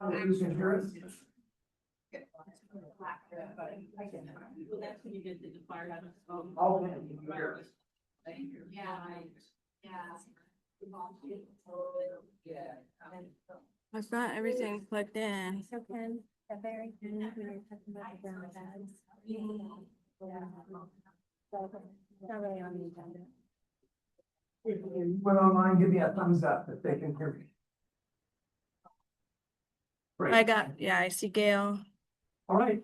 Lose insurance. Well, that's when you did the fire. Oh, I've got everything plugged in. So Ken, at the very end, we were talking about the brown bags. So, it's not really on the agenda. If you went online, give me a thumbs up if they can hear me. I got, yeah, I see Gail, All right.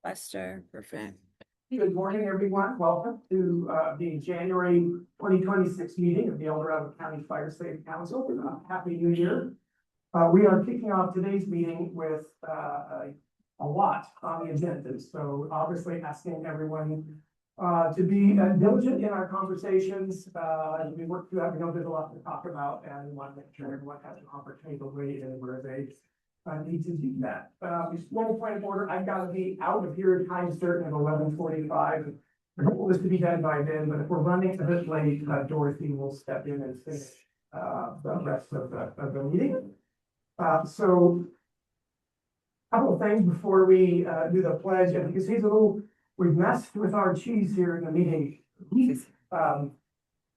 Lester, perfect. Good morning, everyone. Welcome to the January 2026 meeting of the El Dorado County Fire Safety Council. Happy New Year. We are kicking off today's meeting with a lot on the agenda. So obviously asking everyone to be diligent in our conversations as we work through that. We know there's a lot to talk about and we want to make sure everyone has an opportunity to weigh in where they need to do that. One point of order, I've got to be out of here at time certain at 11:45. The goal is to be done by then, but if we're running a bit late, Dorothy will step in and finish the rest of the meeting. So a couple of things before we do the pledge. And you can see we've messed with our cheese here in the meeting.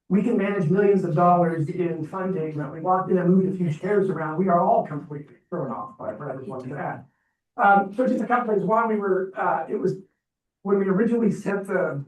We can manage millions of dollars in funding, but we walked in and moved a few chairs around. We are all completely thrown off by what everyone's at. So just a couple things. One, it was when we originally set the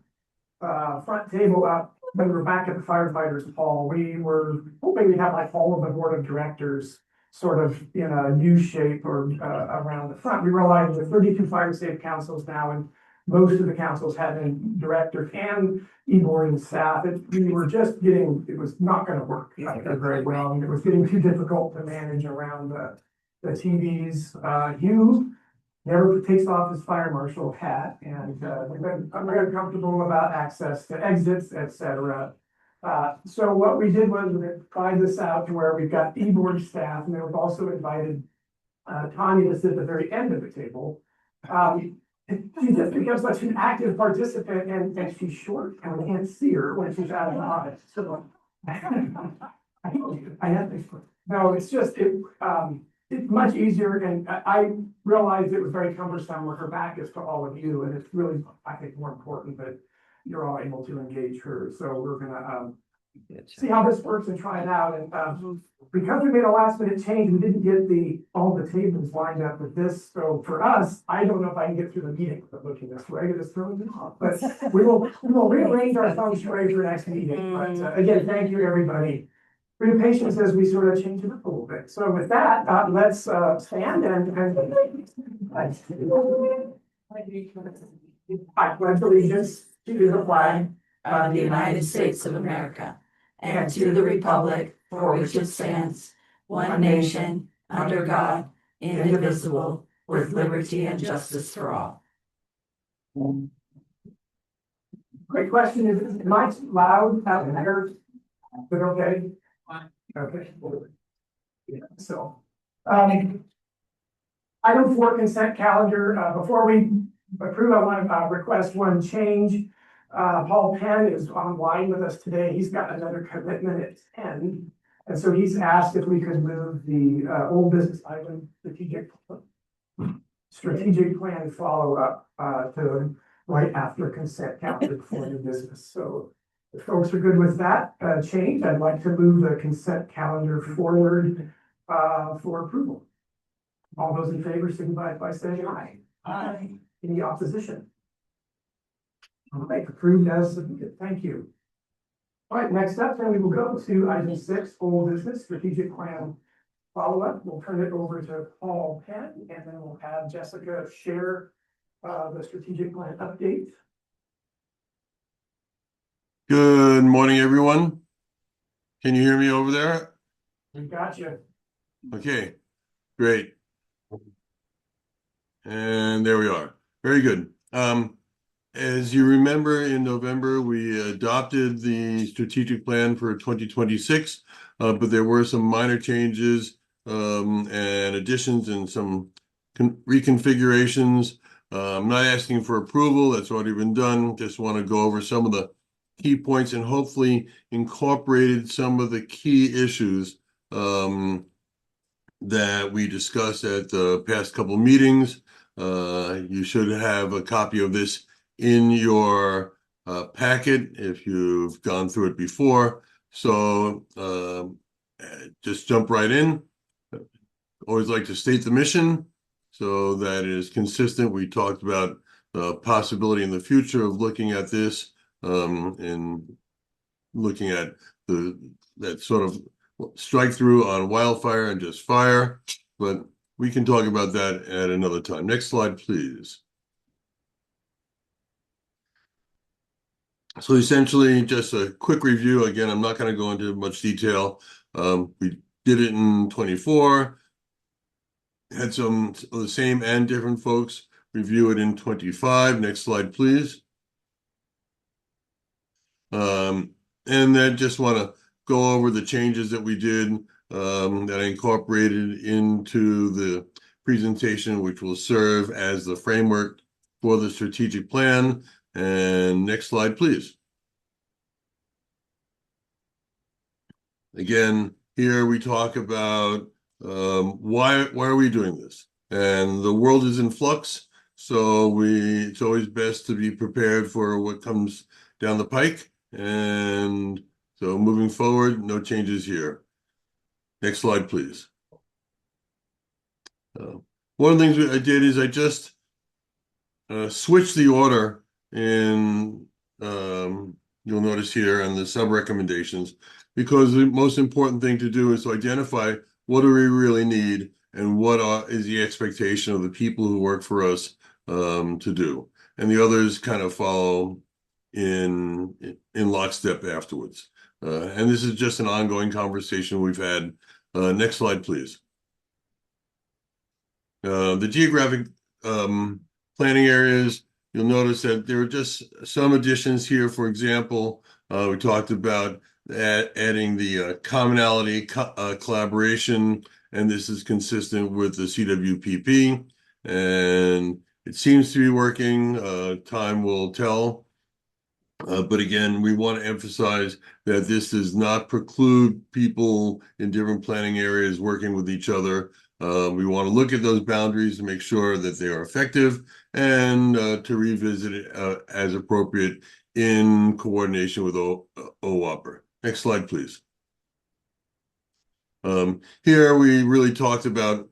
front table up, when we were back at the firefighters hall, we were hoping we'd have like all of the board of directors sort of in a U shape or around the front. We realized with 32 fire safe councils now, and most of the councils having directors and e-board and staff, we were just getting, it was not going to work very well. And it was getting too difficult to manage around the TVs. Hugh never takes off his fire marshal hat, and I'm very comfortable about access to exits, etc. So what we did was we tried this out to where we've got e-board staff, and we've also invited Tanya to sit at the very end of the table. She just becomes such an active participant, and she's short, and we can't see her when she's out of the office. So I have this. No, it's just it's much easier, and I realized it was very cumbersome where her back is to all of you, and it's really, I think, more important that you're all able to engage her. So we're gonna see how this works and try it out. And because we made a last minute change, we didn't get all the tables lined up with this. So for us, I don't know if I can get through the meeting without looking this way. It's throwing me off. But we will rearrange our feng shui for next meeting. But again, thank you everybody for your patience as we sort of change it up a little bit. So with that, let's stand and I pledge allegiance to the flag of the United States of America and to the republic for which it stands, one nation, under God, indivisible, with liberty and justice for all. Great question. Is my loud out there? Is it okay? Okay. Yeah, so, item 4 consent calendar. Before we approve, I want to request one change. Paul Penn is online with us today. He's got another commitment at 10. And so he's asked if we could move the old business item strategic plan follow-up to right after consent calendar for new business. So if folks are good with that change, I'd like to move the consent calendar forward for approval. All those in favor signify by saying aye. Aye. Any opposition? All right, approved as submitted. Thank you. All right, next up, then we will go to item 6, old business strategic plan follow-up. We'll turn it over to Paul Penn, and then we'll have Jessica share the strategic plan update. Good morning, everyone. Can you hear me over there? We got you. Okay, great. And there we are. Very good. As you remember, in November, we adopted the strategic plan for 2026, but there were some minor changes and additions and some reconfigurations. I'm not asking for approval. That's already been done. Just want to go over some of the key points and hopefully incorporated some of the key issues that we discussed at the past couple meetings. You should have a copy of this in your packet if you've gone through it before. So just jump right in. Always like to state the mission so that it is consistent. We talked about the possibility in the future of looking at this and looking at that sort of strike through on wildfire and just fire, but we can talk about that at another time. Next slide, please. So essentially, just a quick review. Again, I'm not going to go into much detail. We did it in 24. Had some of the same and different folks review it in 25. Next slide, please. And then just want to go over the changes that we did that I incorporated into the presentation, which will serve as the framework for the strategic plan. And next slide, please. Again, here we talk about why are we doing this? And the world is in flux, so it's always best to be prepared for what comes down the pike. And so moving forward, no changes here. Next slide, please. One of the things I did is I just switched the order in, you'll notice here on the sub-recommendations, because the most important thing to do is to identify what do we really need and what is the expectation of the people who work for us to do. And the others kind of follow in lockstep afterwards. And this is just an ongoing conversation we've had. Next slide, please. The geographic planning areas, you'll notice that there are just some additions here. For example, we talked about adding the commonality, collaboration, and this is consistent with the CWPP. And it seems to be working. Time will tell. But again, we want to emphasize that this does not preclude people in different planning areas working with each other. We want to look at those boundaries to make sure that they are effective and to revisit it as appropriate in coordination with OWOPR. Next slide, please. Here we really talked about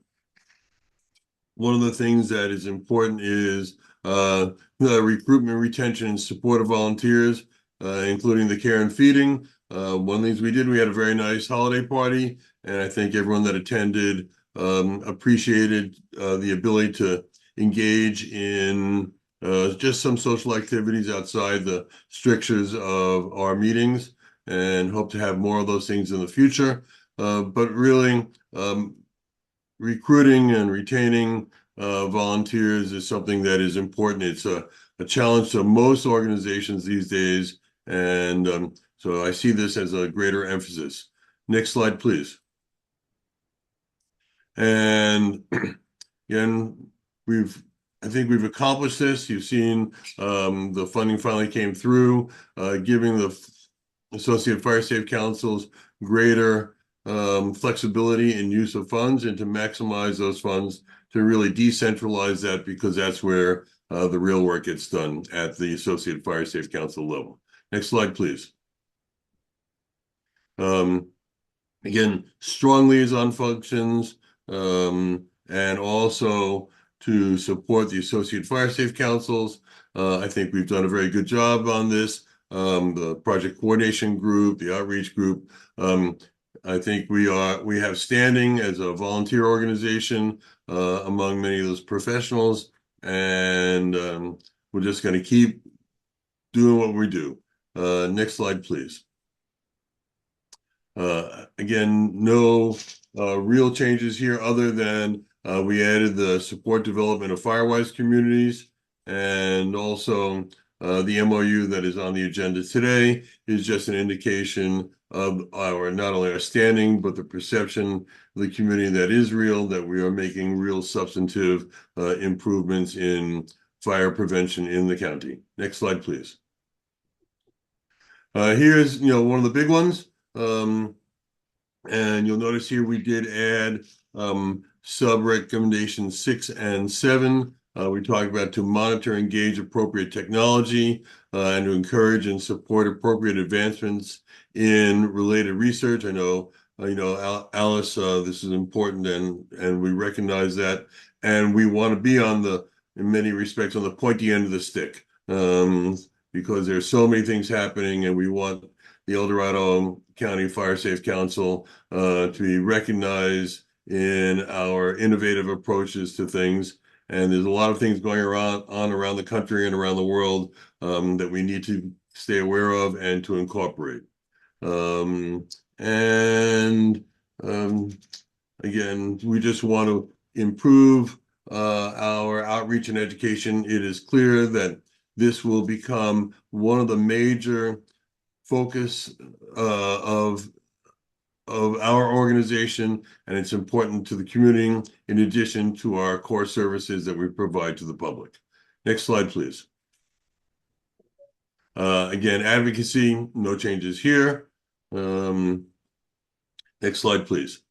one of the things that is important is the recruitment, retention, and support of volunteers, including the care and feeding. One of the things we did, we had a very nice holiday party, and I think everyone that attended appreciated the ability to engage in just some social activities outside the strictures of our meetings, and hope to have more of those things in the future. But really, recruiting and retaining volunteers is something that is important. It's a challenge to most organizations these days. And so I see this as a greater emphasis. Next slide, please. And again, I think we've accomplished this. You've seen the funding finally came through, giving the Associated Fire Safe Councils greater flexibility in use of funds and to maximize those funds to really decentralize that, because that's where the real work gets done at the Associated Fire Safe Council level. Next slide, please. Again, strong liaison functions and also to support the Associated Fire Safe Councils. I think we've done a very good job on this. The project coordination group, the outreach group. I think we have standing as a volunteer organization among many of those professionals, and we're just going to keep doing what we do. Next slide, please. Again, no real changes here other than we added the support development of Firewise communities, and also the MOU that is on the agenda today is just an indication of our, not only our standing, but the perception of the community that is real, that we are making real substantive improvements in fire prevention in the county. Next slide, please. Here's, one of the big ones. And you'll notice here we did add sub recommendations 6 and 7. We talked about to monitor, engage appropriate technology, and to encourage and support appropriate advancements in related research. I know, Alice, this is important, and we recognize that, and we want to be in many respects, on the pointy end of the stick, because there's so many things happening, and we want the El Dorado County Fire Safe Council to be recognized in our innovative approaches to things. And there's a lot of things going around the country and around the world that we need to stay aware of and to incorporate. Again, we just want to improve our outreach and education. It is clear that this will become one of the major focus of our organization, and it's important to the community in addition to our core services that we provide to the public. Next slide, please. Again, advocacy, no changes here. Next slide, please.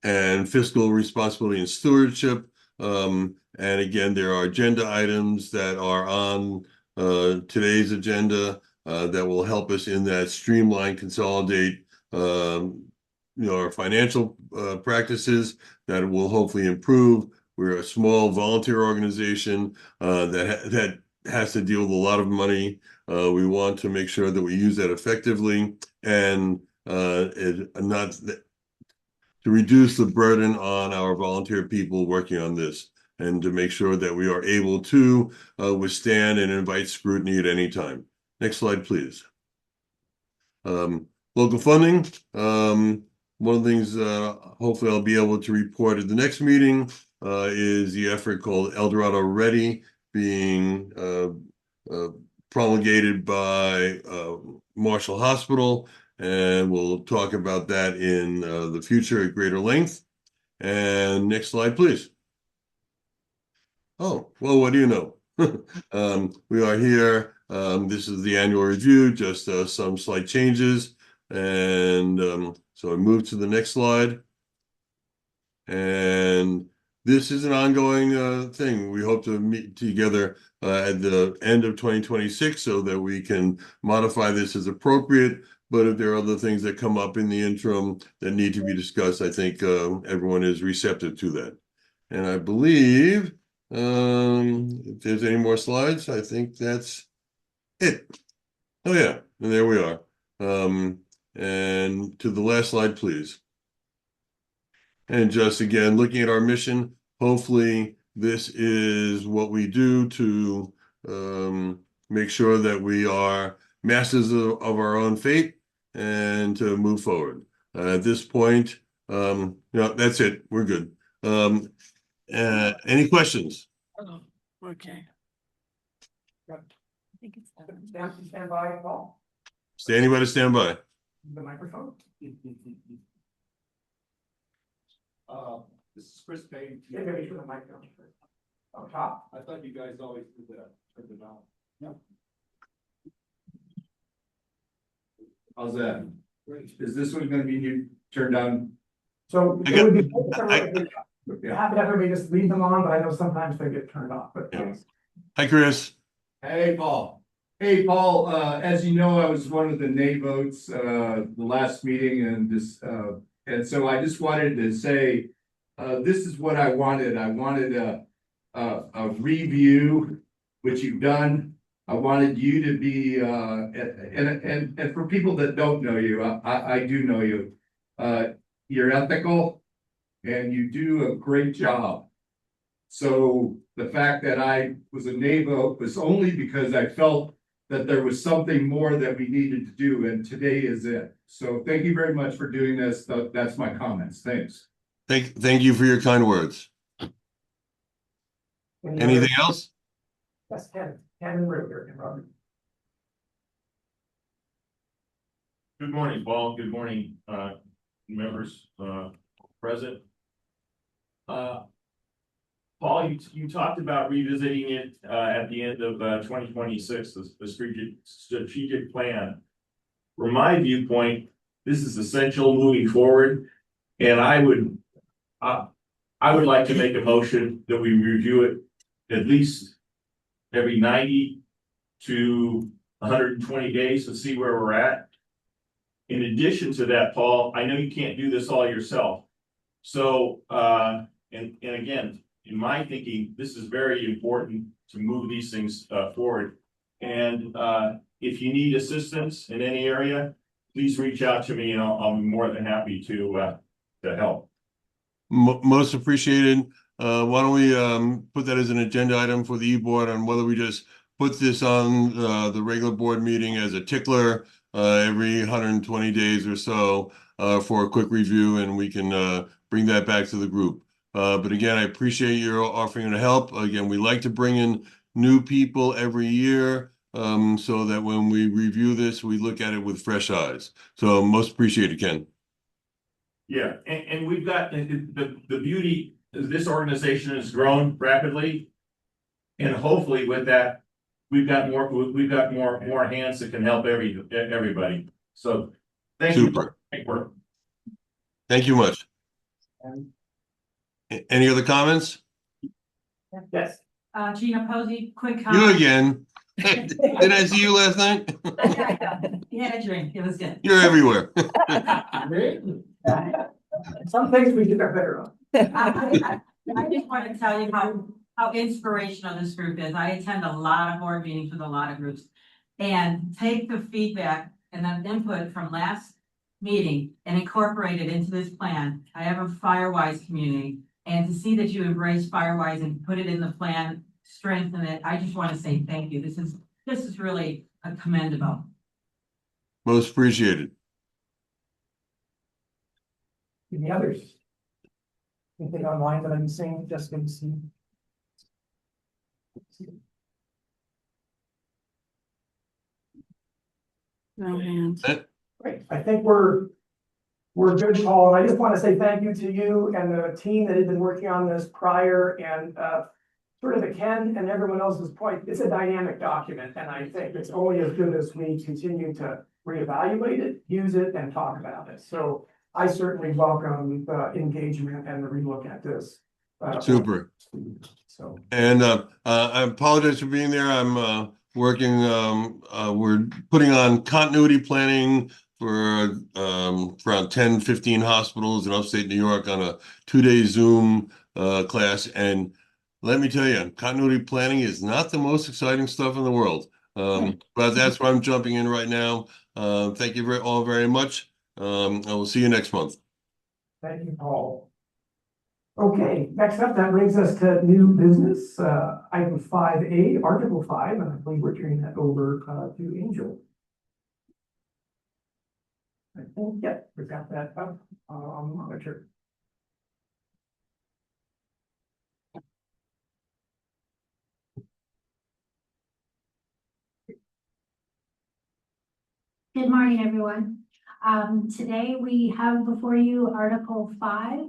And fiscal responsibility and stewardship. And again, there are agenda items that are on today's agenda that will help us in that streamline, consolidate our financial practices that will hopefully improve. We're a small volunteer organization that has to deal with a lot of money. We want to make sure that we use that effectively and not to reduce the burden on our volunteer people working on this, and to make sure that we are able to withstand and invite scrutiny at any time. Next slide, please. Local funding. One of the things hopefully I'll be able to report at the next meeting is the effort called El Dorado Ready, being promulgated by Marshall Hospital, and we'll talk about that in the future at greater length. And next slide, please. Oh, well, what do you know? We are here. This is the annual review, just some slight changes. And so I move to the next slide. And this is an ongoing thing. We hope to meet together at the end of 2026 so that we can modify this as appropriate. But if there are other things that come up in the interim that need to be discussed, I think everyone is receptive to that. And I believe if there's any more slides, I think that's it. Oh yeah, and there we are. And to the last slide, please. And just again, looking at our mission, hopefully this is what we do to make sure that we are masters of our own fate and to move forward. At this point, that's it. We're good. Any questions? Oh, okay. I think it's done. Stand by, Paul. Standing by to stand by. The microphone. This is Chris Payne. Yeah, maybe for the microphone. Up top. I thought you guys always did that. Turn it on. No. How's that? Is this one gonna be turned on? So I it got- would be happy to have everybody just leave them on, but I know sometimes they get turned off, but Yeah. Hi, Chris. Hey, Paul. Hey, Paul, as you know, I was one of the nay votes, the last meeting and this, and so I just wanted to say, this is what I wanted. I wanted a review, which you've done. I wanted you to be, and for people that don't know you, I do know you. You're ethical and you do a great job. So the fact that I was a nay vote was only because I felt that there was something more that we needed to do, and today is it. So thank you very much for doing this. That's my comments. Thanks. Thank you for your kind words. Anything else? Yes, Ken and Robert and Robert. Good morning, Paul. Good morning, members present. Paul, you talked about revisiting it at the end of 2026, the strategic plan. From my viewpoint, this is essential moving forward. And I would like to make a motion that we review it at least every 90 to 120 days to see where we're at. In addition to that, Paul, I know you can't do this all yourself. So, and again, in my thinking, this is very important to move these things forward. And if you need assistance in any area, please reach out to me and I'll be more than happy to help. Most appreciated. Why don't we put that as an agenda item for the e-board on whether we just put this on the regular board meeting as a tickler every 120 days or so for a quick review, and we can bring that back to the group. But again, I appreciate your offering to help. Again, we like to bring in new people every year so that when we review this, we look at it with fresh eyes. So most appreciated, Ken. Yeah, and we've got the beauty is this organization has grown rapidly. And hopefully with that, we've got more hands that can help everybody. So thank you. Super. Great work. Thank you much. Any other comments? Yes. Gina Posey, quick You comment. again. Did I see you last night? You had a drink, it was good. You're everywhere. Some things we do better on. I just want to tell you how inspirational this group is. I attend a lot of board meetings with a lot of groups. And take the feedback and that input from last meeting and incorporate it into this plan. I have a Firewise community, and to see that you embrace Firewise and put it in the plan, strengthen it, I just want to say thank you. This is really commendable. Most appreciated. Any others? Anything online that I'm seeing, just going to see? No hands. Great, I think we're good, Paul. I just want to say thank you to you and the team that had been working on this prior, and sort of the Ken and everyone else's point, it's a dynamic document, and I think it's only as good as we continue to reevaluate it, use it, and talk about it. So I certainly welcome the engagement and the relook at this. Super. So. And I apologize for being there. I'm working, we're putting on continuity planning for around 10, 15 hospitals in upstate New York on a 2-day Zoom class. And let me tell you, continuity planning is not the most exciting stuff in the world. But that's where I'm jumping in right now. Thank you all very much. I will see you next month. Thank you, Paul. Okay, next up, that brings us to new business, item 5A, Article 5, and I believe we're turning that over to Angel. I think, yeah, we've got that up on the monitor. Good morning, everyone. Today we have before you Article 5.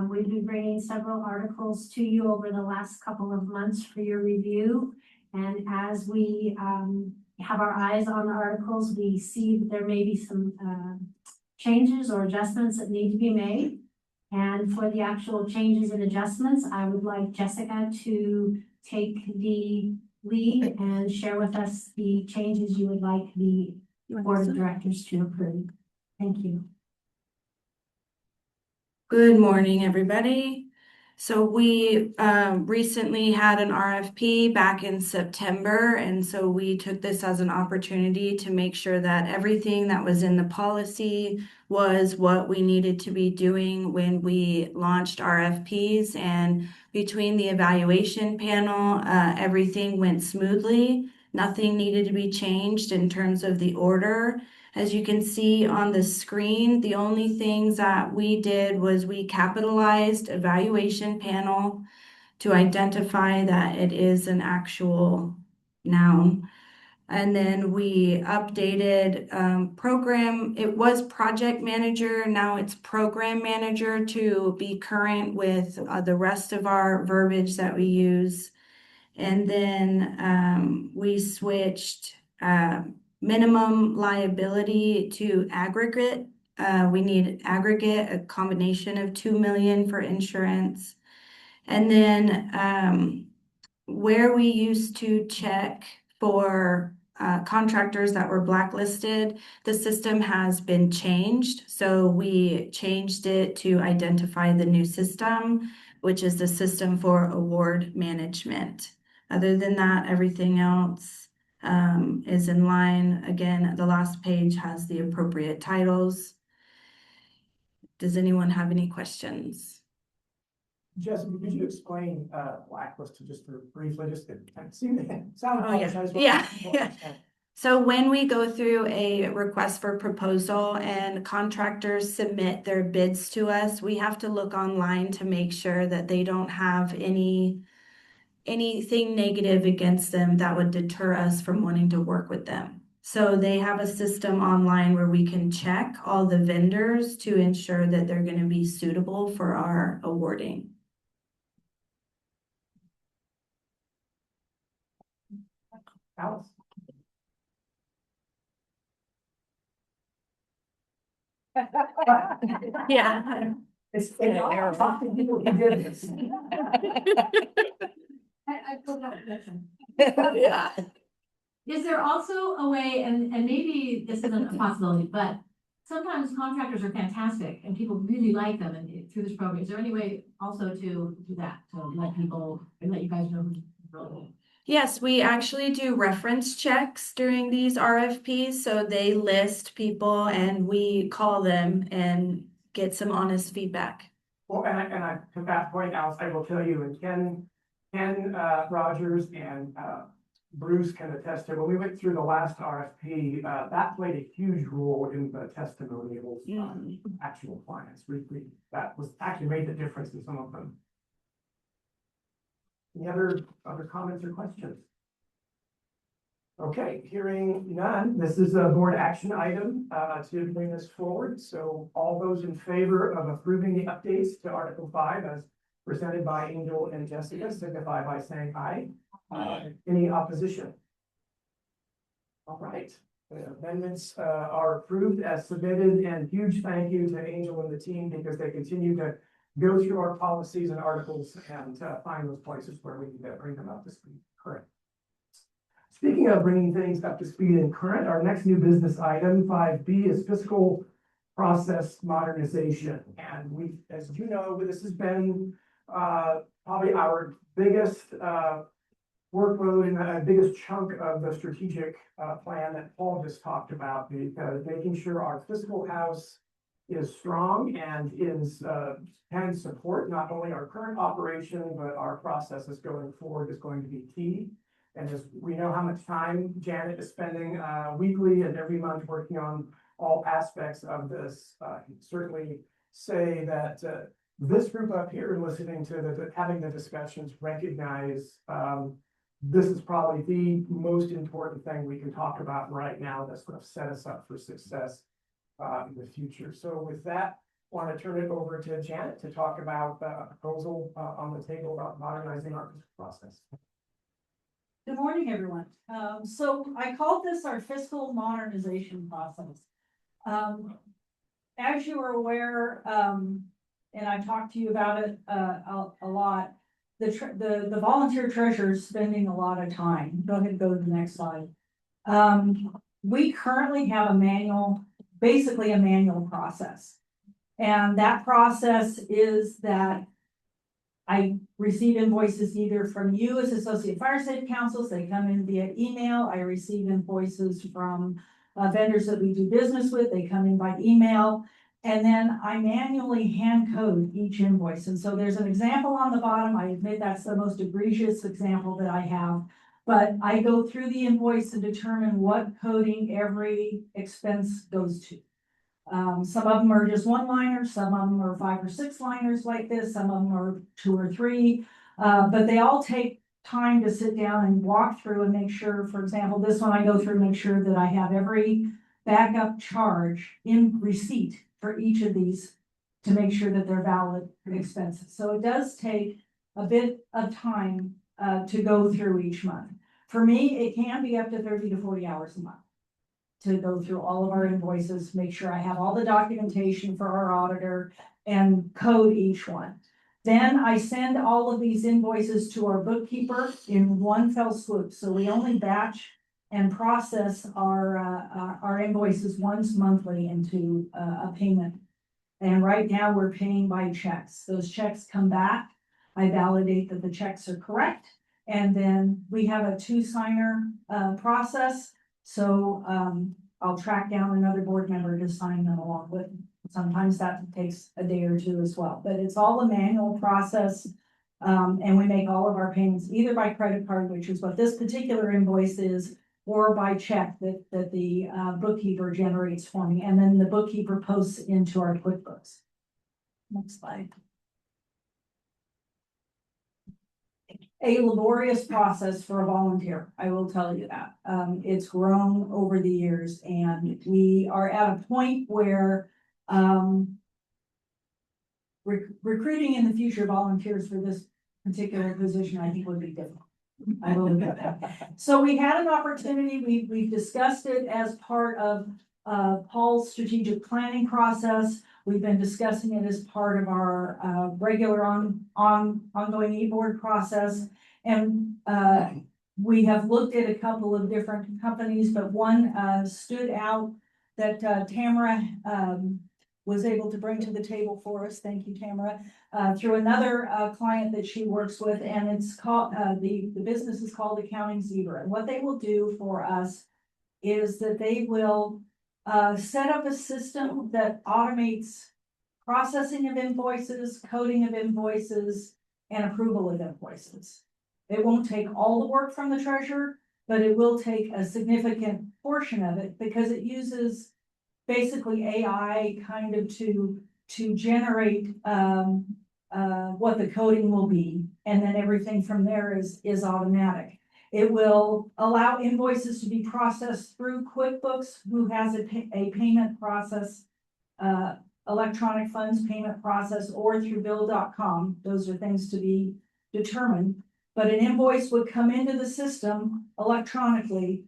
We've been bringing several articles to you over the last couple of months for your review. And as we have our eyes on the articles, we see that there may be some changes or adjustments that need to be made. And for the actual changes and adjustments, I would like Jessica to take the lead and share with us the changes you would like the Board of Directors to approve. Thank you. Good morning, everybody. So we recently had an RFP back in September, and so we took this as an opportunity to make sure that everything that was in the policy was what we needed to be doing when we launched RFPs. And between the evaluation panel, everything went smoothly. Nothing needed to be changed in terms of the order. As you can see on the screen, the only things that we did was we capitalized evaluation panel to identify that it is an actual noun. And then we updated program. It was project manager. Now it's program manager to be current with the rest of our verbiage that we use. And then we switched minimum liability to aggregate We need aggregate, a combination of 2 million for insurance. And then where we used to check for contractors that were blacklisted, the system has been changed. So we changed it to identify the new system, which is the system for award management. Other than that, everything else is in line. Again, the last page has the appropriate titles. Does anyone have any questions? Jessica, could you explain blacklist just for briefly, just to seem to sound. Oh, yeah. So when we go through a request for proposal and contractors submit their bids to us, we have to look online to make sure that they don't have anything negative against them that would deter us from wanting to work with them. So they have a system online where we can check all the vendors to ensure that they're going to be suitable for our awarding. Alice? Yeah. It's talking to people who did this. I pulled out a question. Yeah. Is there also a way, and maybe this isn't a possibility, but sometimes contractors are fantastic and people really like them and through this program, is there any way also to do that, to let people, and let you guys know who's really? Yes, we actually do reference checks during these RFPs. So they list people and we call them and get some honest feedback. Well, and I, to that point, Alice, I will tell you, and Ken Rogers and Bruce can attest to, when we went through the last RFP, that played a huge role in the testimonials, actual clients. That was actually made the difference in some of them. Any other comments or questions? Okay, hearing none, this is a board action item to bring this forward. So all those in favor of approving the updates to Article 5 as presented by Angel and Jessica signify by saying aye. Any opposition? All right, the amendments are approved as submitted, and huge thank you to Angel and the team because they continue to go through our policies and articles and find those places where we need to bring them up to speed. Correct. Speaking of bringing things up to speed and current, our next new business item, 5B, is fiscal process modernization. And we, as you know, this has been probably our biggest workload and the biggest chunk of the strategic plan that Paul just talked about, because making sure our fiscal house is strong and can support not only our current operation, but our processes going forward is going to be key. And as we know how much time Janet is spending weekly and every month working on all aspects of this, I can certainly say that this group up here, listening to having the discussions, recognize this is probably the most important thing we can talk about right now that's going to set us up for success in the future. So with that, I want to turn it over to Janet to talk about a proposal on the table about modernizing our process. Good morning, everyone. So I called this our fiscal modernization process. As you are aware, and I've talked to you about it a lot, the volunteer treasurer is spending a lot of time. Go ahead and go to the next slide. We currently have a manual, basically a manual process. And that process is that I receive invoices either from you as Associate Fire Safe Councils, they come in via email. I receive invoices from vendors that we do business with, they come in by email. And then I manually hand code each invoice. And so there's an example on the bottom. I admit that's the most egregious example that I have. But I go through the invoice and determine what coding every expense goes to. Some of them are just one-liners, some of them are 5 or 6 liners like this, some of them are 2 or 3. But they all take time to sit down and walk through and make sure, for example, this one I go through and make sure that I have every backup charge in receipt for each of these to make sure that they're valid expenses. So it does take a bit of time to go through each month. For me, it can be up to 30 to 40 hours a month to go through all of our invoices, make sure I have all the documentation for our auditor and code each one. Then I send all of these invoices to our bookkeeper in one fell swoop. So we only batch and process our invoices once monthly into a payment. And right now we're paying by checks. Those checks come back. I validate that the checks are correct. And then we have a 2-signer process. So I'll track down another board member to sign them along with. Sometimes that takes a day or two as well, but it's all a manual process. And we make all of our payments either by credit card, which is what this particular invoice is, or by check that the bookkeeper generates for me. And then the bookkeeper posts into our QuickBooks. Next slide. A laborious process for a volunteer, I will tell you that. It's grown over the years, and we are at a point where recruiting in the future volunteers for this particular position, I think would be difficult. I will admit that. So we had an opportunity, we've discussed it as part of Paul's strategic planning process. We've been discussing it as part of our regular ongoing e-board process. And we have looked at a couple of different companies, but one stood out that Tamara was able to bring to the table for us. Thank you, Tamara. Through another client that she works with, and it's called, the business is called Accounting Zebra. And what they will do for us is that they will set up a system that automates processing of invoices, coding of invoices, and approval of invoices. It won't take all the work from the treasurer, but it will take a significant portion of it because it uses basically AI kind of to generate what the coding will be, and then everything from there is automatic. It will allow invoices to be processed through QuickBooks, who has a payment process, electronic funds payment process, or through Bill.com. Those are things to be determined. But an invoice would come into the system electronically.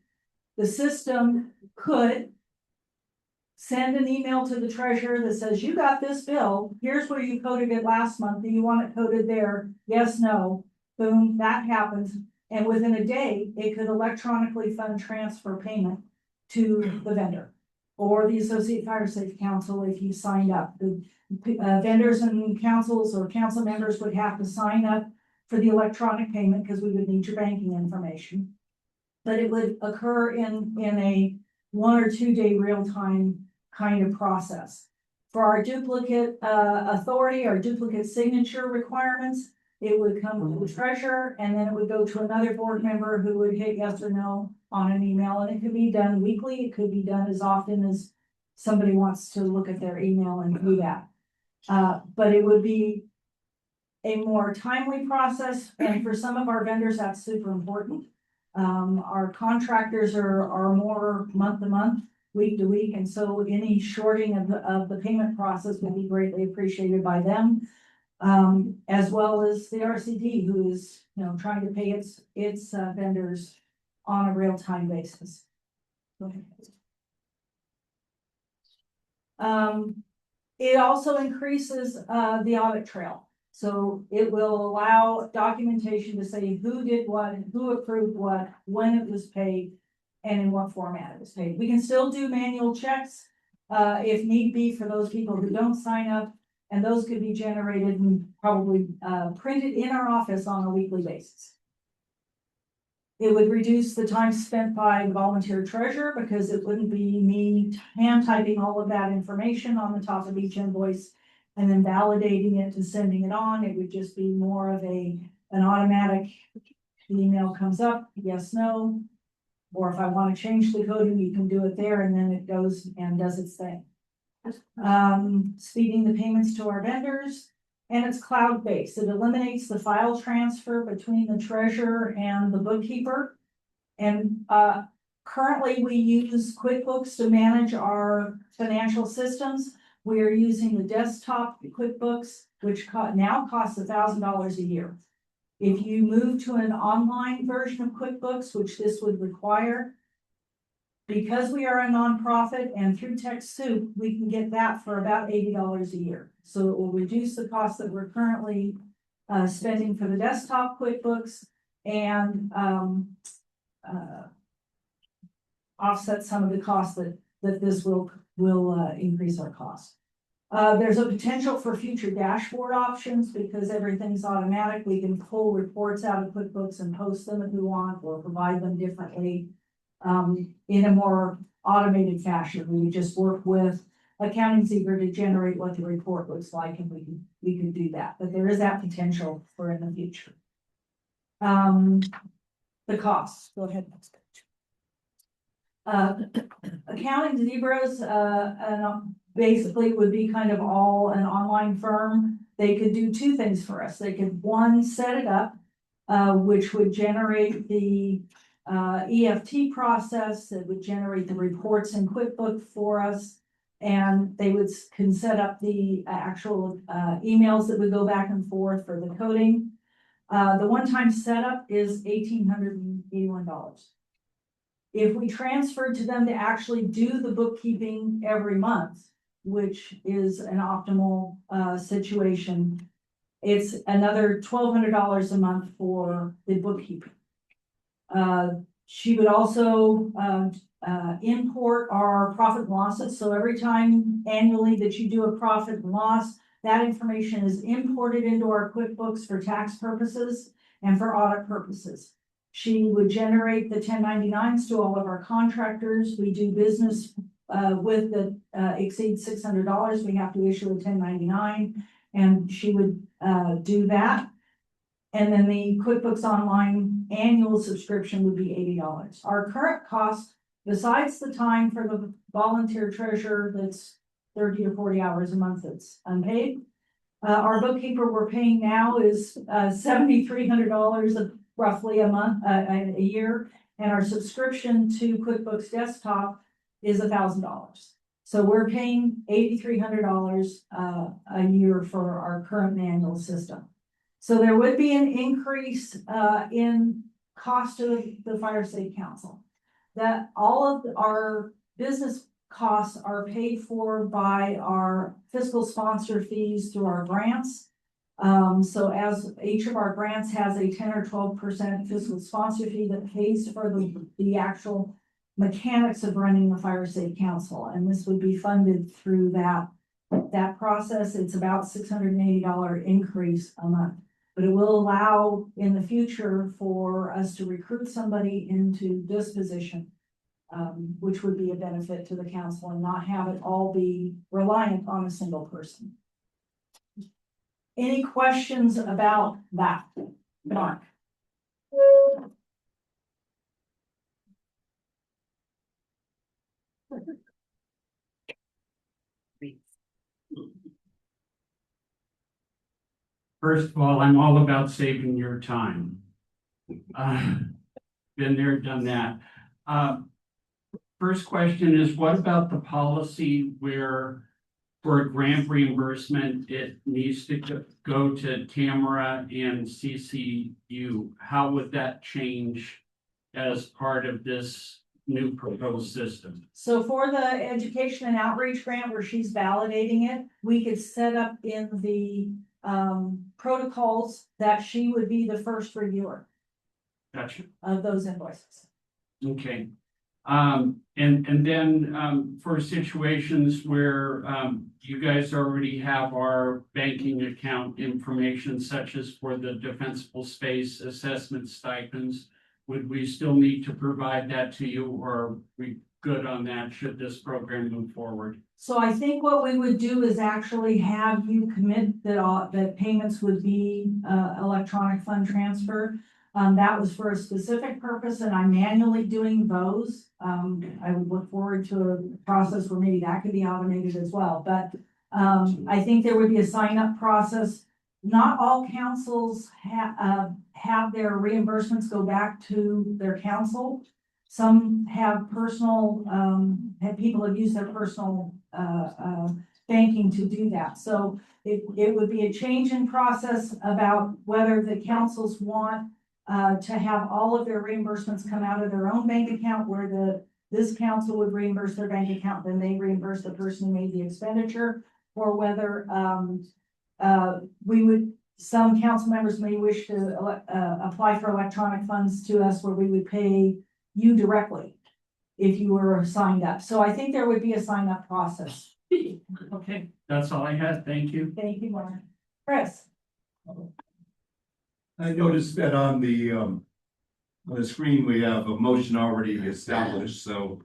The system could send an email to the treasurer that says, you got this bill, here's where you coded it last month, do you want it coded there? Yes, no, boom, that happens. And within a day, it could electronically fund transfer payment to the vendor or the Associate Fire Safe Council if you signed up. The vendors and councils or council members would have to sign up for the electronic payment because we would need your banking information. But it would occur in a 1 or 2 day real time kind of process. For our duplicate authority or duplicate signature requirements, it would come to the treasurer and then it would go to another board member who would hit yes or no on an email. And it could be done weekly. It could be done as often as somebody wants to look at their email and do that. But it would be a more timely process. And for some of our vendors, that's super important. Our contractors are more month to month, week to week. And so any shorting of the payment process would be greatly appreciated by them. As well as the RCD, who is, trying to pay its vendors on a real-time basis. Go ahead. It also increases the audit trail. So it will allow documentation to say who did what, who approved what, when it was paid, and in what format it was paid. We can still do manual checks if need be for those people who don't sign up. And those could be generated and probably printed in our office on a weekly basis. It would reduce the time spent by the volunteer treasurer because it wouldn't be me hand typing all of that information on the top of each invoice and then validating it and sending it on. It would just be more of an automatic, the email comes up, yes, no. Or if I want to change the coding, you can do it there and then it goes and does its thing. Speeding the payments to our vendors, and it's cloud-based. It eliminates the file transfer between the treasurer and the bookkeeper. And currently we use QuickBooks to manage our financial systems. We are using the desktop QuickBooks, which now costs $1,000 a year. If you move to an online version of QuickBooks, which this would require, Because we are a nonprofit and through TechSoup, we can get that for about $80 a year. So it will reduce the cost that we're currently spending for the desktop QuickBooks and offset some of the costs that this will increase our cost. There's a potential for future dashboard options because everything's automatic. We can pull reports out of QuickBooks and post them if we want, or provide them differently in a more automated fashion. We would just work with Accounting Zebra to generate what the report looks like, and we can do that. But there is that potential for in the future. The costs. Go ahead, next page. Accounting Zebra's basically would be kind of all an online firm. They could do two things for us. They could, one, set it up, which would generate the EFT process that would generate the reports in QuickBooks for us. And they can set up the actual emails that would go back and forth for the coding. The one-time setup is $1,881. If we transferred to them to actually do the bookkeeping every month, which is an optimal situation, it's another $1,200 a month for the bookkeeping. She would also import our profit and losses. So every time annually that you do a profit and loss, that information is imported into our QuickBooks for tax purposes and for audit purposes. She would generate the 1099s to all of our contractors. We do business with that exceeds $600. We have to issue a 1099, and she would do that. And then the QuickBooks Online annual subscription would be $80. Our current cost, besides the time for the volunteer treasurer that's 30 or 40 hours a month that's unpaid, our bookkeeper we're paying now is $7,300 roughly a month, a year, and our subscription to QuickBooks Desktop is $1,000. So we're paying $8,300 a year for our current manual system. So there would be an increase in cost of the Fire Safe Council. That all of our business costs are paid for by our fiscal sponsor fees through our grants. So as each of our grants has a 10 or 12% fiscal sponsor fee that pays for the actual mechanics of running the Fire Safe Council, and this would be funded through that process. It's about $680 increase a month, but it will allow in the future for us to recruit somebody into this position, which would be a benefit to the council and not have it all be reliant on a single person. Any questions about that, Mark? First of all, I'm all about saving your time. Been there, done that. First question is, what about the policy where for a grant reimbursement, it needs to go to Tamara and CCU? How would that change as part of this new proposed system? So for the education and outreach grant where she's validating it, we could set up in the protocols that she would be the first reviewer. Gotcha. Of those invoices. Okay. And then for situations where you guys already have our banking account information, such as for the defensible space assessment stipends, would we still need to provide that to you, or are we good on that should this program move forward? So I think what we would do is actually have you commit that payments would be electronic fund transfer. That was for a specific purpose, and I'm manually doing those. I would look forward to a process where maybe that could be automated as well. But I think there would be a sign-up process. Not all councils have their reimbursements go back to their council. Some have personal, people have used their personal banking to do that. So it would be a change in process about whether the councils want to have all of their reimbursements come out of their own bank account, where this council would reimburse their bank account, then they reimburse the person who made the expenditure, or whether, some council members may wish to, apply for electronic funds to us where we would pay you directly if you were signed up. So I think there would be a sign up process. Okay, that's all I had. Thank you. Thank you, Mark. Chris? I noticed that on the screen, we have a motion already established, so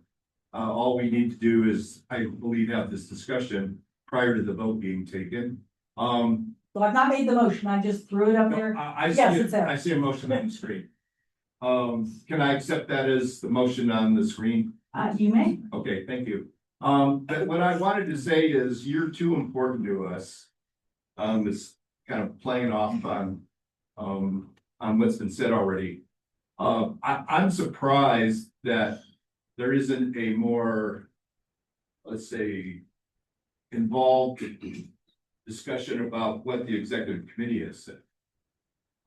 all we need to do is, I believe, have this discussion prior to the vote being taken. So I've not made the motion, I just threw it up there. I see, Yes, it's there. I see a motion on the screen. Can I accept that as the motion on the screen? You may. Okay, thank you. But what I wanted to say is you're too important to us. It's kind of playing off on what's been said already. I'm surprised that there isn't a more, let's say, involved discussion about what the executive committee has said.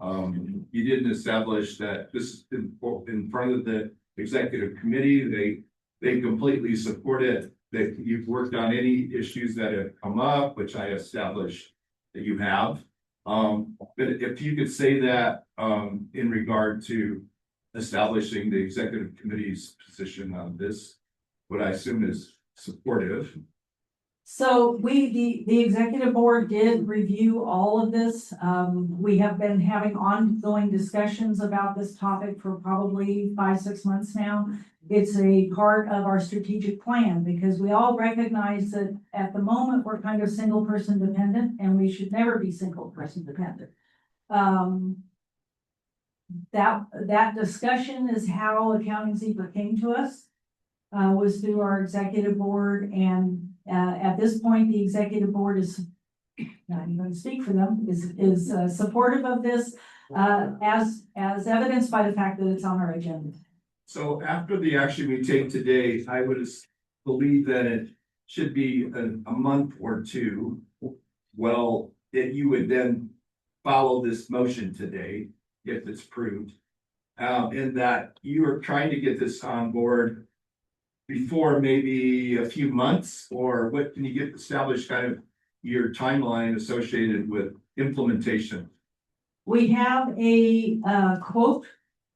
You didn't establish that this is in front of the executive committee. They completely support it, that you've worked on any issues that have come up, which I established that you have. But if you could say that in regard to establishing the executive committee's position on this, what I assume is supportive. So the executive board did review all of this. We have been having ongoing discussions about this topic for probably 5-6 months now. It's a part of our strategic plan because we all recognize that at the moment, we're kind of single person dependent and we should never be single person dependent. That discussion is how Accounting Zebra came to us, was through our executive board, and at this point, the executive board is, not even going to speak for them, is supportive of this, as evidenced by the fact that it's on our agenda. So after the action we take today, I would believe that it should be a month or two. Well, that you would then follow this motion today, if it's approved. In that you are trying to get this on board before maybe a few months, or what can you establish kind of your timeline associated with implementation? We have a quote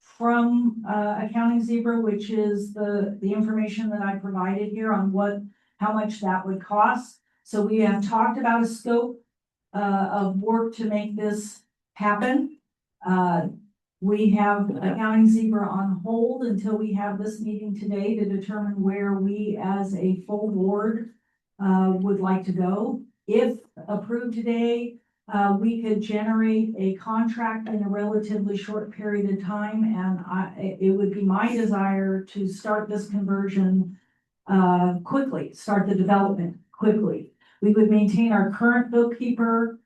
from Accounting Zebra, which is the information that I provided here on how much that would cost. So we have talked about a scope of work to make this happen. We have Accounting Zebra on hold until we have this meeting today to determine where we as a full board would like to go. If approved today, we could generate a contract in a relatively short period of time, and it would be my desire to start this conversion quickly, start the development quickly. We would maintain our current bookkeeper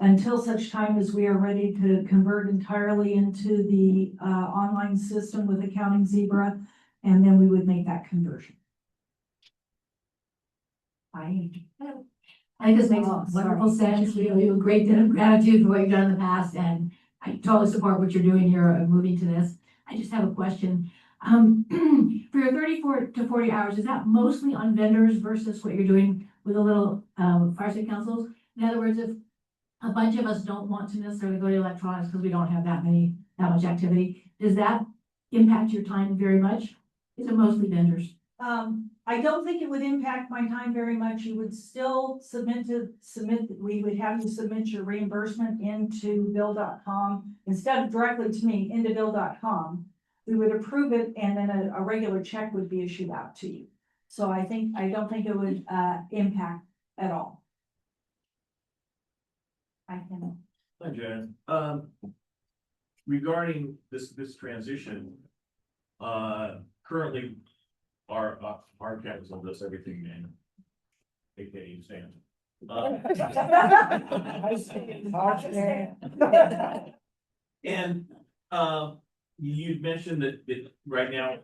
until such time as we are ready to convert entirely into the online system with Accounting Zebra, and then we would make that conversion. I think this makes wonderful sense. We owe you a great debt of gratitude for what you've done in the past, and I totally support what you're doing here, moving to this. I just have a question. For your 34 to 40 hours, is that mostly on vendors versus what you're doing with the little fire state councils? In other words, if a bunch of us don't want to necessarily go to electronics because we don't have that much activity, does that impact your time very much? Is it mostly vendors? I don't think it would impact my time very much. You would still we would have you submit your reimbursement into bill.com instead of directly to me, into bill.com. We would approve it and then a regular check would be issued out to you. So I don't think it would impact at all. I can. Hi, Jen. Regarding this transition, currently our council does everything manually. AKA Sam. And you mentioned that right now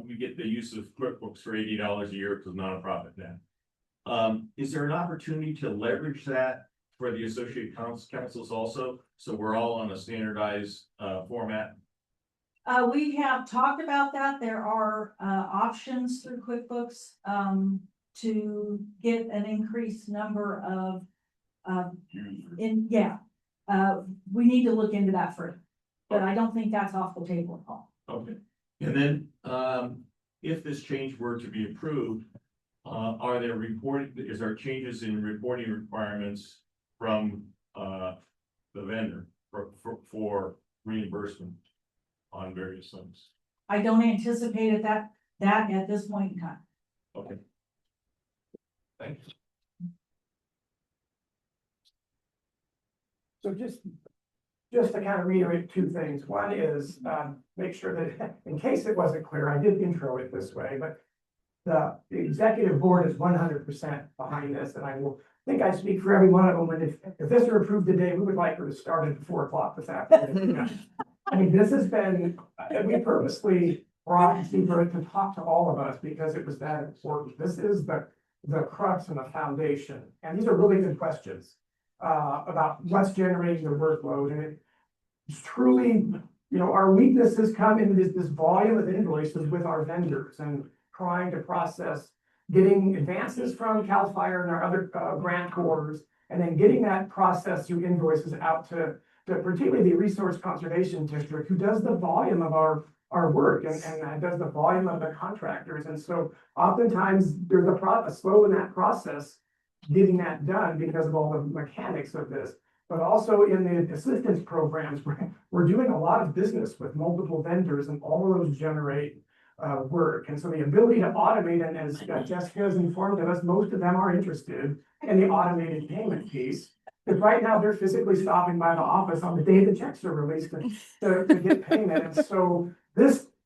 we get the use of QuickBooks for $80 a year because nonprofit now. Is there an opportunity to leverage that for the associate councils also, so we're all on a standardized format? We have talked about that. There are, options through QuickBooks, to get an increased number of, we need to look into that further. But I don't think that's off the table at all. Okay, and then, if this change were to be approved, are there is there changes in reporting requirements from, the vendor for reimbursement on various things? I don't anticipate that at this point in time. Okay. Thank you. So just to kind of reiterate two things. One is, make sure that, in case it wasn't clear, I did intro it this way, but the executive board is 100% behind this, and I think I speak for every one of them. And if this were approved today, we would like her to start at 4 o'clock this afternoon. I mean, this has been, we purposely brought Zebra to talk to all of us because it was that important. This is the crux and the foundation. And these are really good questions about what's generating the workload. And it's truly, our weaknesses come in this volume of invoices with our vendors and trying to process, getting advances from CAL FIRE and our other grant cores, and then getting that process through invoices out to particularly the Resource Conservation District, who does the volume of our work and does the volume of the contractors. And so oftentimes there's a slow in that process, getting that done because of all the mechanics of this. But also in the assistance programs, we're doing a lot of business with multiple vendors, and all of those generate work. And so the ability to automate, and as Jessica has informed us, most of them are interested in the automated payment piece. Because right now they're physically stopping by the office on the day the checks are released to get payment. And so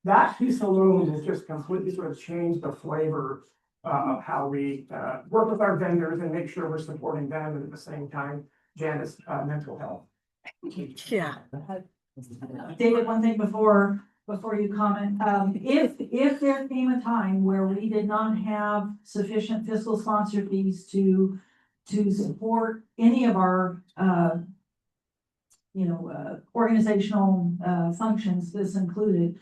that piece alone has just completely sort of changed the flavor of how we work with our vendors and make sure we're supporting them, and at the same time, Janet's mental health. Yeah. David, one thing before you comment, if there came a time where we did not have sufficient fiscal sponsor fees to support any of our, organizational, functions, this included,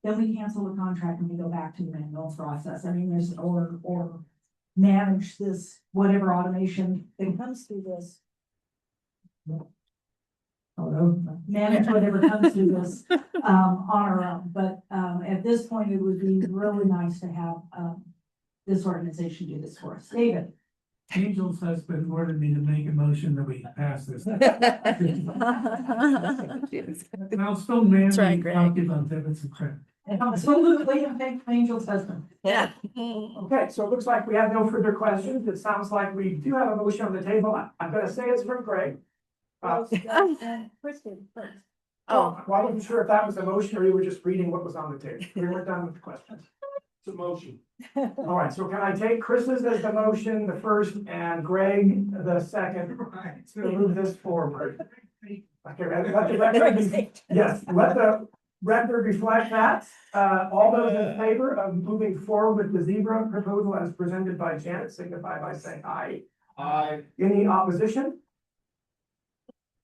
then we cancel the contract and we go back to the manual process. I mean, or manage this, whatever automation that comes through this. Manage whatever comes through this, on our own. But, at this point, it would be really nice to have, this organization do this for us. David? Angel's husband ordered me to make a motion that we pass this. And I'll still manually calculate on debits and credit. Absolutely, thank Angel's husband. Yeah. Okay, so it looks like we have no further questions. It sounds like we do have a motion on the table. I'm gonna say it's from Greg. Kristen first. Well, I wasn't sure if that was a motion or you were just reading what was on the table. We weren't done with the questions. It's a motion. All right, so can I take Chris's as the motion, the first, and Greg the second, to move this forward? Okay, let the record yes, let the record reflect that. All those in favor of moving forward with the Zebra proposal as presented by Janet, signify by saying aye. Aye. Any opposition?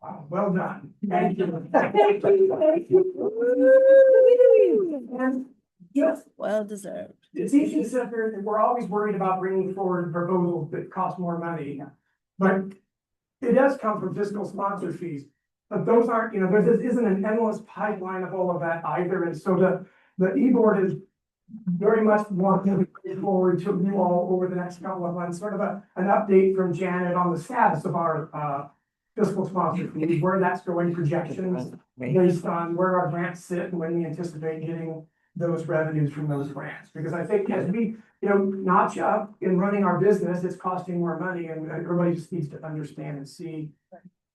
Wow, well done. Thank you. And just Well deserved. the teaching center, we're always worried about bringing forward proposals that cost more money. But it does come from fiscal sponsor fees. But those aren't, there isn't an endless pipeline of all of that either. And so the e-board is very much wanting to bring forward to you all over the next couple of months, sort of an update from Janet on the status of our fiscal sponsor fees, where that's going, projections based on where our grants sit and when we anticipate getting those revenues from those grants. Because I think as we, notch up in running our business, it's costing more money, and everybody just needs to understand and see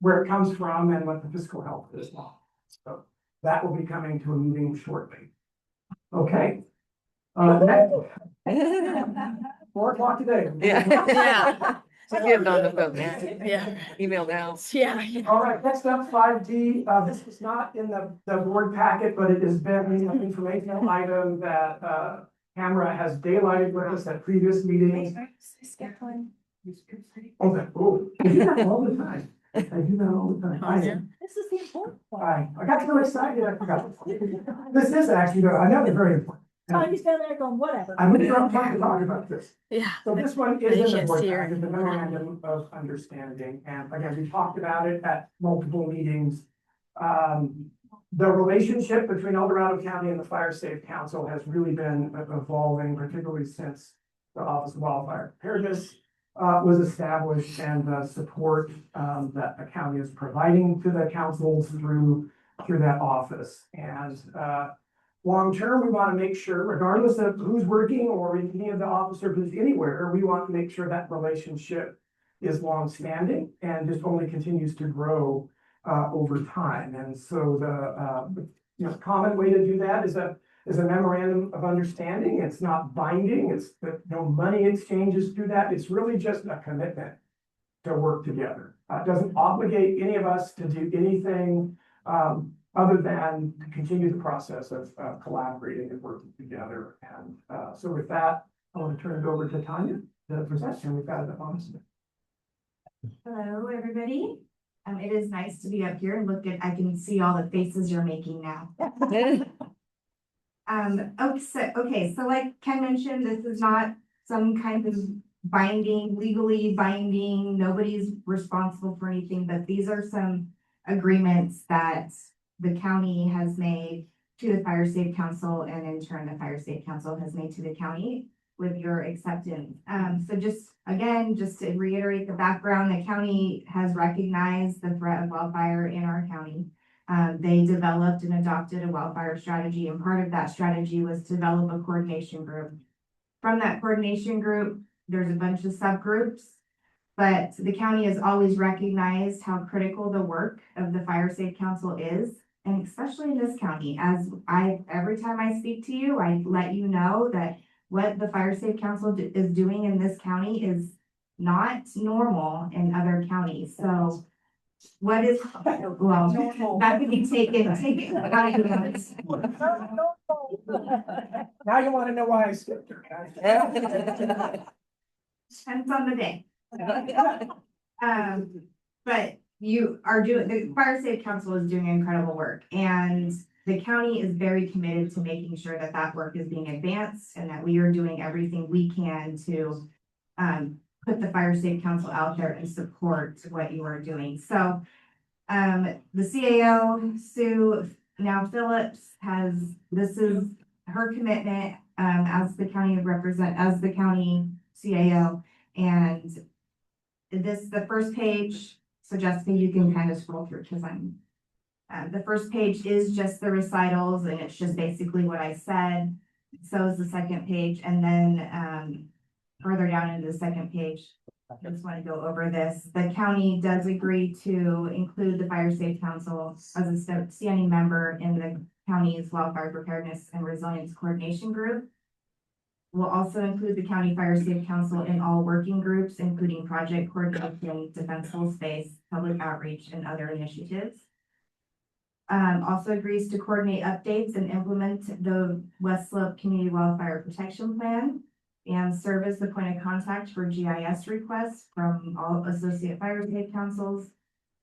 where it comes from and what the fiscal health is. So that will be coming to a meeting shortly. Okay. Next, 4 o'clock today. Yeah. Get on the phone, man. Yeah. Email now. Yeah. All right, next up, 5D. This was not in the board packet, but it has been an informational item that Camera has daylighted with us at previous meetings. Oh, you do that all the time. I do that all the time. I know. This is the important part. I got so excited, I forgot. This is actually, another very important. Tony's down there going, whatever. I'm trying to talk about this. Yeah. So this one You is in the can't board see her. packet, the memorandum of understanding, and again, we talked about it at multiple meetings. The relationship between El Dorado County and the Fire Safe Council has really been evolving, particularly since the Office of Wildfire Preparedness was established, and the support that the county is providing to the councils through that office. And long-term, we want to make sure, regardless of who's working or in any of the officers who's anywhere, we want to make sure that relationship is long-standing and just only continues to grow over time. And so the common way to do that is a memorandum of understanding. It's not binding. It's no money exchanges through that. It's really just a commitment to work together. It doesn't obligate any of us to do anything other than to continue the process of collaborating and working together. And so with that, I want to turn it over to Tanya to present, and we've got it on. Hello, everybody. It is nice to be up here and I can see all the faces you're making now. Okay, so like Ken mentioned, this is not some kind of legally binding, nobody's responsible for anything, but these are some agreements that the county has made to the Fire Safe Council, and in turn, the Fire Safe Council has made to the county with your acceptance. So just to reiterate the background, the county has recognized the threat of wildfire in our county. They developed and adopted a wildfire strategy, and part of that strategy was to develop a coordination group. From that coordination group, there's a bunch of subgroups, but the county has always recognized how critical the work of the Fire Safe Council is, and especially in this county. Every time I speak to you, I let you know that what the Fire Safe Council is doing in this county is not normal in other counties. So what is, well, that could be taken. Now you want to know why I skipped her. Depends on the day. But the Fire Safe Council is doing incredible work, and the county is very committed to making sure that that work is being advanced and that we are doing everything we can to put the Fire Safe Council out there and support what you are doing. So the CAO, Sue now Phillips, this is her commitment as the county CAO, and the first page. So Jessica, you can kind of scroll through because the first page is just the recitals, and it's just basically what I said. So is the second page, and then further down into the second page, I just want to go over this. The county does agree to include the Fire Safe Council as a standing member in the county's Wildfire Preparedness and Resilience Coordination Group. We'll also include the County Fire Safe Council in all working groups, including project coordination, defensible space, public outreach, and other initiatives. Also agrees to coordinate updates and implement the West Slope Community Wildfire Protection Plan, and serve as the point of contact for GIS requests from all associate fire safe councils,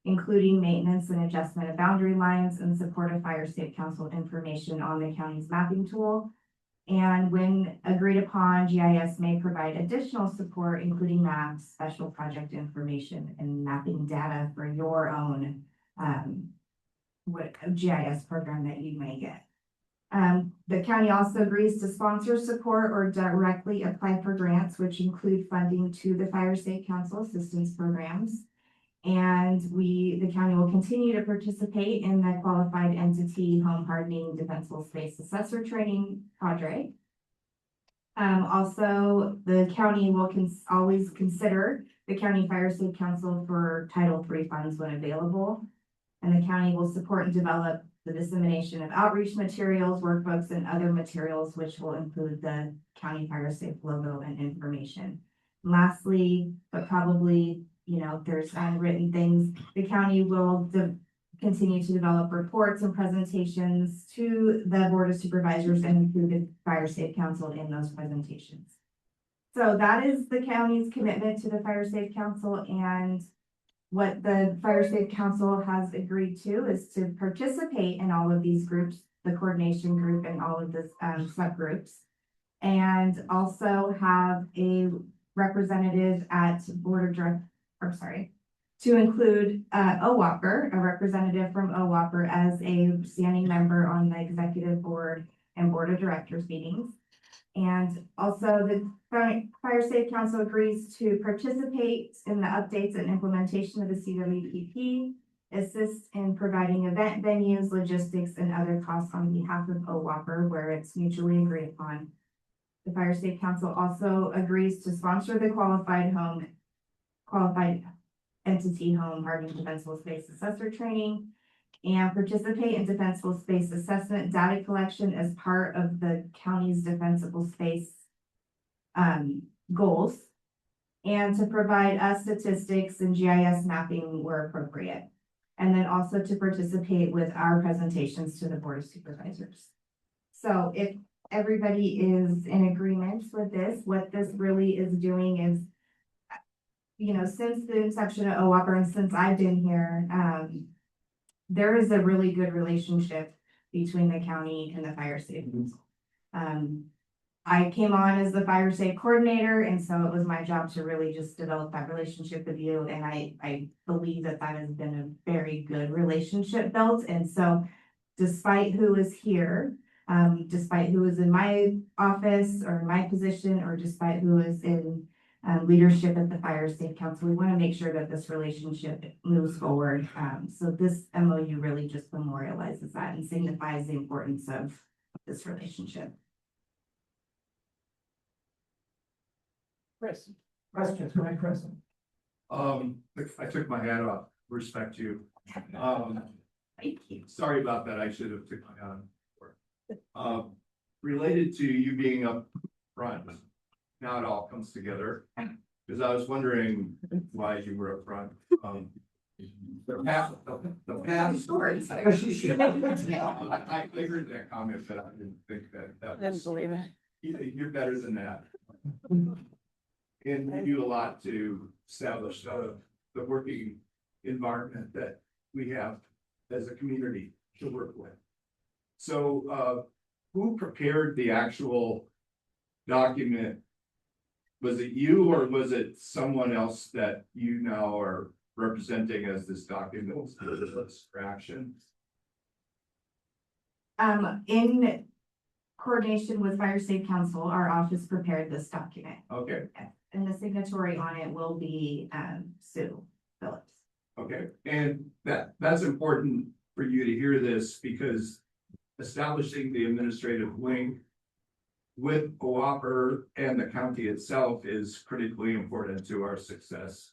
including maintenance and adjustment of boundary lines, and support of Fire Safe Council information on the county's mapping tool. And when agreed upon, GIS may provide additional support, including maps, special project information, and mapping data for your own GIS program that you may get. The county also agrees to sponsor, support, or directly apply for grants, which include funding to the Fire Safe Council assistance programs. And the county will continue to participate in the qualified entity home hardening defensible space assessor training cadre. Also, the county will always consider the County Fire Safe Council for Title III funds when available. And the county will support and develop the dissemination of outreach materials, workbooks, and other materials, which will include the County Fire Safe logo and information. Lastly, but probably, there's unwritten things, the county will continue to develop reports and presentations to the Board of Supervisors and include the Fire Safe Council in those presentations. So that is the county's commitment to the Fire Safe Council, and what the Fire Safe Council has agreed to is to participate in all of these groups, the coordination group and all of the subgroups. And also have a representative at Board of Direct, or sorry, to include OWOPR, a representative from OWOPR as a standing member on the executive board and board of directors meetings. And also the Fire Safe Council agrees to participate in the updates and implementation of the CWPP, assist in providing event venues, logistics, and other costs on behalf of OWOPR where it's mutually agreed upon. The Fire Safe Council also agrees to sponsor the qualified entity home hardening defensible space assessor training and participate in defensible space assessment data collection as part of the county's defensible space goals, and to provide us statistics and GIS mapping where appropriate. And then also to participate with our presentations to the Board of Supervisors. So if everybody is in agreement with this, what this really is doing is, you know, since the inception of OWOPR and since I've been here, there is a really good relationship between the county and the Fire Safe Council. I came on as the Fire Safe coordinator, and so it was my job to really just develop that relationship with you. And I believe that that has been a very good relationship built. And so despite who is here, despite who is in my office or in my position, or despite who is in leadership at the Fire Safe Council, we want to make sure that this relationship moves forward. So this MOU really just memorializes that and signifies the importance of this relationship. Chris, questions, go ahead, Chris. I took my hat off, respect you. Thank you. Sorry about that, I should have took my hat off. Related to you being up front, now it all comes together, because I was wondering why you were up front. The past. I heard that comment, but I didn't think that was. believe it. You're better than that. And you do a lot to establish the working environment that we have as a community to work with. So, who prepared the actual document? Was it you or was it someone else that you now are representing as this document for action? In coordination with Fire Safe Council, our office prepared this document. Okay, And the signatory on it will be Sue Phillips. okay, and that's important for you to hear this because establishing the administrative link with OWOPR and the county itself is critically important to our success,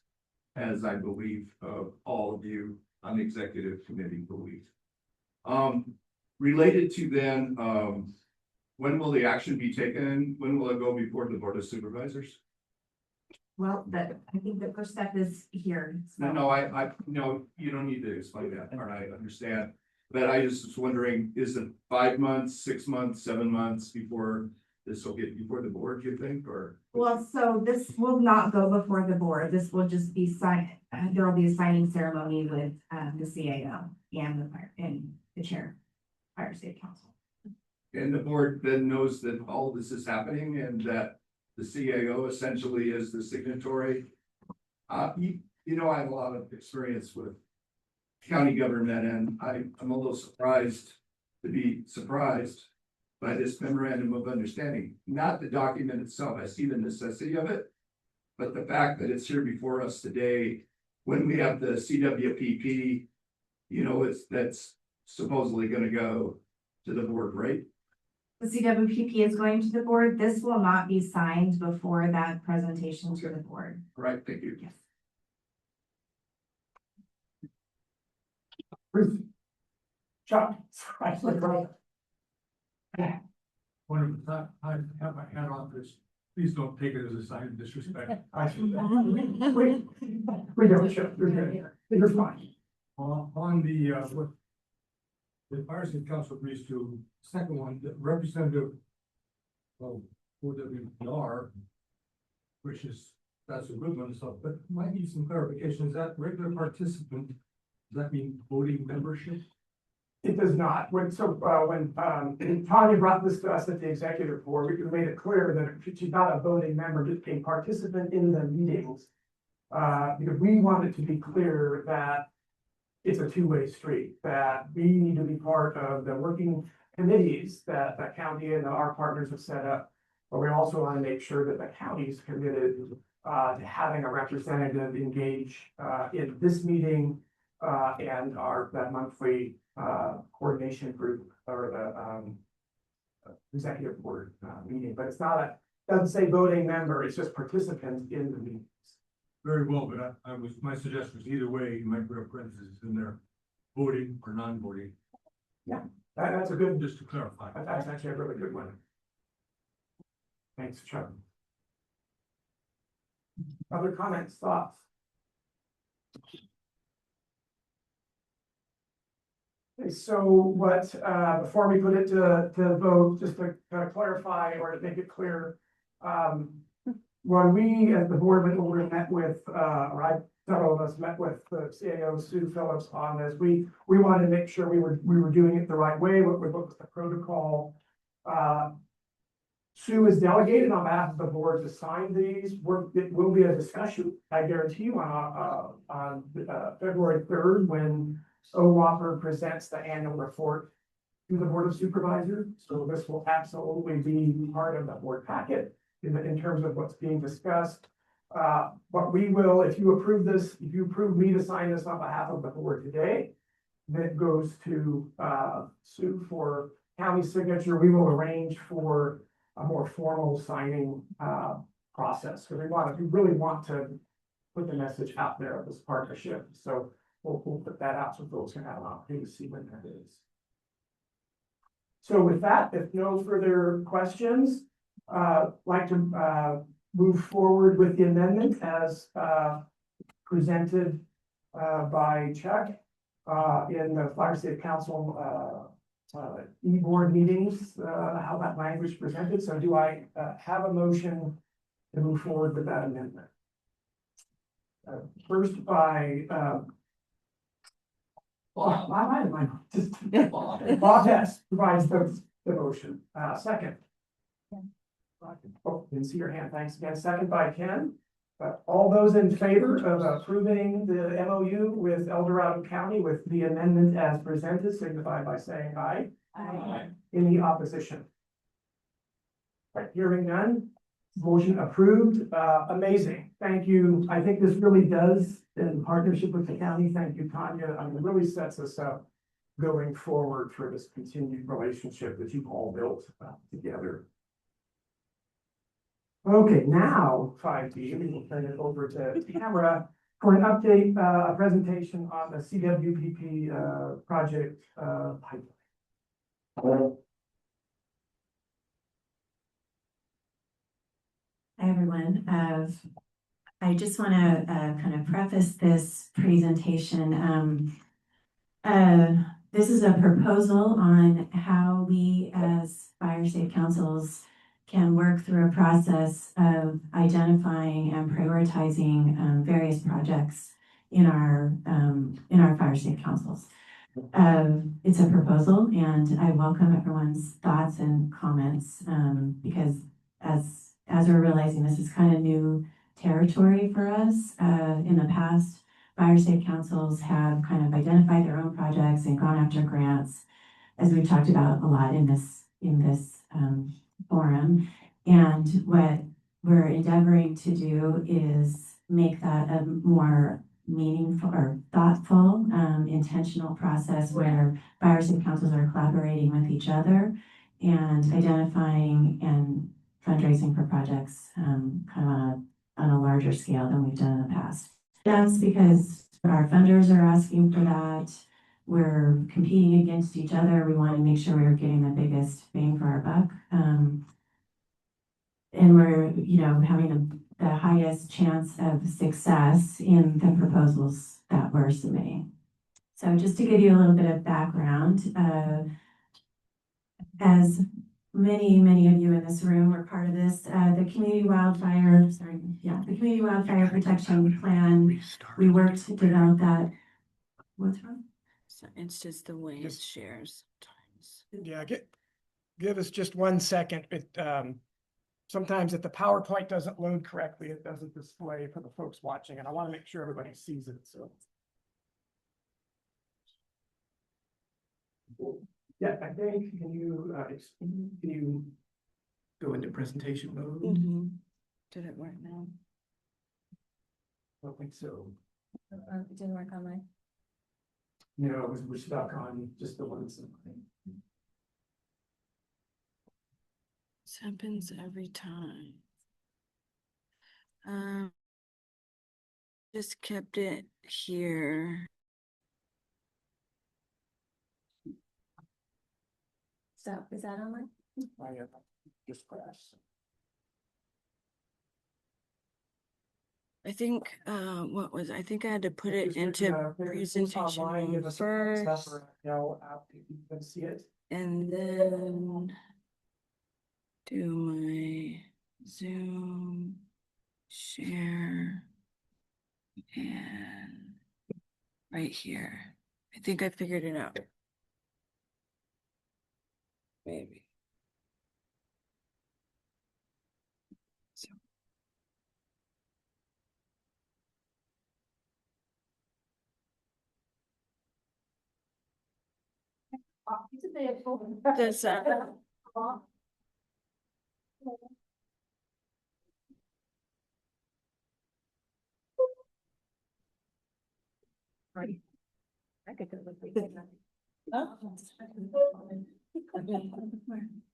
as I believe all of you on the executive committee believe. Related to then, when will the action be taken? When will it go before the Board of Supervisors? Well, I think the first step is here. So- No, you don't need to explain that part, I understand. But I just was wondering, is it 5 months, 6 months, 7 months before this will get before the board, you think, or? Well, so this will not go before the board. This will just be signed. There will be a signing ceremony with the CAO and the chair, Fire Safe Council. And the board then knows that all this is happening and that the CAO essentially is the signatory. You know, I have a lot of experience with county government and I'm a little surprised to be surprised by this memorandum of understanding, not the document itself. I see the necessity of it, but the fact that it's here before us today, when we have the CWPP, you know, that's supposedly going to go to the board, right? The CWPP is going to the board. This will not be signed before that presentation to the board. Right, thank you. Yes. Ruth. Chuck. Right. Wonderful. I have my hat on this. Please don't take it as a sign of disrespect. We don't show, you're fine. On the, what the Fire Safe Council agrees to, second one, the representative of OWPR, which is that's a good one, so, but might need some clarification. Is that regular participant? Does that mean voting membership? It does not. When Tanya brought this to us at the executive board, we made it clear that she's not a voting member, just a participant in the meetings. Because we wanted to be clear that it's a two-way street, that we need to be part of the working committees that the county and our partners have set up. But we also want to make sure that the county's committed to having a representative engage in this meeting and that monthly coordination group or the executive board meeting. But it's not doesn't say voting member, it's just participants in the meetings. Very well, but my suggestion was either way, you might put a parenthesis in there, voting or non-voting, That's a good, just to clarify. that's actually a really good one. Thanks, Chuck. Other comments, thoughts? Okay, so what, before we put it to vote, just to clarify or to make it clear, when we as the board met with, several of us met with the CAO Sue Phillips on this, we wanted to make sure we were doing it the right way, what was the protocol. Sue is delegated on behalf of the board to sign these. It will be a discussion, I guarantee you, on February 3rd, when OWAPR presents the annual report to the Board of Supervisors. So this will absolutely be part of the board packet in terms of what's being discussed. But we will, if you approve this, if you approve me to sign this on behalf of the board today, then it goes to Sue for county signature. We will arrange for a more formal signing process. So we really want to put the message out there of this partnership. So we'll put that out so folks can have an opportunity to see when that is. So with that, if no further questions, like to move forward with the amendment as presented by Chuck in the Fire Safe Council e-board meetings, how that language presented. So do I have a motion to move forward with that amendment? First by Bob Hess provides the motion. Second. Oh, didn't see your hand. Thanks again. Second by Ken. All those in favor of approving the MOU with El Dorado County with the amendment as presented, signify by saying aye. Aye. Any opposition? Right, hearing none, motion approved. Amazing. Thank you. I think this really does, in partnership with the county, thank you, Tanya. It really sets us up going forward for this continued relationship that you've all built together. Okay, now 5B, we will turn it over to Tamara for an update, a presentation on the CWPP project pipeline. Hi, everyone. I just want to kind of preface this presentation. This is a proposal on how we as fire safe councils can work through a process of identifying and prioritizing various projects in our fire safe councils. It's a proposal, and I welcome everyone's thoughts and comments because as we're realizing, this is kind of new territory for us. In the past, fire safe councils have kind of identified their own projects and gone after grants, as we've talked about a lot in this forum. And what we're endeavoring to do is make that a more meaningful or thoughtful, intentional process where fire safe councils are collaborating with each other and identifying and fundraising for projects kind of on a larger scale than we've done in the past. That's because our funders are asking for that. We're competing against each other. We want to make sure we're getting the biggest bang for our buck. And we're, having the highest chance of success in the proposals that we're submitting. So just to give you a little bit of background, as many of you in this room were part of this. The Community Wildfire Protection Plan, we worked to develop that. What's wrong? So it's just the way it shares. Yeah, give us just 1 second. Sometimes if the PowerPoint doesn't load correctly, it doesn't display for the folks watching, and I want to make sure everybody sees it, so. Yeah, I think, can you go into presentation mode? Did it work now? I don't think so. It didn't work on mine. No, we're stuck on just the ones. This happens every time. Just kept it here. So is that online? Just crashed. I think, I think I had to put it into presentation mode first. You can see it. And then do my Zoom share and right here. I think I figured it out. Maybe. Does I could go look at that. Oh.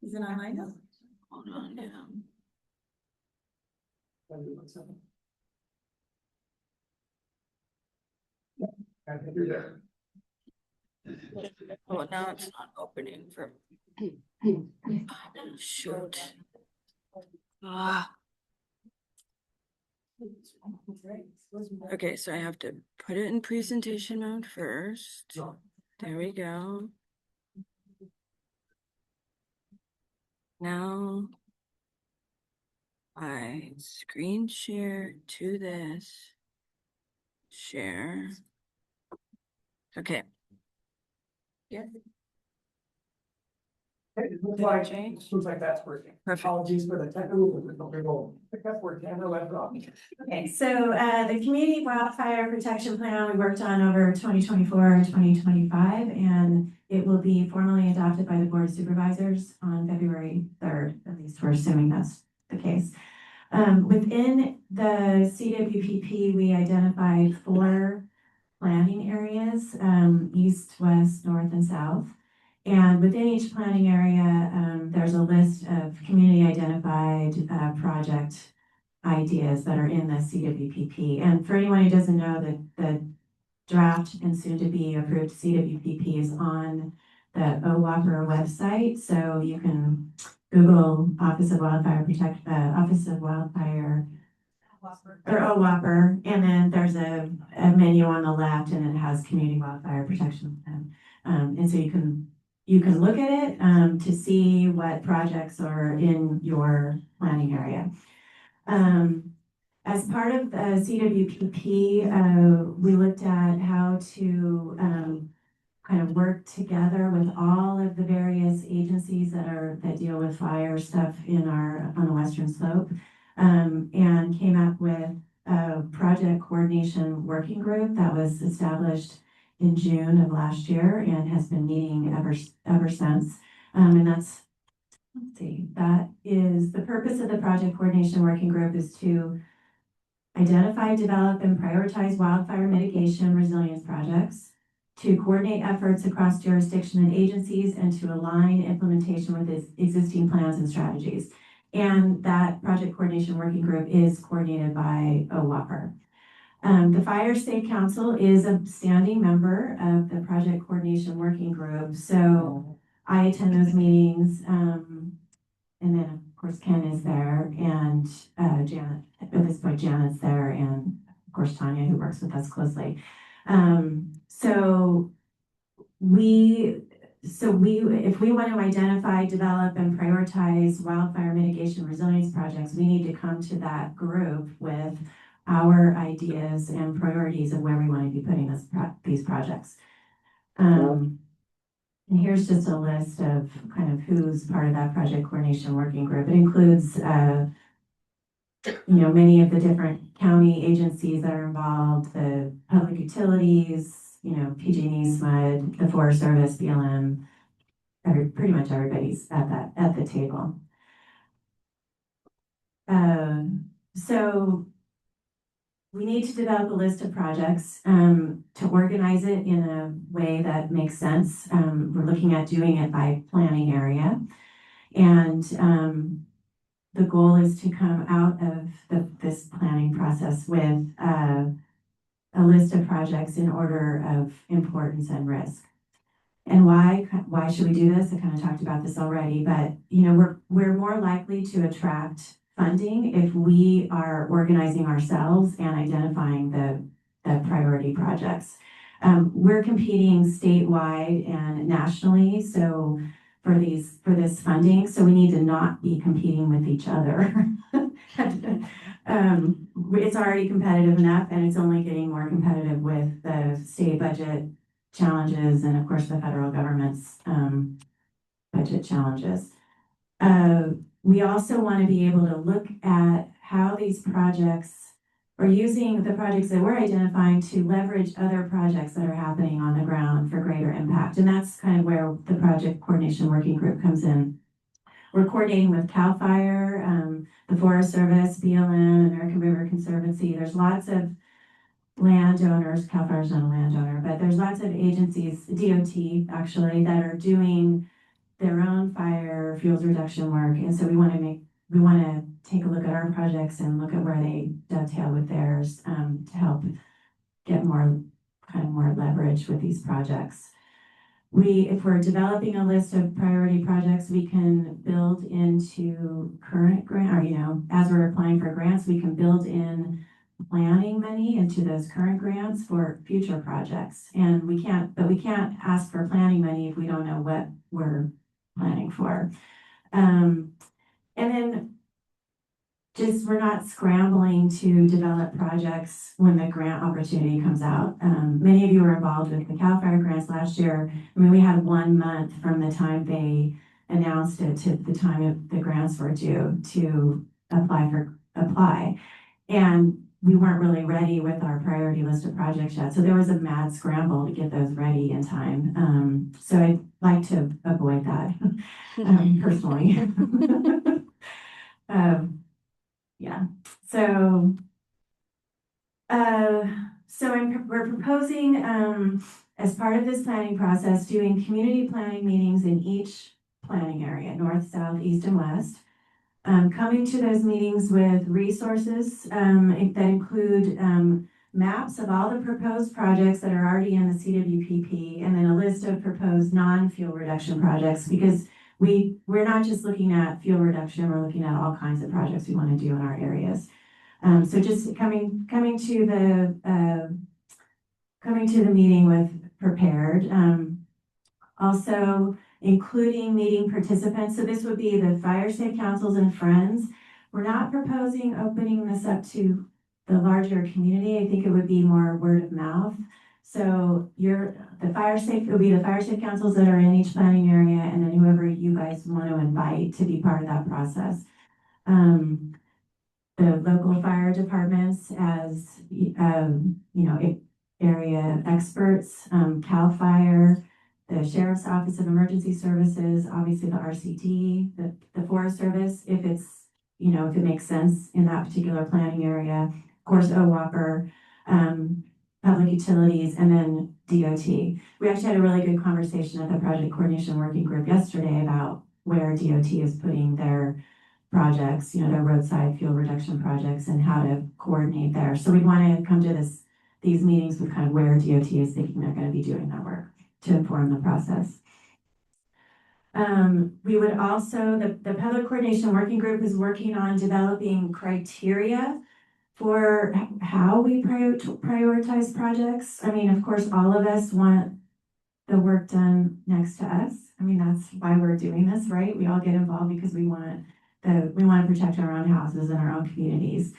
Is it online now? hold on now. I think you're there. Oh, now it's not opening for. Shoot. Okay, so I have to put it in presentation mode first. There we go. Now I screen share to this. Share. Okay. It looks like that's working. Perfect. Apologies for the technical difficulty. That's working. I'm gonna let it off. Okay, so the Community Wildfire Protection Plan we worked on over 2024, 2025, and it will be formally adopted by the Board of Supervisors on February 3rd, at least we're assuming that's the case. Within the CWPP, we identified 4 planning areas, east, west, north, and south. And within each planning area, there's a list of community identified project ideas that are in the CWPP. And for anyone who doesn't know, the draft and soon to be approved CWPP is on the OWAPR website. So you can Google Office of Wildfire or OWAPR, and then there's a menu on the left, and it has Community Wildfire Protection Plan. And so you can look at it to see what projects are in your planning area. As part of the CWPP, we looked at how to kind of work together with all of the various agencies that deal with fire stuff on the Western Slope, and came up with a project coordination working group that was established in June of last year and has been meeting ever since. And that's, let's see, that is the purpose of the project coordination working group is to identify, develop, and prioritize wildfire mitigation resilience projects, to coordinate efforts across jurisdiction and agencies, and to align implementation with existing plans and strategies. And that project coordination working group is coordinated by OWAPR. The Fire State Council is a standing member of the project coordination working group. So I attend those meetings, and then of course Ken is there, and Janet, at this point Janet's there, and of course Tanya, who works with us closely. So we if we want to identify, develop, and prioritize wildfire mitigation resilience projects, we need to come to that group with our ideas and priorities of where we want to be putting these projects. And here's just a list of kind of who's part of that project coordination working group. It includes, many of the different county agencies that are involved, the public utilities, PG&E, SMUD, the Forest Service, BLM, pretty much everybody's at the table. So we need to develop a list of projects to organize it in a way that makes sense. We're looking at doing it by planning area. And the goal is to come out of this planning process with a list of projects in order of importance and risk. And why should we do this? I kind of talked about this already, but we're more likely to attract funding if we are organizing ourselves and identifying the priority projects. We're competing statewide and nationally, so for this funding, so we need to not be competing with each other. It's already competitive enough, and it's only getting more competitive with the state budget challenges and of course the federal government's budget challenges. We also want to be able to look at how these projects are using the projects that we're identifying to leverage other projects that are happening on the ground for greater impact. And that's kind of where the project coordination working group comes in. We're coordinating with CAL FIRE, the Forest Service, BLM, American River Conservancy. There's lots of landowners, CAL FIRE's not a landowner, but there's lots of agencies, DOT actually, that are doing their own fire fuels reduction work. And so we want to take a look at our projects and look at where they dovetail with theirs to help get more leverage with these projects. If we're developing a list of priority projects, we can build into current grant, or as we're applying for grants, we can build in planning money into those current grants for future projects. And we can't ask for planning money if we don't know what we're planning for. And then we're not scrambling to develop projects when the grant opportunity comes out. Many of you were involved with the CAL FIRE grants last year. I mean, we had 1 month from the time they announced it to the time the grants were due to apply. And we weren't really ready with our priority list of projects yet. So there was a mad scramble to get those ready in time. So I'd like to avoid that personally. Yeah. So we're proposing, as part of this planning process, doing community planning meetings in each planning area, north, south, east, and west. Coming to those meetings with resources that include maps of all the proposed projects that are already in the CWPP, and then a list of proposed non-fuel reduction projects, because we're not just looking at fuel reduction, we're looking at all kinds of projects we want to do in our areas. So just coming to the meeting with prepared. Also including meeting participants. So this would be the fire safe councils and friends. We're not proposing opening this up to the larger community. I think it would be more word of mouth. So it would be the fire safe councils that are in each planning area, and then whoever you guys want to invite to be part of that process. The local fire departments as area experts, CAL FIRE, the Sheriff's Office of Emergency Services, obviously the RCD, the Forest Service, if it makes sense in that particular planning area, of course, OWAPR, public utilities, and then DOT. We actually had a really good conversation at the Project Coordination Working Group yesterday about where DOT is putting their projects, their roadside fuel reduction projects, and how to coordinate there. So we want to come to these meetings with kind of where DOT is thinking they're going to be doing that work to inform the process. We would also, the Public Coordination Working Group is working on developing criteria for how we prioritize projects. I mean, of course, all of us want the work done next to us. I mean, that's why we're doing this, right? We all get involved because we want to protect our own houses and our own communities.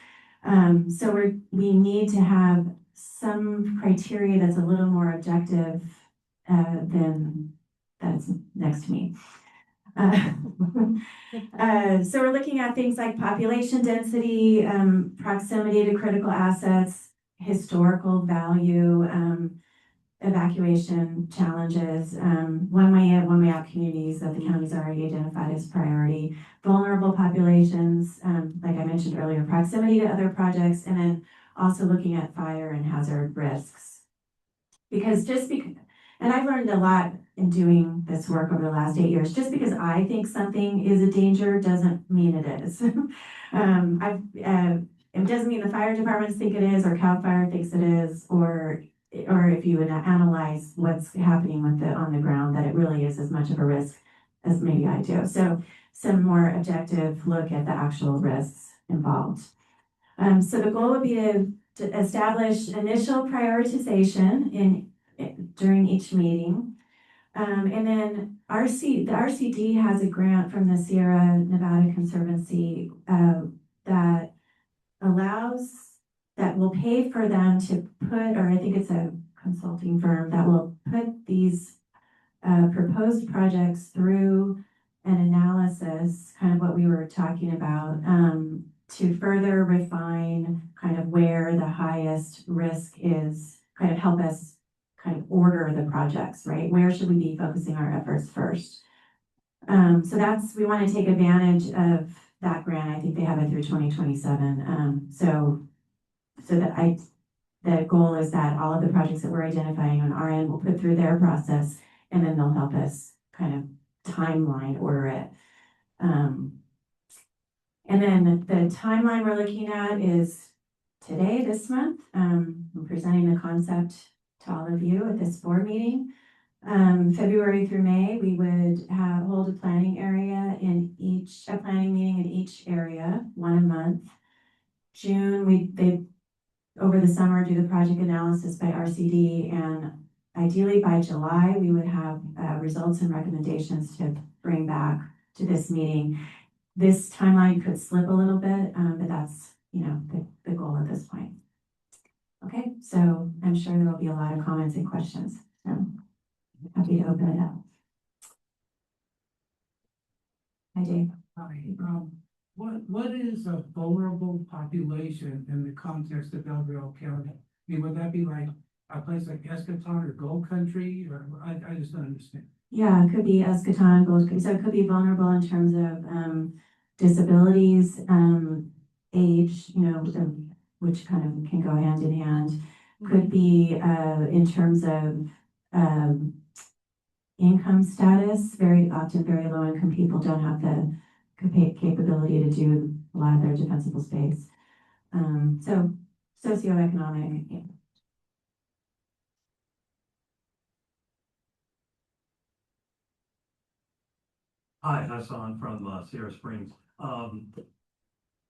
So we need to have some criteria that's a little more objective than that's next to me. So we're looking at things like population density, proximity to critical assets, historical value, evacuation challenges, one-way in, one-way out communities that the county's already identified as priority, vulnerable populations, like I mentioned earlier, proximity to other projects, and then also looking at fire and hazard risks. And I've learned a lot in doing this work over the last 8 years. Just because I think something is a danger doesn't mean it is. It doesn't mean the fire departments think it is, or CAL FIRE thinks it is, or if you would analyze what's happening with it on the ground, that it really is as much of a risk as maybe I do. So some more objective look at the actual risks involved. So the goal would be to establish initial prioritization during each meeting. And then the RCD has a grant from the Sierra Nevada Conservancy that will pay for them to put, or I think it's a consulting firm that will put these proposed projects through an analysis, kind of what we were talking about, to further refine kind of where the highest risk is, kind of help us kind of order the projects, right? Where should we be focusing our efforts first? So we want to take advantage of that grant. I think they have it through 2027. The goal is that all of the projects that we're identifying on our end will put through their process, and then they'll help us kind of timeline order it. And then the timeline we're looking at is today, this month. I'm presenting the concept to all of you at this board meeting. February through May, we would hold a planning meeting in each area, one a month. June, they over the summer do the project analysis by RCD, and ideally by July, we would have results and recommendations to bring back to this meeting. This timeline could slip a little bit, but that's, the goal at this point. Okay, so I'm sure there will be a lot of comments and questions. So happy to open it up. Hi, Dave. Hi. What is a vulnerable population in the context of Del Rio County? I mean, would that be like a place like Escatón or Gold Country, or I just don't understand. Yeah, it could be Escatón, Gold Country. So it could be vulnerable in terms of disabilities, age, which kind of can go hand in hand. Could be in terms of income status. Very often, very low income people don't have the capability to do a lot of their defensible space. So socioeconomic. Yeah. Hi, Hassan from Sierra Springs.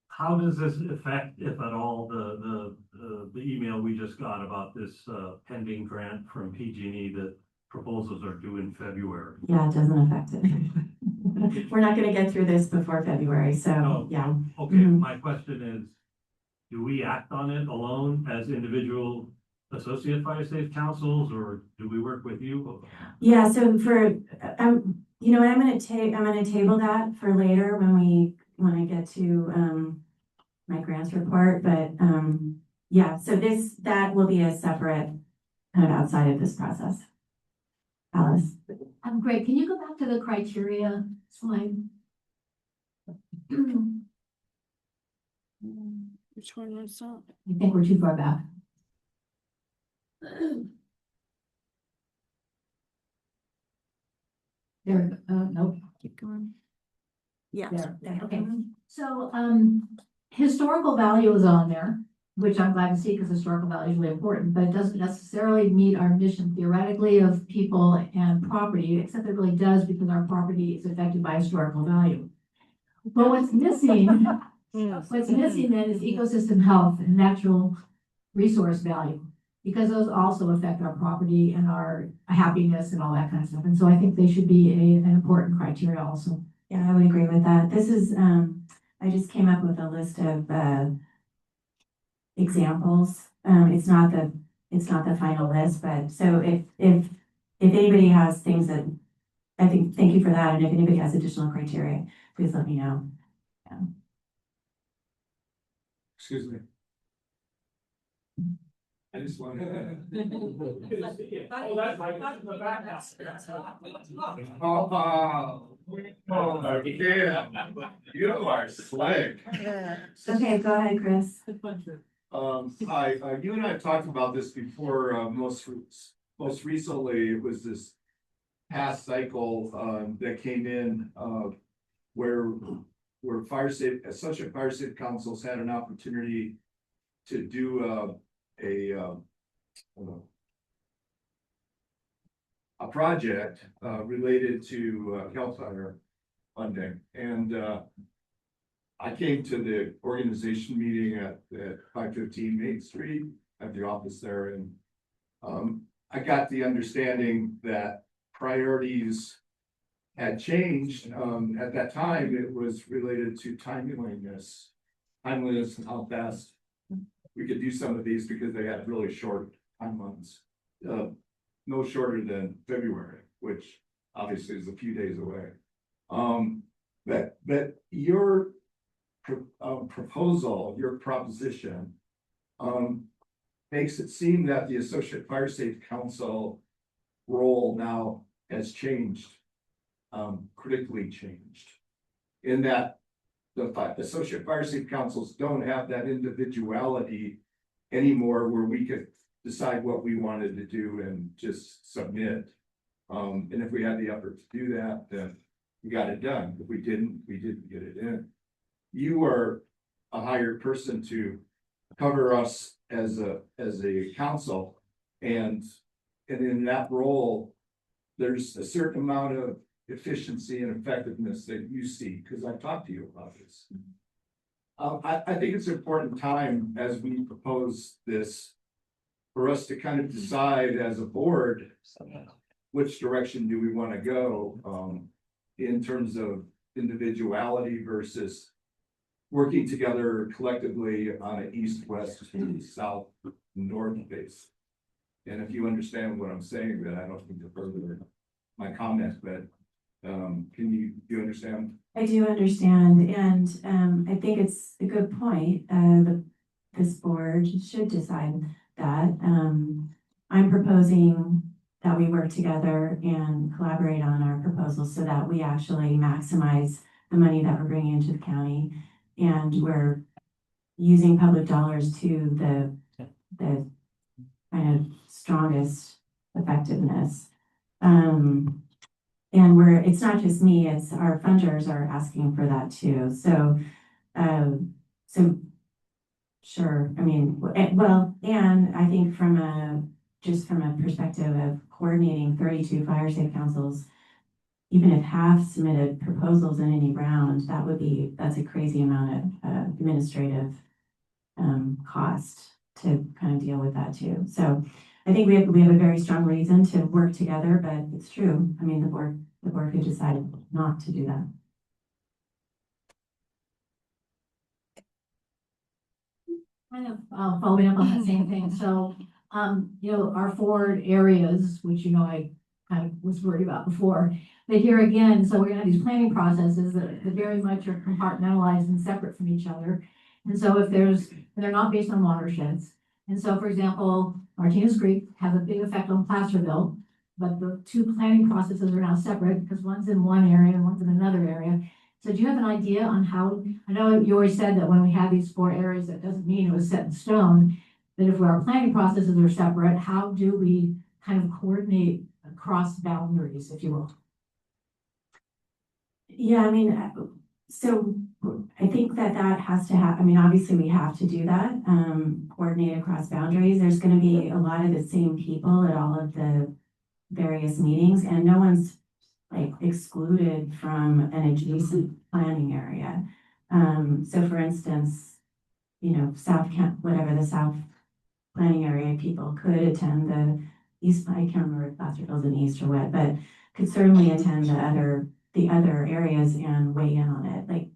How does this affect, if at all, the email we just got about this pending grant from PG&E that proposals are due in February? Yeah, it doesn't affect it. We're not going to get through this before February, so No. yeah. Okay, My question is, do we act on it alone as individual associate fire safe councils, or do we work with you? Yeah, so you know what, I'm going to table that for later when I get to my grants report, but yeah, so that will be a separate kind of outside of this process. Alice. Great. Can you go back to the criteria slide? Which one was that? I think we're too far back. There, nope. Keep going. Yeah. There. Okay. So, historical value is on there, which I'm glad to see because historical value is really important, but it doesn't necessarily meet our mission theoretically of people and property, except it really does because our property is affected by historical value. But what's missing then is ecosystem health and natural resource value. because those also affect our property and our happiness and all that kind of stuff. And so I think they should be an important criteria also. Yeah, I would agree with that. This is, I just came up with a list of, examples. It's not the final list, but so if anybody has things that, I think, thank you for that. And if anybody has additional criteria, please let me know. Yeah. Excuse me. I just want to. Oh, yeah. You are slick. Okay, go ahead, Chris. Hi, you and I have talked about this before, most recently, it was this past cycle, that came in, where Associate Fire Safe Councils had an opportunity to do, a project, related to, CAL FIRE funding, and, I came to the organization meeting at 515 Main Street at the office there, and I got the understanding that priorities had changed. At that time, it was related to timeliness and how fast we could do some of these because they had really short timelines. No shorter than February, which obviously is a few days away. But your proposal, your proposition, makes it seem that the Associate Fire Safe Council role now has changed, critically changed, in that the Associate Fire Safe Councils don't have that individuality anymore where we could decide what we wanted to do and just submit. And if we had the effort to do that, then we got it done. If we didn't get it in. You are a hired person to cover us as a council, and in that role, there's a certain amount of efficiency and effectiveness that you see, because I've talked to you about this. I think it's an important time as we propose this for us to kind of decide as a board which direction do we want to go, in terms of individuality versus working together collectively on an east, west, south, north base. And if you understand what I'm saying, then I don't need to further my comments, but do you understand? I do understand, and I think it's a good point. This board should decide that. I'm proposing that we work together and collaborate on our proposals so that we actually maximize the money that we're bringing into the county, and we're using public dollars to the kind of strongest effectiveness. And it's not just me, it's our funders are asking for that too. So sure, I mean, well, and I think from a perspective of coordinating 32 fire safe councils, even if half submitted proposals in any round, that's a crazy amount of administrative cost to kind of deal with that too. So I think we have a very strong reason to work together, but it's true. I mean, the board could decide not to do that. Kind of following up on that same thing. So, our forward areas, which, I kind of was worried about before, but here again, so we're gonna have these planning processes that very much are compartmentalized and separate from each other. And so they're not based on watersheds. And so, for example, Martinez Creek has a big effect on Placerville, but the two planning processes are now separate because one's in one area and one's in another area. So do you have an idea on how, I know you always said that when we have these 4 areas, that doesn't mean it was set in stone, that if our planning processes are separate, how do we kind of coordinate across boundaries, if you will? Yeah, I mean, so I think that has to happen. I mean, obviously we have to do that, coordinate across boundaries. There's going to be a lot of the same people at all of the various meetings, and no one's like excluded from an adjacent planning area. So for instance, the South planning area, people could attend the East, I can't remember if Placerville's in East or what, but could certainly attend the other areas and weigh in on it. Like,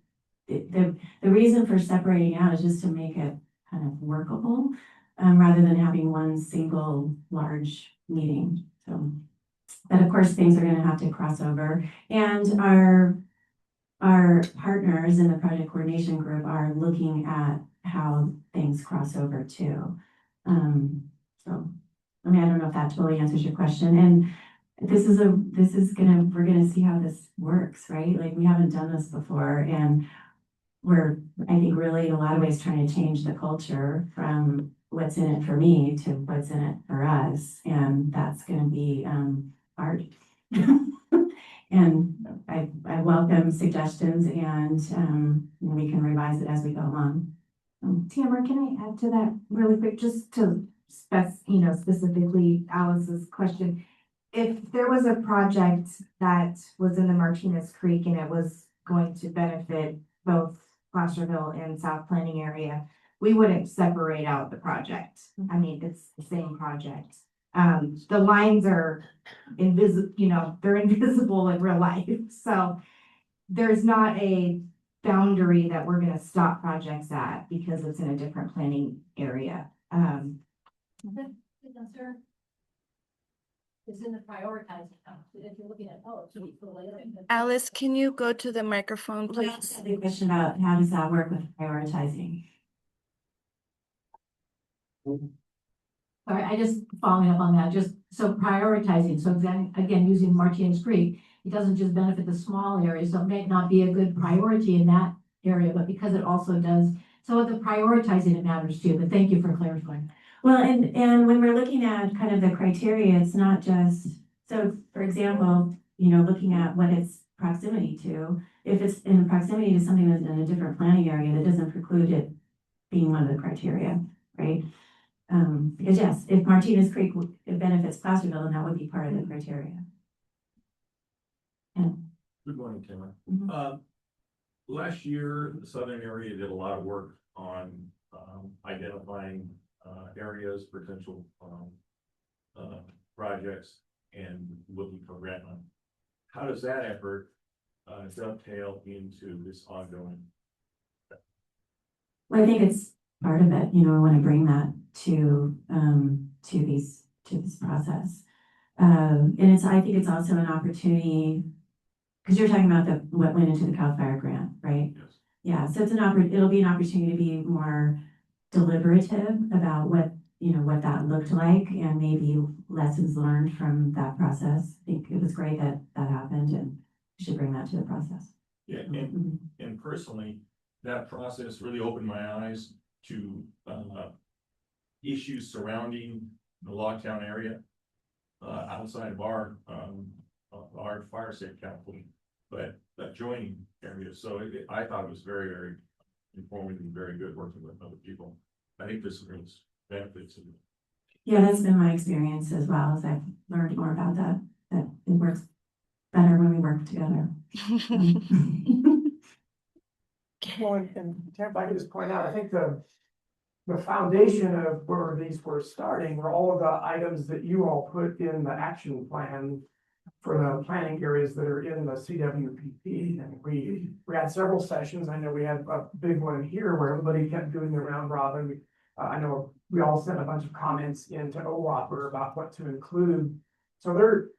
the reason for separating out is just to make it kind of workable, rather than having one single large meeting, so. But of course, things are gonna have to cross over, and our partners in the project coordination group are looking at how things cross over too. So, I mean, I don't know if that totally answers your question, and we're gonna see how this works, right? Like, we haven't done this before, and we're, I think, really in a lot of ways trying to change the culture from what's in it for me to what's in it for us, and that's gonna be hard. And I welcome suggestions, and we can revise it as we go along. Tamara, can I add to that really quick, just to specifically Alice's question? If there was a project that was in the Martinez Creek and it was going to benefit both Placerville and South Planning area, we wouldn't separate out the project. I mean, it's the same project. The lines are invisible, they're invisible in real life. So there's not a boundary that we're gonna stop projects at because it's in a different planning area. It's in the prioritizing, if you're looking at, Alice, can you go to the microphone, please? The question about how does that work with prioritizing? Sorry, I just following up on that, just so prioritizing, so again, using Martinez Creek, it doesn't just benefit the small areas, so it may not be a good priority in that area, but because it also does, so the prioritizing, it matters too, but thank you for clarifying. Well, and when we're looking at kind of the criteria, it's not just, so for example, looking at what it's proximity to, if it's in proximity to something that's in a different planning area, that doesn't preclude it being one of the criteria, right? Because yes, if Martinez Creek it benefits Placerville, then that would be part of the criteria. Good morning, Tamara. Last year, the southern area did a lot of work on identifying areas, potential projects, and looking for grant money. How does that effort dovetail into this ongoing? Well, I think it's part of it. I want to bring that to this process, and I think it's also an opportunity because you're talking about what went into the CAL FIRE grant, right? Yes. Yeah, so it'll be an opportunity to be more deliberative about what that looked like and maybe lessons learned from that process. I think it was great that happened, and we should bring that to the process. Yeah, and personally, that process really opened my eyes to issues surrounding the Logtown area outside of our fire safe council, but adjoining areas. So I thought it was very, very informative and very good working with other people. I think this brings benefits. Yeah, that's been my experience as well, as I've learned more about that it works better when we work together. Well, and if I could just point out, I think the foundation of where these were starting were all of the items that you all put in the action plan for the planning areas that are in the CWPP. And we had several sessions. I know we had a big one here where everybody kept doing the round robin. I know we all sent a bunch of comments into OWOPR about what to include. So there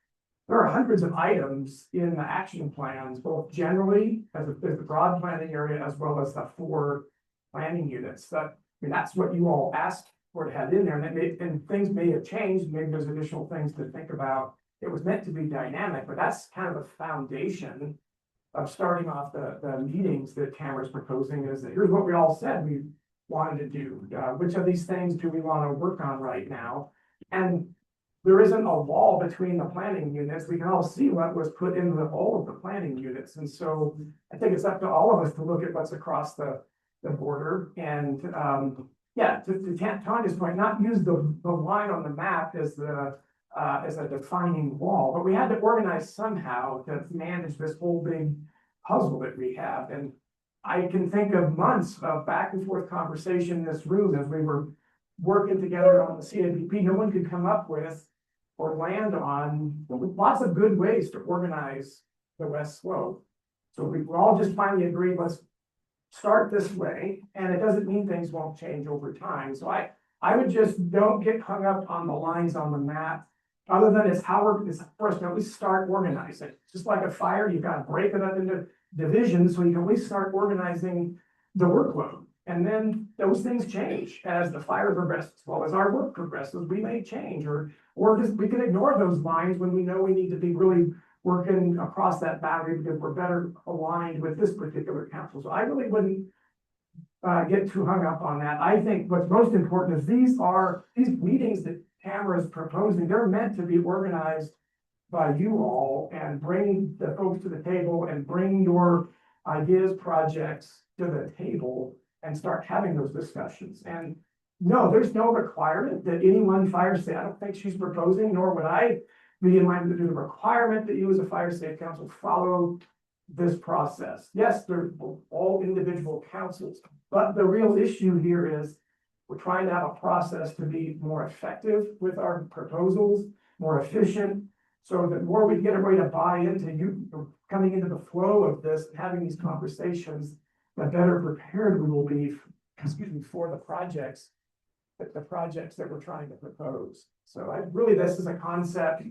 are hundreds of items in the action plans, both generally as the broad planning area, as well as the 4 planning units. That's what you all asked for to have in there, and things may have changed. Maybe there's additional things to think about. It was meant to be dynamic, but that's kind of the foundation of starting off the meetings that Tamara's proposing, is that here's what we all said we wanted to do. Which of these things do we want to work on right now? And there isn't a wall between the planning units. We can all see what was put into all of the planning units. And so I think it's up to all of us to look at what's across the border and, to Tanya's point, not use the line on the map as a defining wall, but we had to organize somehow to manage this whole big puzzle that we have. And I can think of months of back and forth conversation in this room as we were working together on the CIDP, no one could come up with or land on lots of good ways to organize the West Slope. So we're all just finally agreed, let's start this way, and it doesn't mean things won't change over time. So I would just don't get hung up on the lines on the map. Other than it's how we're, it's first, at least start organizing. Just like a fire, you've got to break it up into divisions, so you can at least start organizing the workload. And then those things change as the fire progresses, as well as our work progresses, we may change, or just, we can ignore those lines when we know we need to be really working across that boundary because we're better aligned with this particular council. So I really wouldn't get too hung up on that. I think what's most important is these meetings that Tamara is proposing, they're meant to be organized by you all and bring the folks to the table and bring your ideas, projects to the table and start having those discussions. And no, there's no requirement that any one fire state, I don't think she's proposing, nor would I be in mind to do the requirement that you as a fire state council follow this process. Yes, they're all individual councils, but the real issue here is we're trying to have a process to be more effective with our proposals, more efficient, so that more we get everybody to buy into you coming into the flow of this, and having these conversations, the better prepared we will be, for the projects that we're trying to propose. So this is a concept.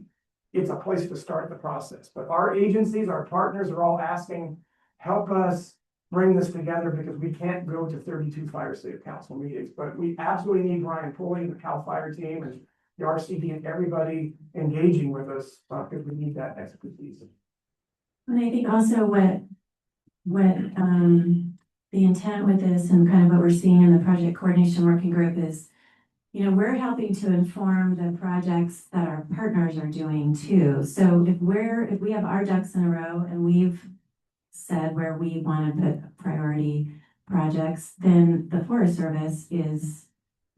It's a place to start the process, but our agencies, our partners are all asking, help us bring this together because we can't go to 32 fire state council meetings, but we absolutely need Brian Pulley, the CAL FIRE team, and the RCD, and everybody engaging with us because we need that expertise. And I think also what the intent with this and kind of what we're seeing in the project coordination working group is, you know, we're helping to inform the projects that our partners are doing too. So if we have our ducks in a row and we've said where we want to put priority projects, then the Forest Service is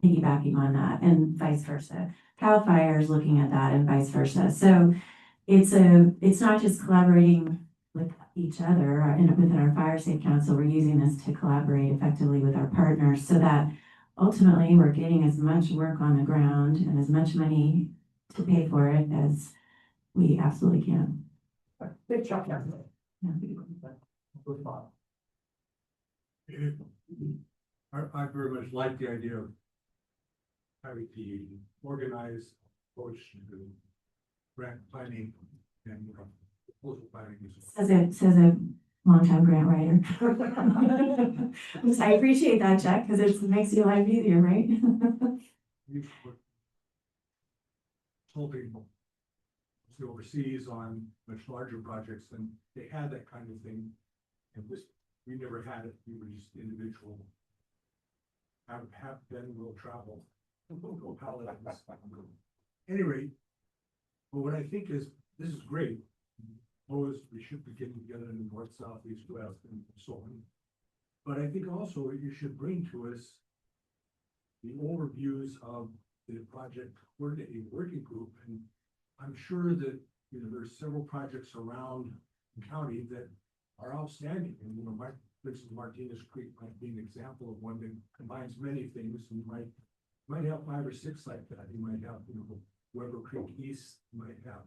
piggybacking on that and vice versa. CAL FIRE is looking at that and vice versa. So it's not just collaborating with each other and within our fire safe council. We're using this to collaborate effectively with our partners so that ultimately we're getting as much work on the ground and as much money to pay for it as we absolutely can. Big chunk, yeah. I very much like the idea of having the organized approach to grant planning and proposal planning. Says a longtime grant writer. I appreciate that, Chuck, because it makes your life easier, right? Consulting overseas on much larger projects, and they had that kind of thing. And we never had it. We were just individual. Have been will travel. Go paladins. Anyway, but what I think is this is great. Always we should be getting together in the north, south, east, west, and so on. But I think also you should bring to us the overviews of the project coordinating working group. And I'm sure that, you know, there's several projects around the county that are outstanding. And, you know, for instance, Martinez Creek might be an example of one that combines many things. And you might have 5 or 6 like that. You might have, you know, Weber Creek East, you might have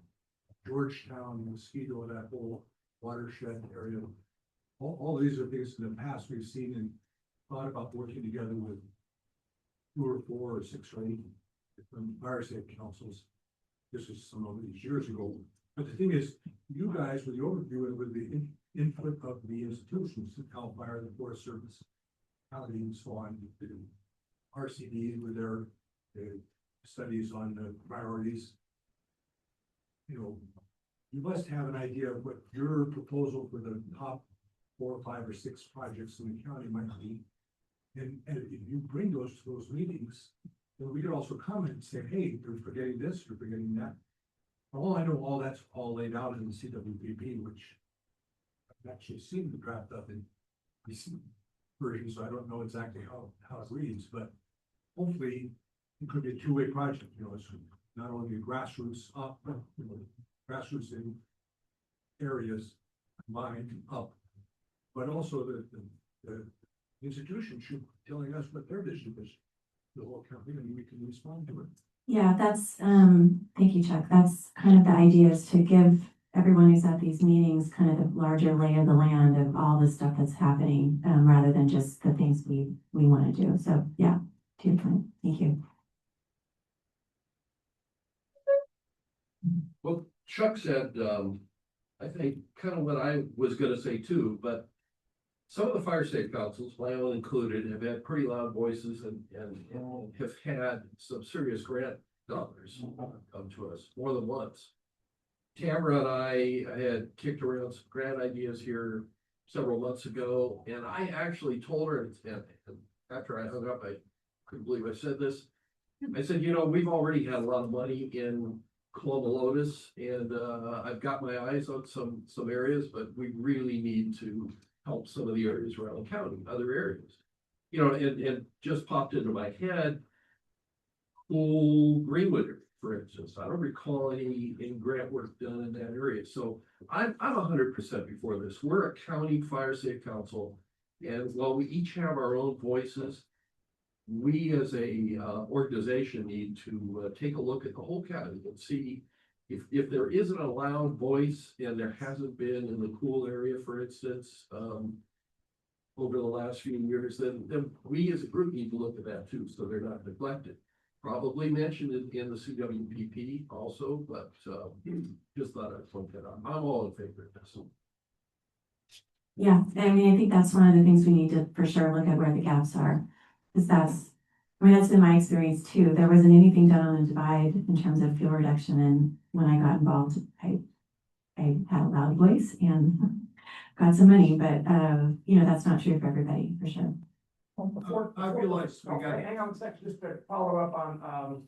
Georgetown, Mosquito, that whole watershed area. All these are things in the past we've seen and thought about working together with 2 or 4 or 6 or 8 different fire safety councils. This was some of these years ago. But the thing is, you guys with the overview and with the input of the institutions, the CAL FIRE, the Forest Service, county, and so on, the RCD with their studies on the priorities. You know, you must have an idea of what your proposal for the top 4, 5, or 6 projects in the county might be. And if you bring those to those meetings, then we could also comment and say, hey, you're forgetting this, you're forgetting that. All I know, all that's all laid out in the CWPP, which I've actually seen the draft of in recent versions, so I don't know exactly how it reads, but hopefully it could be a 2-way project. You know, it's not only grassroots up, you know, grassroots in areas combined up, but also the institution should be telling us what their vision is. the whole county and we can respond to it. Yeah, that's, thank you, Chuck. That's kind of the idea, is to give everyone who's at these meetings kind of the larger lay of the land of all the stuff that's happening, rather than just the things we want to do. So, yeah, to your point. Thank you. Well, Chuck said, I think kind of what I was gonna say too, but some of the fire safe councils, my own included, have had pretty loud voices and have had some serious grant dollars come to us more than once. Tamara and I had kicked around some grant ideas here several months ago, and I actually told her, and after I hung up, I couldn't believe I said this. I said, you know, we've already had a lot of money in Coloma Lotus, and I've got my eyes on some areas, but we really need to help some of the areas around the county, other areas. You know, and just popped into my head, Greenwood, for instance. I don't recall any grant work done in that area. So I'm 100% before this. We're a county fire safe council, and while we each have our own voices, we as a organization need to take a look at the whole county and see if there isn't a loud voice, and there hasn't been in the pool area, for instance, over the last few years, then we as a group need to look at that too, so they're not neglected. Probably mentioned it in the CWPP also, but just thought I'd point that out. I'm all in favor of this. Yeah, I mean, I think that's one of the things we need to for sure look at where the gaps are. Because that's been my experience too. There wasn't anything done on the divide in terms of fuel reduction. And when I got involved, I had a loud voice and got some money, but you know, that's not true for everybody, for sure. I realize we got. Hang on a second, just to follow up on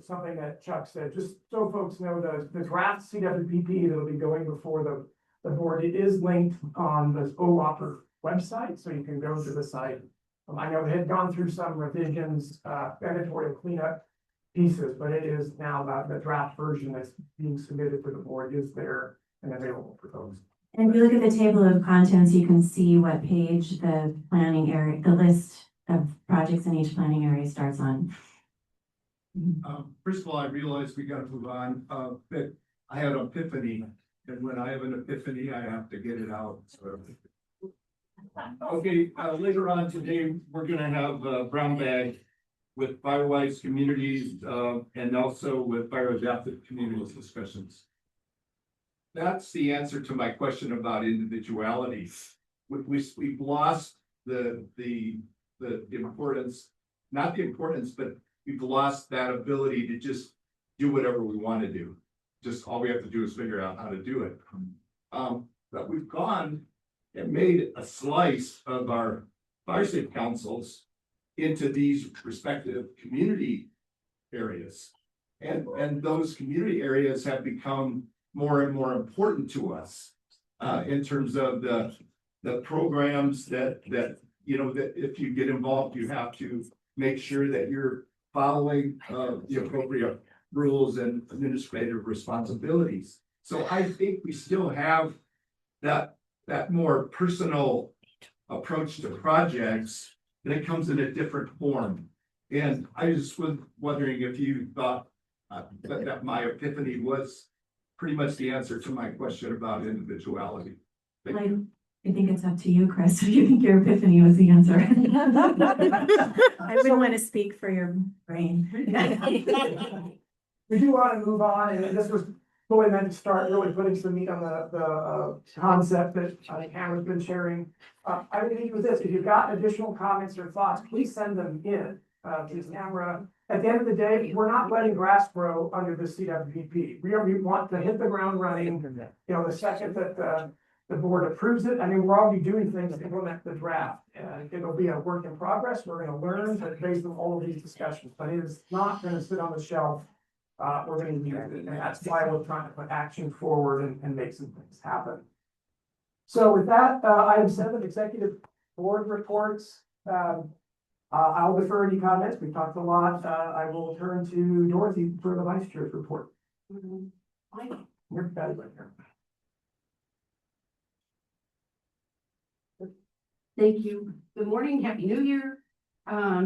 something that Chuck said, just so folks know, the draft CWPP that'll be going before the board, it is linked on the OWOPR website, so you can go to the site. I know it had gone through some revisions, editorial cleanup pieces, but it is now the draft version that's being submitted to the board is there and available for folks. And if you look at the table of contents, you can see what page the planning area, the list of projects in each planning area starts on. First of all, I realize we gotta move on, but I had an epiphany, and when I have an epiphany, I have to get it out, so. Okay, later on today, we're gonna have a brown bag with Firewise communities, and also with fire adaptive communities discussions. That's the answer to my question about individuality. We've lost the importance, not the importance, but we've lost that ability to just do whatever we want to do. Just all we have to do is figure out how to do it. But we've gone and made a slice of our fire safe councils into these respective community areas. And those community areas have become more and more important to us in terms of the programs that you know, that if you get involved, you have to make sure that you're following the appropriate rules and administrative responsibilities. So I think we still have that more personal approach to projects, and it comes in a different form. And I just was wondering if you thought that my epiphany was pretty much the answer to my question about individuality. I think it's up to you, Chris, if you think your epiphany was the answer. I wouldn't want to speak for your brain. We do want to move on, and this was really meant to start really putting some meat on the concept that I think Hannah's been sharing. I would leave you with this: if you've got additional comments or thoughts, please send them in to Tamara. At the end of the day, we're not letting grass grow under the CWPP. We want to hit the ground running. You know, the second that the board approves it, I mean, we're already doing things to implement the draft. It'll be a work in progress. We're going to learn based on all of these discussions, but it is not going to sit on the shelf. We're going to use it, and that's why we're trying to put action forward and make some things happen. So with that, item 7, executive board reports. I'll defer any comments. We've talked a lot. I will turn to Dorothy for the vice chair's report. You're bad right here. Thank you. Good morning. Happy New Year.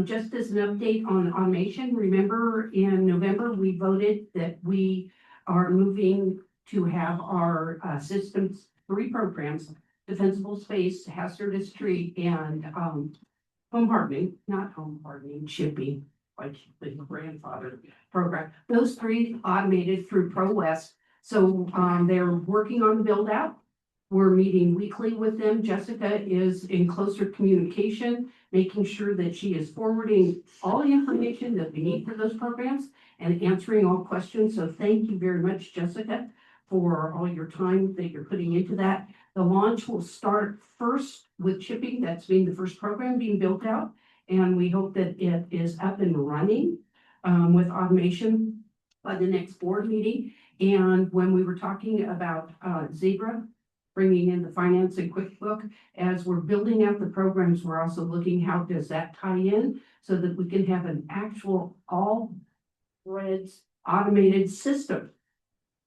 Just as an update on automation, remember in November, we voted that we are moving to have our systems, 3 programs, defensible space, hazardous tree, and home hardening, not home hardening, shipping, like the grandfather program. Those 3 automated through Pro West. So they're working on the build out. We're meeting weekly with them. Jessica is in closer communication, making sure that she is forwarding all the information that we need for those programs and answering all questions. So thank you very much, Jessica, for all your time that you're putting into that. The launch will start first with shipping. That's being the first program being built out. And we hope that it is up and running with automation by the next board meeting. And when we were talking about Zebra, bringing in the finance and QuickBook, as we're building out the programs, we're also looking how does that tie in so that we can have an actual all threads automated system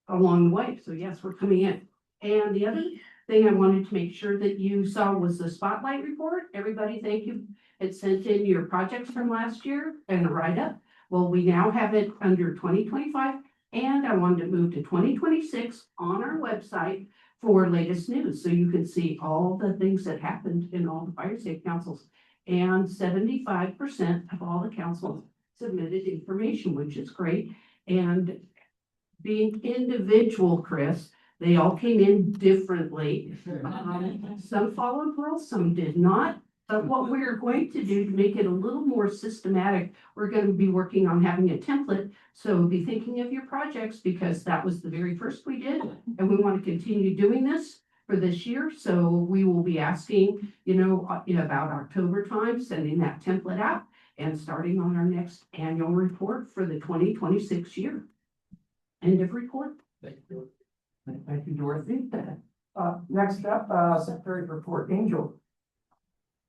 along the way. So yes, we're coming in. And the other thing I wanted to make sure that you saw was the spotlight report. Everybody, thank you. It sent in your projects from last year and a write-up. Well, we now have it under 2025, and I wanted to move to 2026 on our website for latest news. So you can see all the things that happened in all the fire safe councils. And 75% of all the councils submitted information, which is great. And being individual, Chris, they all came in differently. Some followed rules, some did not. But what we're going to do to make it a little more systematic, we're going to be working on having a template. So be thinking of your projects because that was the very first we did. And we want to continue doing this for this year. So we will be asking, about October time, sending that template out and starting on our next annual report for the 2026 year. End of report. Thank you. Thank you, Dorothy. Next up, Secretary Report, Angel.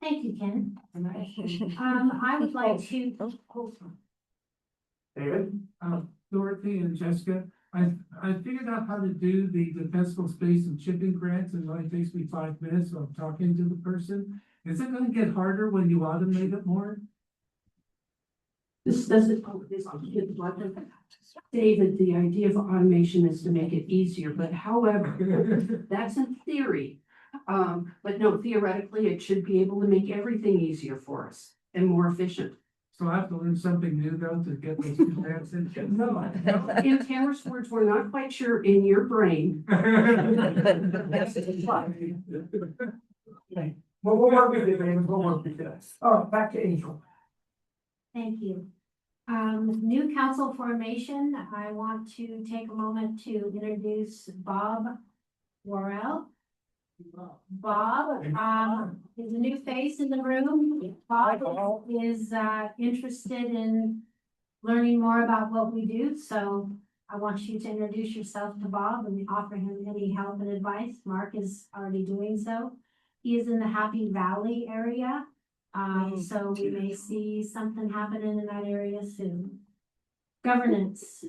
Thank you, Ken. I would like to, David? Dorothy and Jessica, I figured out how to do the defensible space and shipping grants, and it only takes me 5 minutes, so I'm talking to the person. Is it gonna get harder when you automate it more? This doesn't, David, the idea of automation is to make it easier, but however, that's in theory. But no, theoretically, it should be able to make everything easier for us and more efficient. So I have to learn something new though to get those 2 grants in? No, in Tamara's words, we're not quite sure in your brain. Okay. Well, we'll work with you, David. We'll work with you. Oh, back to Angel. thank you. New council formation, I want to take a moment to introduce Bob Worrell. Bob, is a new face in the room. Bob is interested in learning more about what we do, so I want you to introduce yourself to Bob and offer him any help and advice. Mark is already doing so. He is in the Happy Valley area, so we may see something happening in that area soon. Governance,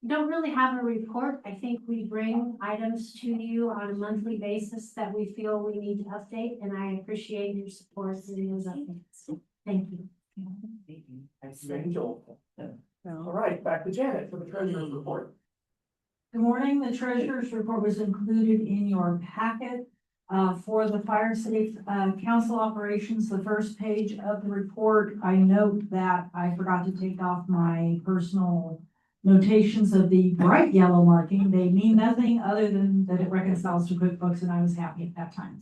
don't really have a report. I think we bring items to you on a monthly basis that we feel we need to update, and I appreciate your support in those updates. Thank you. Thanks, Angel. All right, back to Janet for the treasurer's report. Good morning. The treasurer's report was included in your packet. For the fire safe council operations, the first page of the report, I note that I forgot to take off my personal notations of the bright yellow marking. They mean nothing other than that it reconciles to QuickBooks, and I was happy at that time.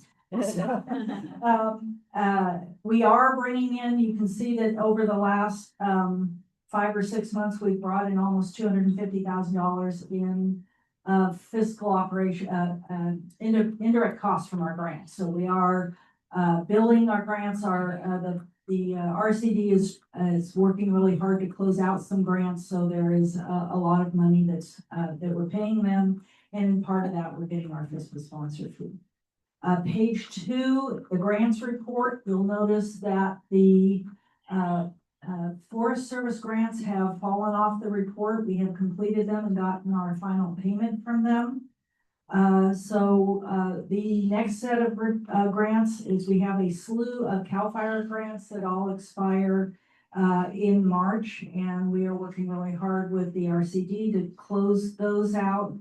We are bringing in, you can see that over the last 5 or 6 months, we've brought in almost $250,000 in fiscal operation, indirect costs from our grants. So we are billing our grants. The RCD is working really hard to close out some grants. So there is a lot of money that we're paying them. And part of that, we're getting our fiscal sponsor fee. Page 2, the grants report, you'll notice that the Forest Service grants have fallen off the report. We have completed them and gotten our final payment from them. The next set of grants is we have a slew of CAL FIRE grants that all expire in March, and we are working really hard with the RCD to close those out.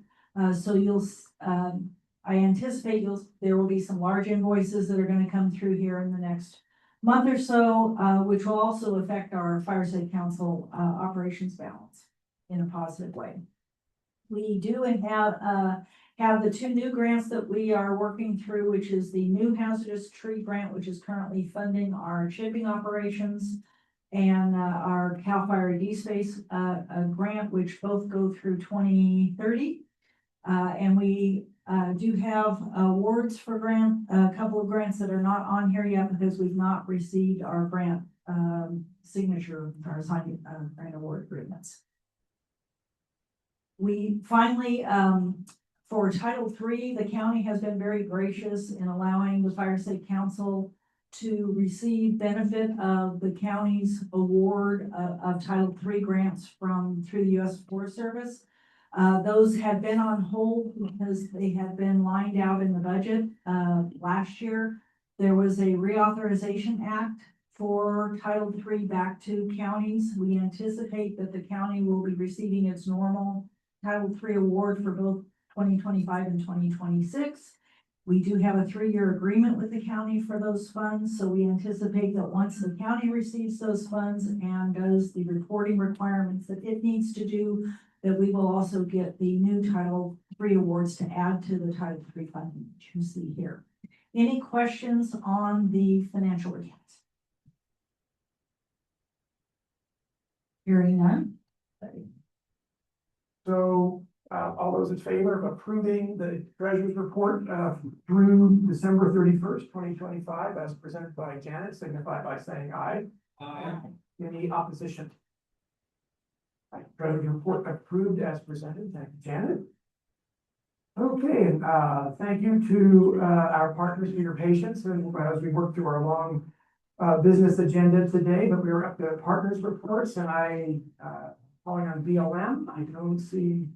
I anticipate there will be some large invoices that are gonna come through here in the next month or so, which will also affect our Fire Safe Council operations balance in a positive way. We do have the two new grants that we are working through, which is the new hazardous tree grant, which is currently funding our chipping operations, and our CAL FIRE D-Space grant, which both go through 2030. And we do have awards for a couple of grants that are not on here yet because we've not received our grant signature, our signed grant award agreements. We finally, for Title III, the county has been very gracious in allowing the Fire Safe Council to receive benefit of the county's award of Title III grants through the U.S. Forest Service. Those had been on hold because they had been lined out in the budget last year. There was a reauthorization act for Title III back to counties. We anticipate that the county will be receiving its normal Title III award for both 2025 and 2026. We do have a 3-year agreement with the county for those funds, so we anticipate that once the county receives those funds and does the reporting requirements that it needs to do, that we will also get the new Title III awards to add to the Title III funding that you see here. Any questions on the financial accounts? Hearing none. So, all those in favor of approving the treasurer's report through December 31st, 2025, as presented by Janet, signify by saying aye. Aye. Any opposition? Treasurer's report approved as presented. Thank you, Janet. Okay, and thank you to our partners for your patience and as we work through our long business agenda today, but we were up to partners reports, and calling on BLM. I don't see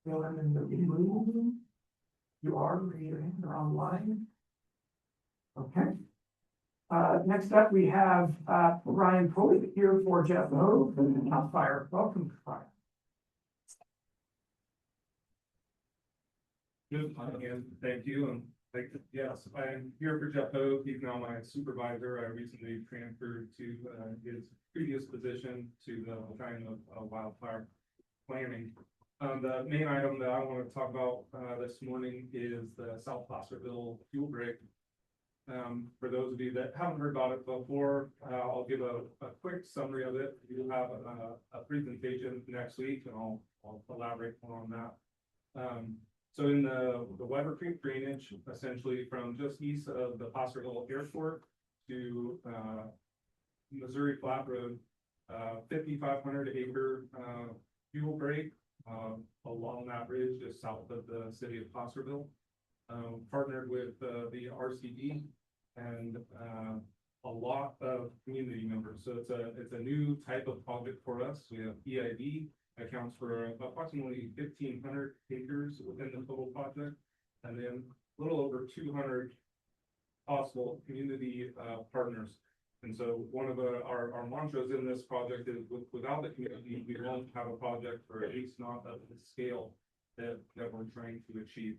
BLM in the room. You are, raise your hand, they're online. Okay. Next up, we have Ryan Pulley here for Jeff Hogue from CAL FIRE. Welcome, Ryan. Good, again, thank you. And yes, I'm here for Jeff Hogue. He's now my supervisor. I recently transferred to his previous position to the kind of wildfire planning. The main item that I want to talk about this morning is the South Placerville fuel break. For those of you that haven't heard about it before, I'll give a quick summary of it. We'll have a presentation next week, and I'll elaborate more on that. So in the Weber Creek drainage, essentially from just east of the Placerville Airport to Missouri Flat Road, 5,500 acre fuel break along that bridge just south of the city of Placerville. Partnered with the RCD and a lot of community members. So it's a new type of project for us. We have EID accounts for approximately 1,500 acres within the total project, and then a little over 200 possible community partners. And so one of our mantras in this project is without the community, we won't have a project, or at least not of the scale that we're trying to achieve.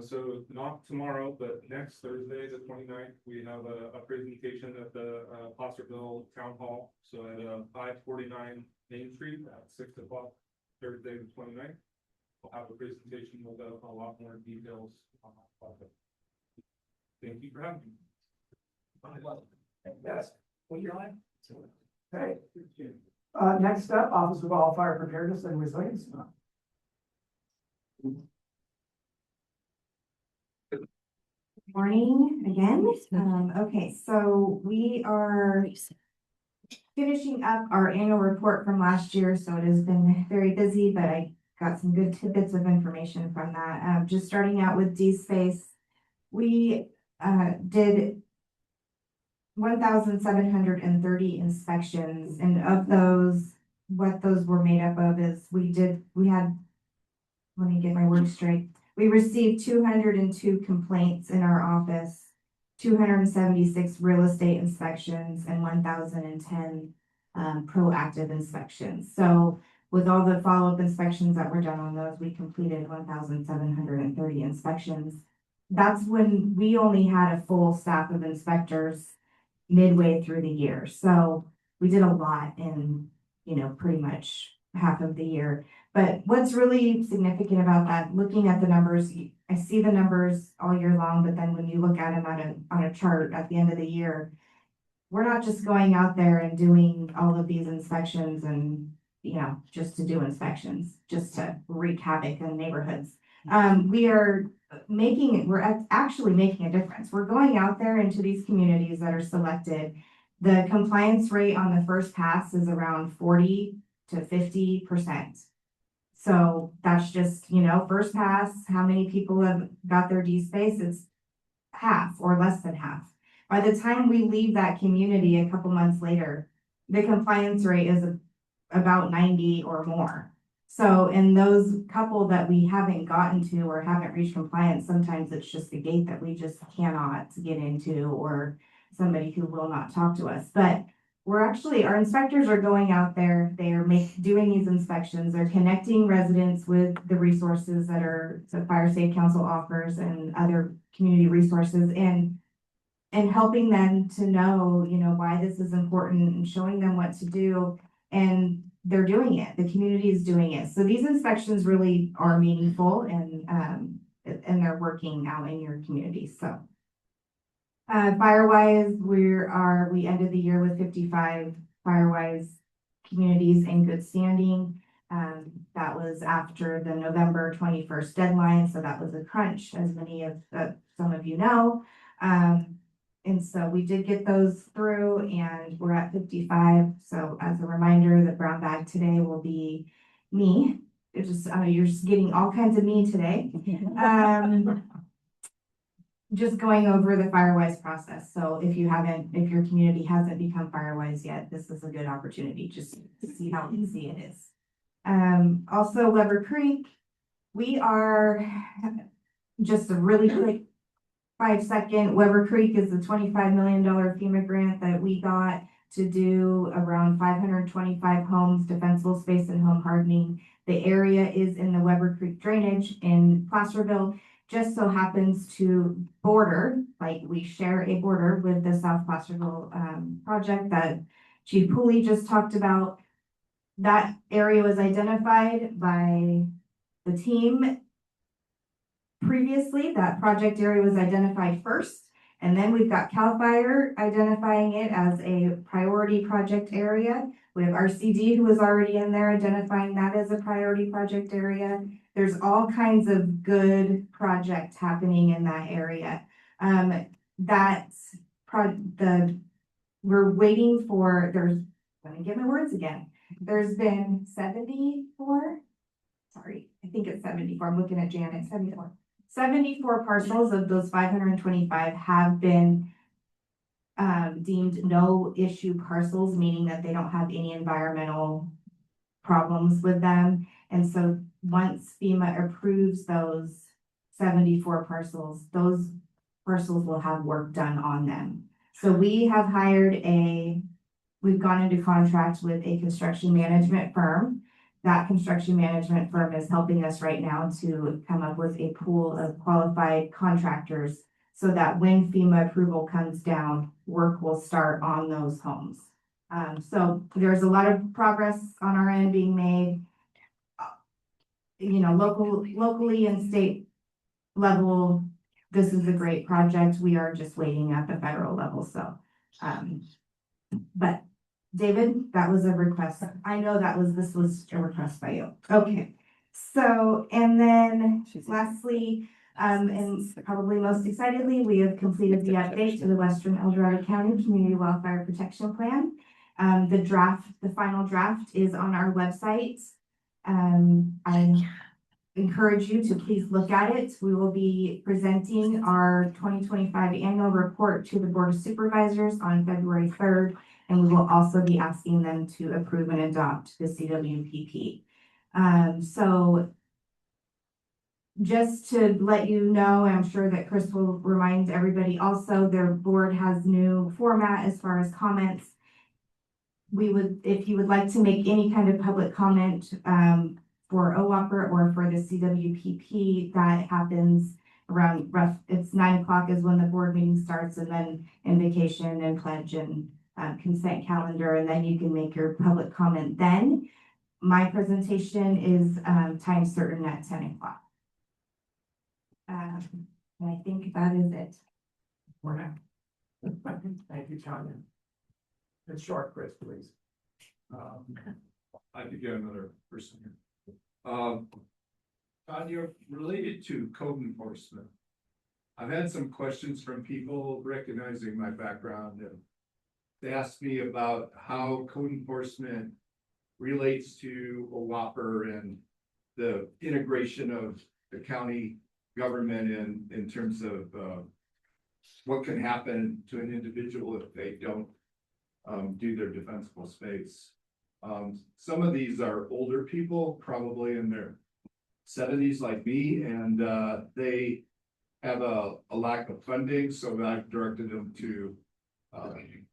So not tomorrow, but next Thursday, the 29th, we have a presentation at the Placerville Town Hall. So at 549 Main Street at 6 o'clock, Thursday, the 29th. We'll have a presentation with a lot more details on that project. Thank you for having me. Yes. Okay. Next up, Office of Wildfire Preparedness and Resilience. Morning again. Okay, so we are finishing up our annual report from last year, so it has been very busy, but I got some good tidbits of information from that. Just starting out with D-Space, we did 1,730 inspections, and of those, what those were made up of is let me get my words straight. We received 202 complaints in our office, 276 real estate inspections, and 1,010 proactive inspections. So with all the follow-up inspections that were done on those, we completed 1,730 inspections. That's when we only had a full staff of inspectors midway through the year. So we did a lot in, pretty much half of the year. But what's really significant about that, looking at the numbers, I see the numbers all year long, but then when you look at them on a chart at the end of the year, we're not just going out there and doing all of these inspections and, just to do inspections, just to wreak havoc in neighborhoods. We're actually making a difference. We're going out there into these communities that are selected. The compliance rate on the first pass is around 40 to 50%. So that's just, first pass, how many people have got their D space? It's half or less than half. By the time we leave that community a couple months later, the compliance rate is about 90 or more. So in those couple that we haven't gotten to or haven't reached compliance, sometimes it's just the gate that we just cannot get into, or somebody who will not talk to us. But our inspectors are going out there, they are doing these inspections, they're connecting residents with the resources that the Fire Safe Council offers and other community resources, and helping them to know, why this is important and showing them what to do. And they're doing it. The community is doing it. So these inspections really are meaningful, and they're working out in your community. So Firewise, we ended the year with 55 Firewise communities in good standing. That was after the November 21st deadline, so that was a crunch, as some of you know. And so we did get those through, and we're at 55. So as a reminder, the brown bag today will be me. You're just getting all kinds of me today. Just going over the Firewise process. So if your community hasn't become Firewise yet, this is a good opportunity just to see how easy it is. Also, Weber Creek, we are just a really quick 5-second. Weber Creek is the $25 million FEMA grant that we got to do around 525 homes, defensible space and home hardening. The area is in the Weber Creek drainage in Placerville. Just so happens to border, we share a border with the South Placerville project that Chief Pooley just talked about. That area was identified by the team previously. That project area was identified first, and then we've got CAL FIRE identifying it as a priority project area. We have RCD, who was already in there, identifying that as a priority project area. There's all kinds of good projects happening in that area. We're waiting for, let me get my words again. There's been 74, I think it's 74. I'm looking at Janet, 74 parcels of those 525 have been deemed no issue parcels, meaning that they don't have any environmental problems with them. And so once FEMA approves those 74 parcels, those parcels will have work done on them. So we've gone into contract with a construction management firm. That construction management firm is helping us right now to come up with a pool of qualified contractors so that when FEMA approval comes down, work will start on those homes. So there's a lot of progress on our end being made. Locally and state level, this is a great project. We are just waiting at the federal level. So, but David, that was a request. I know this was a request by you. Okay. So, and then lastly, and probably most excitedly, we have completed the update to the Western El Dorado County Community Wildfire Protection Plan. The final draft is on our website. I encourage you to please look at it. We will be presenting our 2025 annual report to the Board of Supervisors on February 3rd, and we will also be asking them to approve and adopt the CWPP. So just to let you know, I'm sure that Chris will remind everybody also, their board has new format as far as comments. We would, if you would like to make any kind of public comment, for OWOPR or for the CWPP, that happens around it's 9 o'clock is when the board meeting starts, and then invocation and pledge and consent calendar, and then you can make your public comment then. My presentation is time certain at 10 o'clock. And I think that is it. For now. Thank you, Tanya. It's short, Chris, please. I could get another person here. Tanya, related to code enforcement, I've had some questions from people recognizing my background, and they asked me about how code enforcement relates to OWOPR and the integration of the county government in terms of what can happen to an individual if they don't do their defensible space. Some of these are older people, probably in their 70s like me, and they have a lack of funding, so I've directed them to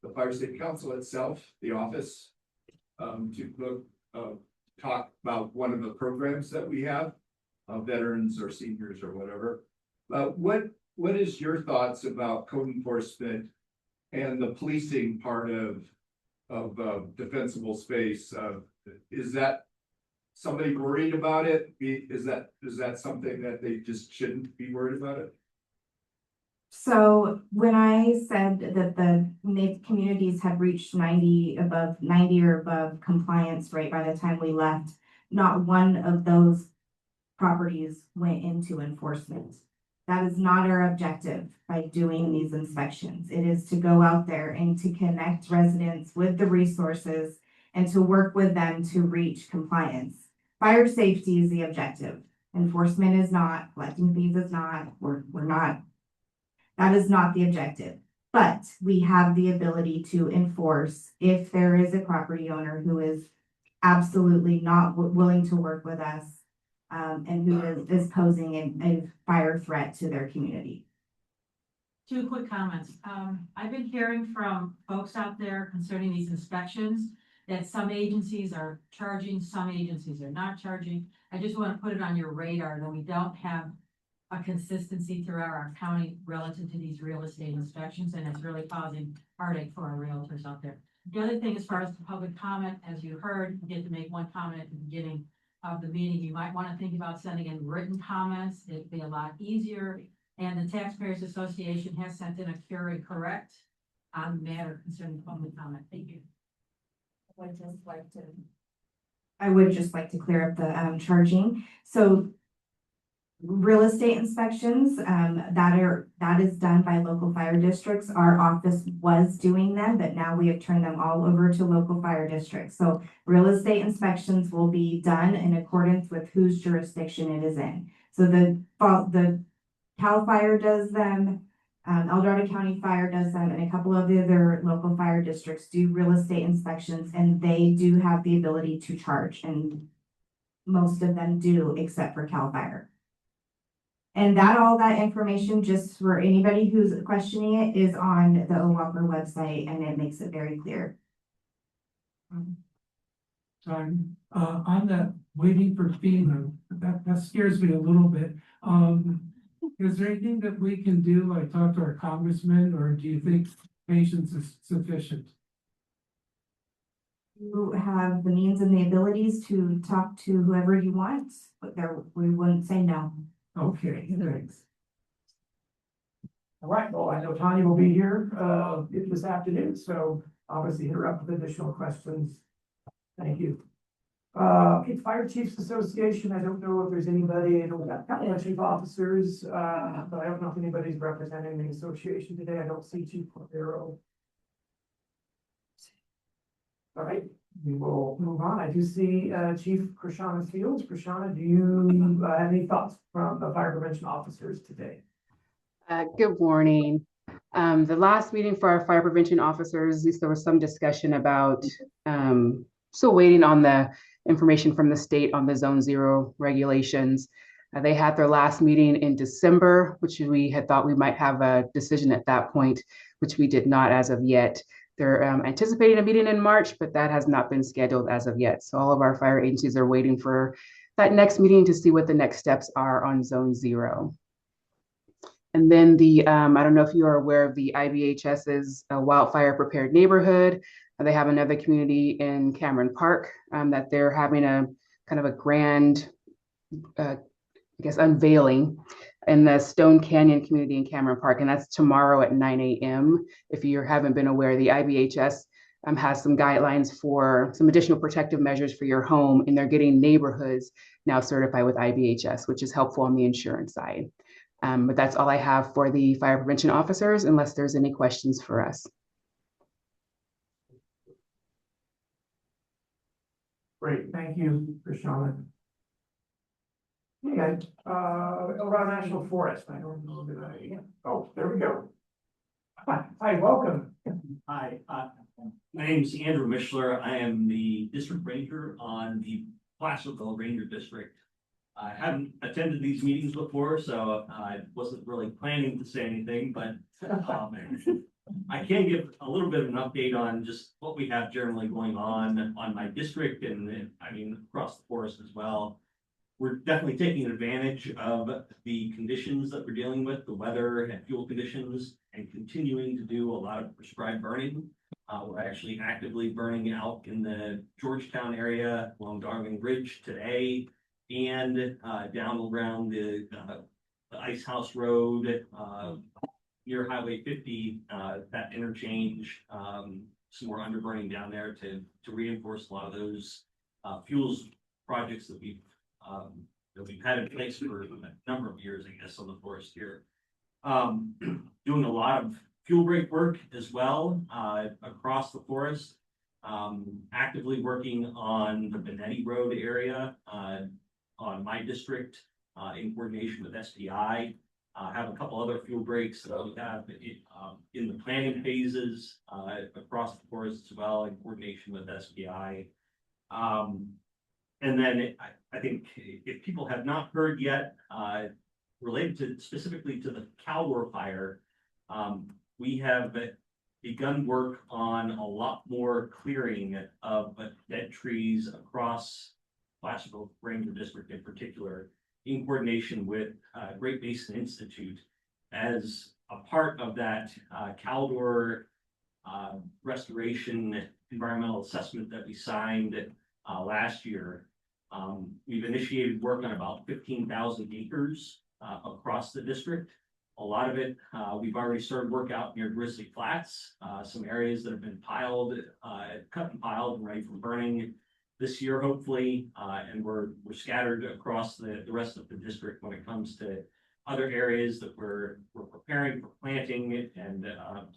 the Fire State Council itself, the office, to talk about one of the programs that we have, veterans or seniors or whatever. What is your thoughts about code enforcement and the policing part of defensible space? Is that somebody worried about it? Is that something that they just shouldn't be worried about it? So when I said that the Native communities had reached 90 or above compliance rate by the time we left, not one of those properties went into enforcement. That is not our objective by doing these inspections. It is to go out there and to connect residents with the resources and to work with them to reach compliance. Fire safety is the objective. Enforcement is not, collecting fees is not, we're not. That is not the objective. But we have the ability to enforce if there is a property owner who is absolutely not willing to work with us, and who is posing a fire threat to their community. Two quick comments. I've been hearing from folks out there concerning these inspections that some agencies are charging, some agencies are not charging. I just want to put it on your radar that we don't have a consistency throughout our county relative to these real estate inspections, and it's really causing heartache for our realtors out there. The other thing, as far as the public comment, as you heard, you get to make one comment at the beginning of the meeting. You might want to think about sending in written comments. It'd be a lot easier. And the Taxpayers Association has sent in a cure and correct on the matter concerning public comment. Thank you. I would just like to clear up the charging. So real estate inspections, that is done by local fire districts. Our office was doing them, but now we have turned them all over to local fire districts. So real estate inspections will be done in accordance with whose jurisdiction it is in. So the Cal Fire does them, El Dorado County Fire does them, and a couple of the other local fire districts do real estate inspections, and they do have the ability to charge, and most of them do, except for Cal Fire. And all that information, just for anybody who's questioning it, is on the OWOPR website, and it makes it very clear. Sorry, on that waiting for FEMA, that scares me a little bit. Is there anything that we can do, like talk to our congressman, or do you think patience is sufficient? You have the means and the abilities to talk to whoever you want, but we wouldn't say no. Okay, thanks. All right, well, I know Tanya will be here this afternoon, so obviously hit her up with additional questions. Thank you. Okay, Fire Chiefs Association, I don't know if there's anybody, I know we've got a couple of chief officers, but I don't know if anybody's representing the association today. I don't see Chief Cordero. All right, we will move on. I do see Chief Krishana Fields. Krishana, do you have any thoughts from the fire prevention officers today? Good morning. The last meeting for our fire prevention officers, there was some discussion about still waiting on the information from the state on the Zone 0 regulations. They had their last meeting in December, which we had thought we might have a decision at that point, which we did not as of yet. They're anticipating a meeting in March, but that has not been scheduled as of yet. So all of our fire agencies are waiting for that next meeting to see what the next steps are on Zone 0. And then I don't know if you are aware of the IBHS's Wildfire Prepared Neighborhood. They have another community in Cameron Park that they're having a kind of a grand, I guess, unveiling in the Stone Canyon community in Cameron Park. And that's tomorrow at 9 a.m. If you haven't been aware, the IBHS has some guidelines for some additional protective measures for your home, and they're getting neighborhoods now certified with IBHS, which is helpful on the insurance side. But that's all I have for the fire prevention officers, unless there's any questions for us. Great, thank you, Krishana. Yeah, El Dorado National Forest, I don't know that oh, there we go. Hi, welcome. Hi, my name is Andrew Mishler. I am the district ranger on the Placerville Ranger District. I haven't attended these meetings before, so I wasn't really planning to say anything, but I can give a little bit of an update on just what we have generally going on my district and I mean across the forest as well. We're definitely taking advantage of the conditions that we're dealing with, the weather and fuel conditions, and continuing to do a lot of prescribed burning. We're actually actively burning out in the Georgetown area along Darling Bridge today, and down around the Ice House Road near Highway 50, that interchange, some more underburning down there to reinforce a lot of those fuels projects that we've had in place for a number of years, I guess, on the forest here. Doing a lot of fuel break work as well across the forest. Actively working on the Benetti Road area on my district in coordination with SPI. Have a couple other fuel breaks that we have in the planning phases across the forest as well in coordination with SPI. And then I think if people have not heard yet, related to specifically to the Caldor fire, we have begun work on a lot more clearing of dead trees across Placerville Ranger District in particular, in coordination with Great Basin Institute, as a part of that Caldor restoration environmental assessment that we signed last year. We've initiated work on about 15,000 acres across the district. A lot of it, we've already started work out near Grizzly Flats, some areas that have been piled, cut and piled and ready for burning this year, hopefully. And we're scattered across the rest of the district when it comes to other areas that we're preparing for planting and kind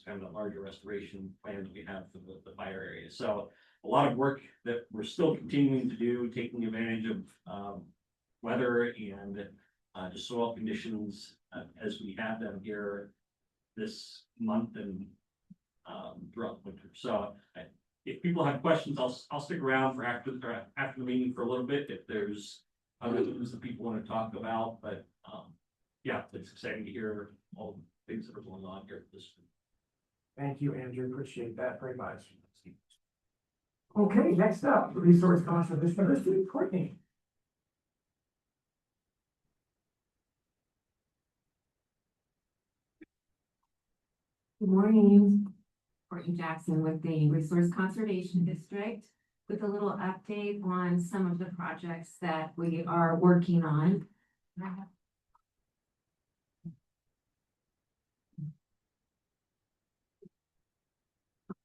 of the larger restoration plan that we have for the fire area. So a lot of work that we're still continuing to do, taking advantage of weather and just soil conditions as we have them here this month and throughout the winter. So if people have questions, I'll stick around for after the meeting for a little bit if there's other things that people want to talk about. But yeah, it's exciting to hear all the things that are going on here this week. Thank you, Andrew. Appreciate that very much. Okay, next up, Resource Conservation University, Courtney. Good morning, Courtney Jackson with the Resource Conservation District with a little update on some of the projects that we are working on.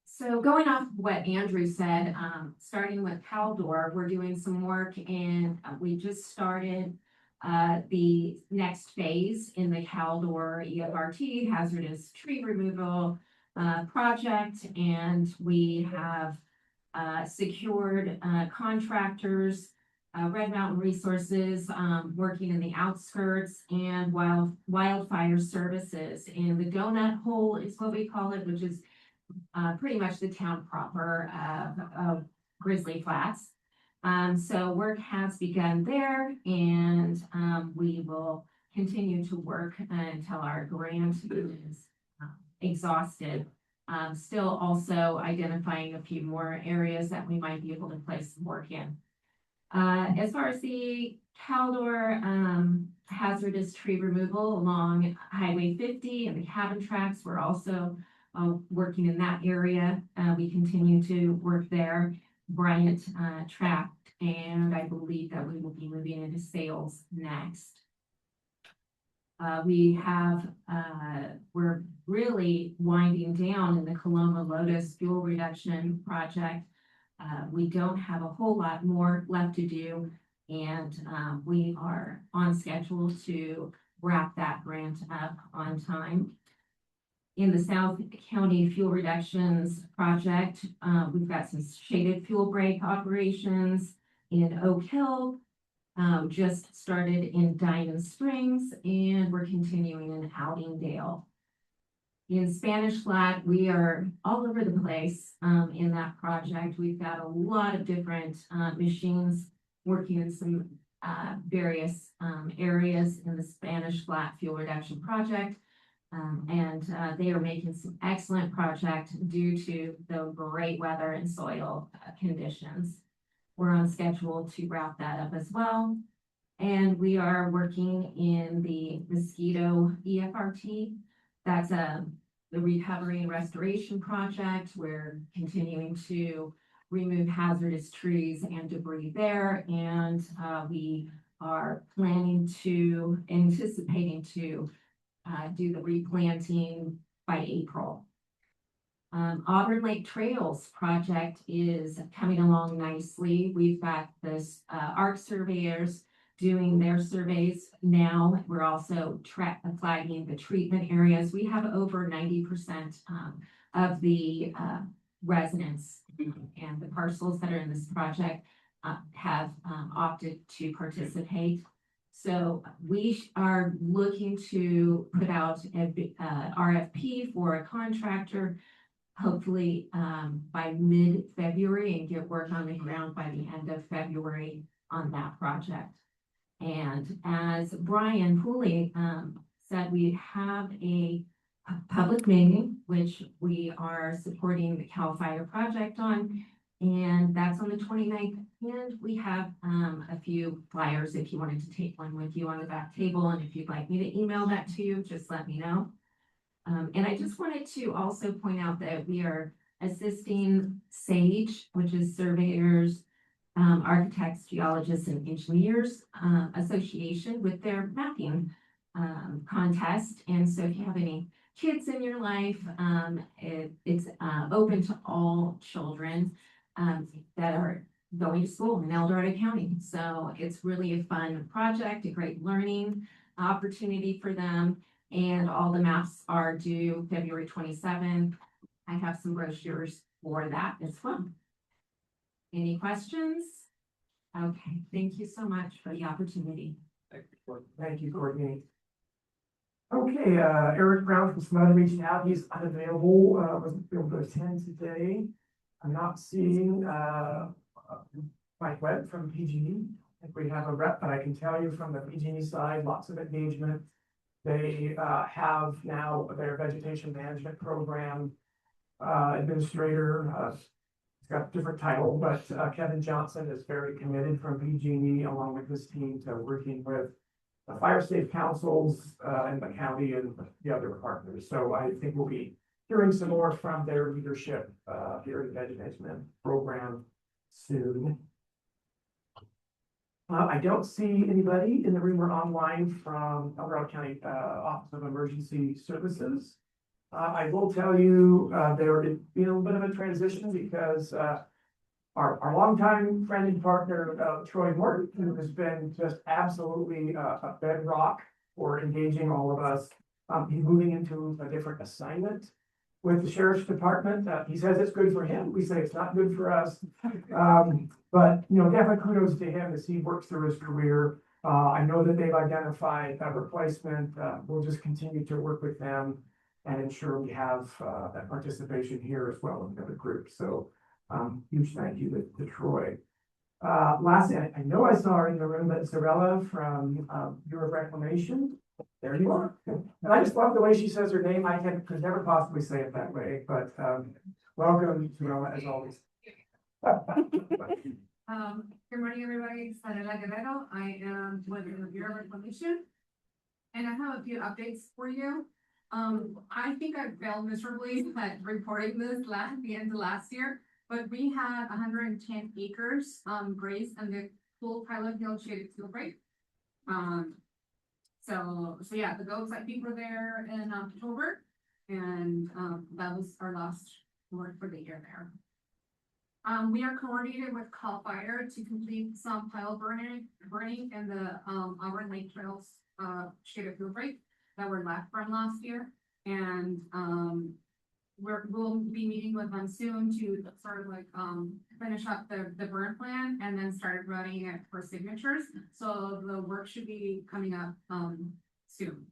So going off what Andrew said, starting with Caldor, we're doing some work and we just started the next phase in the Caldor EFRT hazardous tree removal project, and we have secured contractors, Red Mountain Resources working in the outskirts, and wildfire services. And the donut hole is what we call it, which is pretty much the town proper of Grizzly Flats. So work has begun there, and we we will continue to work until our grant is exhausted. Still also identifying a few more areas that we might be able to place some work in. As far as the Caldor hazardous tree removal along Highway 50 and the cabin tracks, we're also working in that area. We continue to work there. Bryant trapped, and I believe that we will be moving into sales next. We're really winding down in the Coloma Lotus fuel reduction project. We don't have a whole lot more left to do, and we are on schedule to wrap that grant up on time. In the South County Fuel Reductions Project, we've got some shaded fuel break operations in Oak Hill. Just started in Diamond Springs, and we're continuing in Howdingdale. In Spanish Flat, we are all over the place in that project. We've got a lot of different machines working in some various areas in the Spanish Flat Fuel Reduction Project. And they are making some excellent project due to the great weather and soil conditions. We're on schedule to wrap that up as well. And we are working in the Mosquito EFRT. That's the recovery and restoration project. We're continuing to remove hazardous trees and debris there. And we are anticipating to do the replanting by April. Auburn Lake Trails project is coming along nicely. We've got this ARC surveyors doing their surveys now. We're also flagging the treatment areas. We have over 90% of the residents and the parcels that are in this project have opted to participate. So we are looking to put out a RFP for a contractor, hopefully by mid-February, and get work on the ground by the end of February on that project. And as Brian Pooley said, we have a public meeting, which we are supporting the CAL FIRE project on, and that's on the 29th. And we have a few flyers if you wanted to take one with you on the back table. And if you'd like me to email that to you, just let me know. And I just wanted to also point out that we are assisting SAGE, which is Surveyors, Architects, Geologists, and Engineers Association, with their mapping contest. And so if you have any kids in your life, it's open to all children that are going to school in El Dorado County. So it's really a fun project, a great learning opportunity for them. And all the maps are due February 27th. I have some brochures for that as well. Any questions? Okay, thank you so much for the opportunity. Thank you, Courtney. Okay, Eric Brown from Smother reached out. He's unavailable, wasn't able to attend today. I'm not seeing Mike Webb from PG&E. I think we have a rep, but I can tell you from the PG&E side, lots of engagement. They have now their vegetation management program administrator. He's got a different title, but Kevin Johnson is very committed from PG&E along with his team to working with the fire safe councils in the county and the other partners. So I think we'll be hearing some more from their leadership here in the vegetation program soon. I don't see anybody in the room or online from El Dorado County Office of Emergency Services. I will tell you there has been a little bit of a transition because our longtime friend and partner, Troy Morton, who has been just absolutely a bedrock for engaging all of us, he's moving into a different assignment with the Sheriff's Department. He says it's good for him. We say it's not good for us. But, you know, definitely kudos to him as he works through his career. I know that they've identified a replacement. We'll just continue to work with them and ensure we have that participation here as well in the other group. So huge thank you to Troy. Lastly, I know I saw her in the room, but Zarella from, Bureau of Reclamation. There you are. And I just love the way she says her name. I could never possibly say it that way, but, welcome, Zarella, as always. Good morning, everybody. Sarela Guerrero. I am with the Bureau of Reclamation. And I have a few updates for you. I think I failed miserably at reporting this the end of last year, but we had 110 acres grazed on the full Pilot Hill Shaded Field Break. So yeah, the goats I think were there in October, and that was our last work for the year there. We are coordinated with CAL FIRE to complete some pile burning in the Auburn Lake Trails Shaded Field Break that were left from last year. And we'll be meeting with them soon to sort of like finish up the burn plan and then start running it for signatures. So the work should be coming up soon.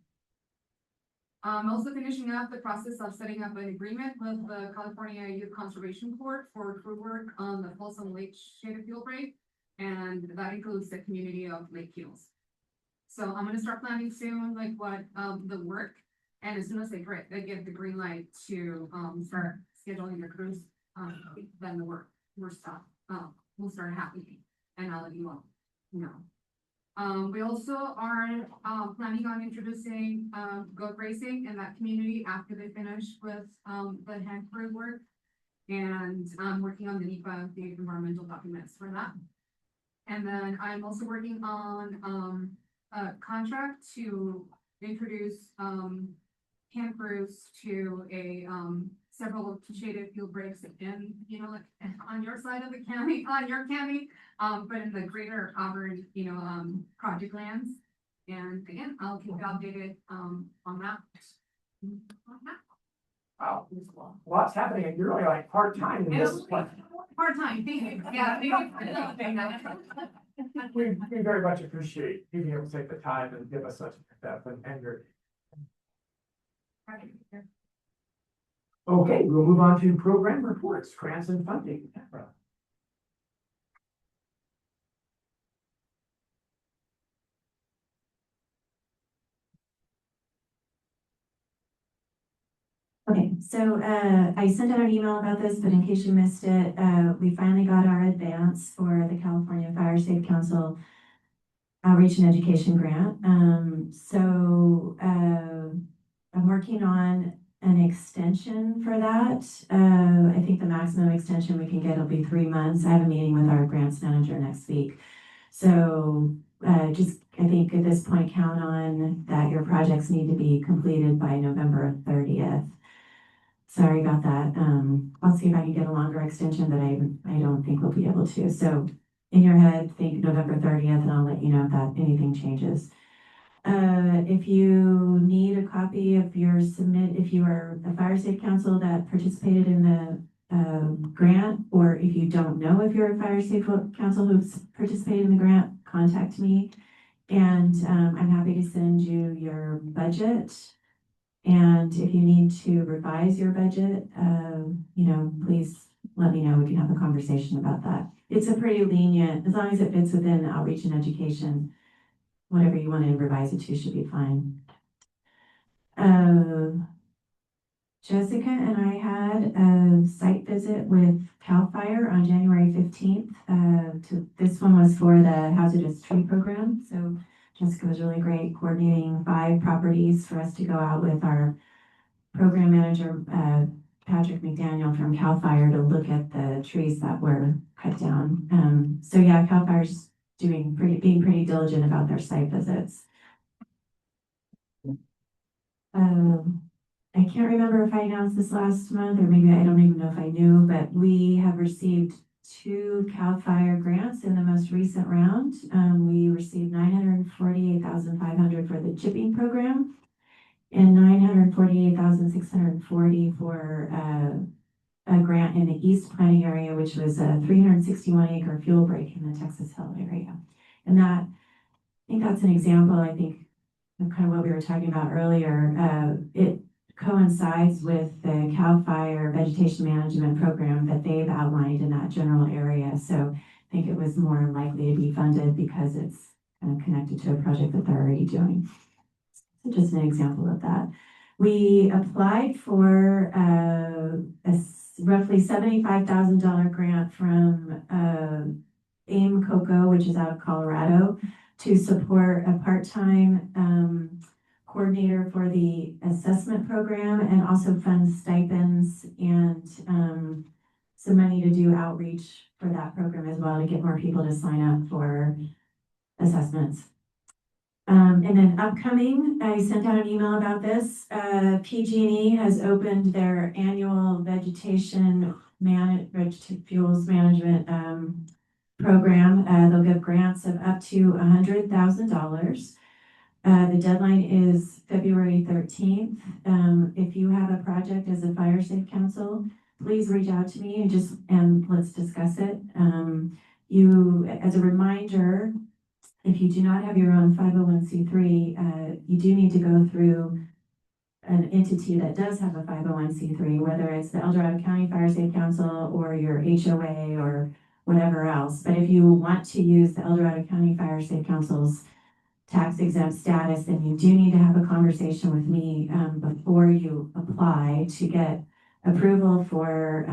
Also finishing up the process of setting up an agreement with the California Youth Conservation Corps for crew work on the Folsom Lake Shaded Field Break, and that includes the community of Lake Hills. So I'm gonna start planning soon, like what the work, and as soon as they get the green light to start scheduling the crews, then the work will start happening, and I'll let you all know. We also are planning on introducing goat racing in that community after they finish with the hand crew work, and I'm working on the NEPA, the environmental documents for that. And then I'm also working on a contract to introduce hand crews to several shaded field breaks in, like on your side of the county, but in the greater Auburn, project lands. And again, I'll keep you updated on that. Wow, lots happening, and you're only like part-time in this. Part-time, yeah. We very much appreciate you being able to take the time and give us such depth and your. Okay, we'll move on to program reports, grants and funding. Okay, so I sent out an email about this, but in case you missed it, we finally got our advance for the California Fire Safe Council Outreach and Education Grant. I'm working on an extension for that. I think the maximum extension we can get will be 3 months. I have a meeting with our grants manager next week. So I think at this point, count on that your projects need to be completed by November 30th. Sorry about that. I'll see if I can get a longer extension, but I don't think we'll be able to. So in your head, think November 30th, and I'll let you know if anything changes. If you need a copy of if you are a Fire Safe Council that participated in the grant, or if you don't know if you're a Fire Safe Council who's participated in the grant, contact me. And I'm happy to send you your budget. And if you need to revise your budget, please let me know. We can have a conversation about that. It's a pretty lenient, as long as it fits within outreach and education, whatever you want to revise it to should be fine. Jessica and I had a site visit with CAL FIRE on January 15th. This one was for the hazardous tree program. So Jessica was really great coordinating 5 properties for us to go out with our program manager, Patrick McDaniel from CAL FIRE, to look at the trees that were cut down. So yeah, CAL FIRE's being pretty diligent about their site visits. I can't remember if I announced this last month, or maybe I don't even know if I knew, but we have received 2 CAL FIRE grants in the most recent round. We received $948,500 for the chipping program and $948,640 for a grant in the East Planning area, which was a 361-acre fuel break in the Texas Hill area. And I think that's an example, of kind of what we were talking about earlier. It coincides with the CAL FIRE vegetation management program that they've outlined in that general area. So think it was more likely to be funded because it's kind of connected to a project that they're already doing. So just an example of that. We applied for roughly $75,000 grant from AIM Coco, which is out of Colorado, to support a part-time coordinator for the assessment program and also fund stipends and some money to do outreach for that program as well to get more people to sign up for assessments. And then upcoming, I sent out an email about this. PG&E has opened their annual vegetation fuels management program. They'll give grants of up to $100,000. The deadline is February 13th. If you have a project as a Fire Safe Council, please reach out to me and let's discuss it. As a reminder, if you do not have your own 501c3, you do need to go through an entity that does have a 501c3, whether it's the El Dorado County Fire Safe Council or your HOA or whatever else. But if you want to use the El Dorado County Fire Safe Council's tax exempt status, then you do need to have a conversation with me before you apply to get approval for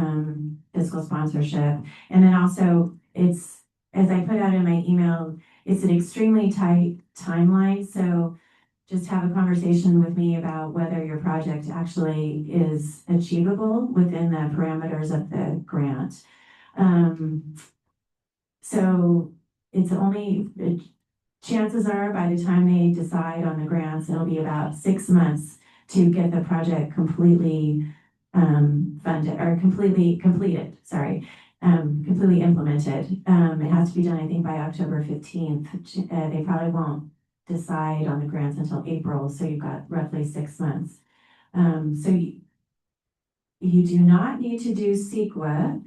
fiscal sponsorship. And then also, it's, as I put out in my email, it's an extremely tight timeline. So just have a conversation with me about whether your project actually is achievable within the parameters of the grant. So it's only, chances are by the time they decide on the grants, it'll be about 6 months to get the project completely funded or completely completed, completely implemented. It has to be done, I think, by October 15th. They probably won't decide on the grants until April, so you've got roughly 6 months. So you do not need to do CEQA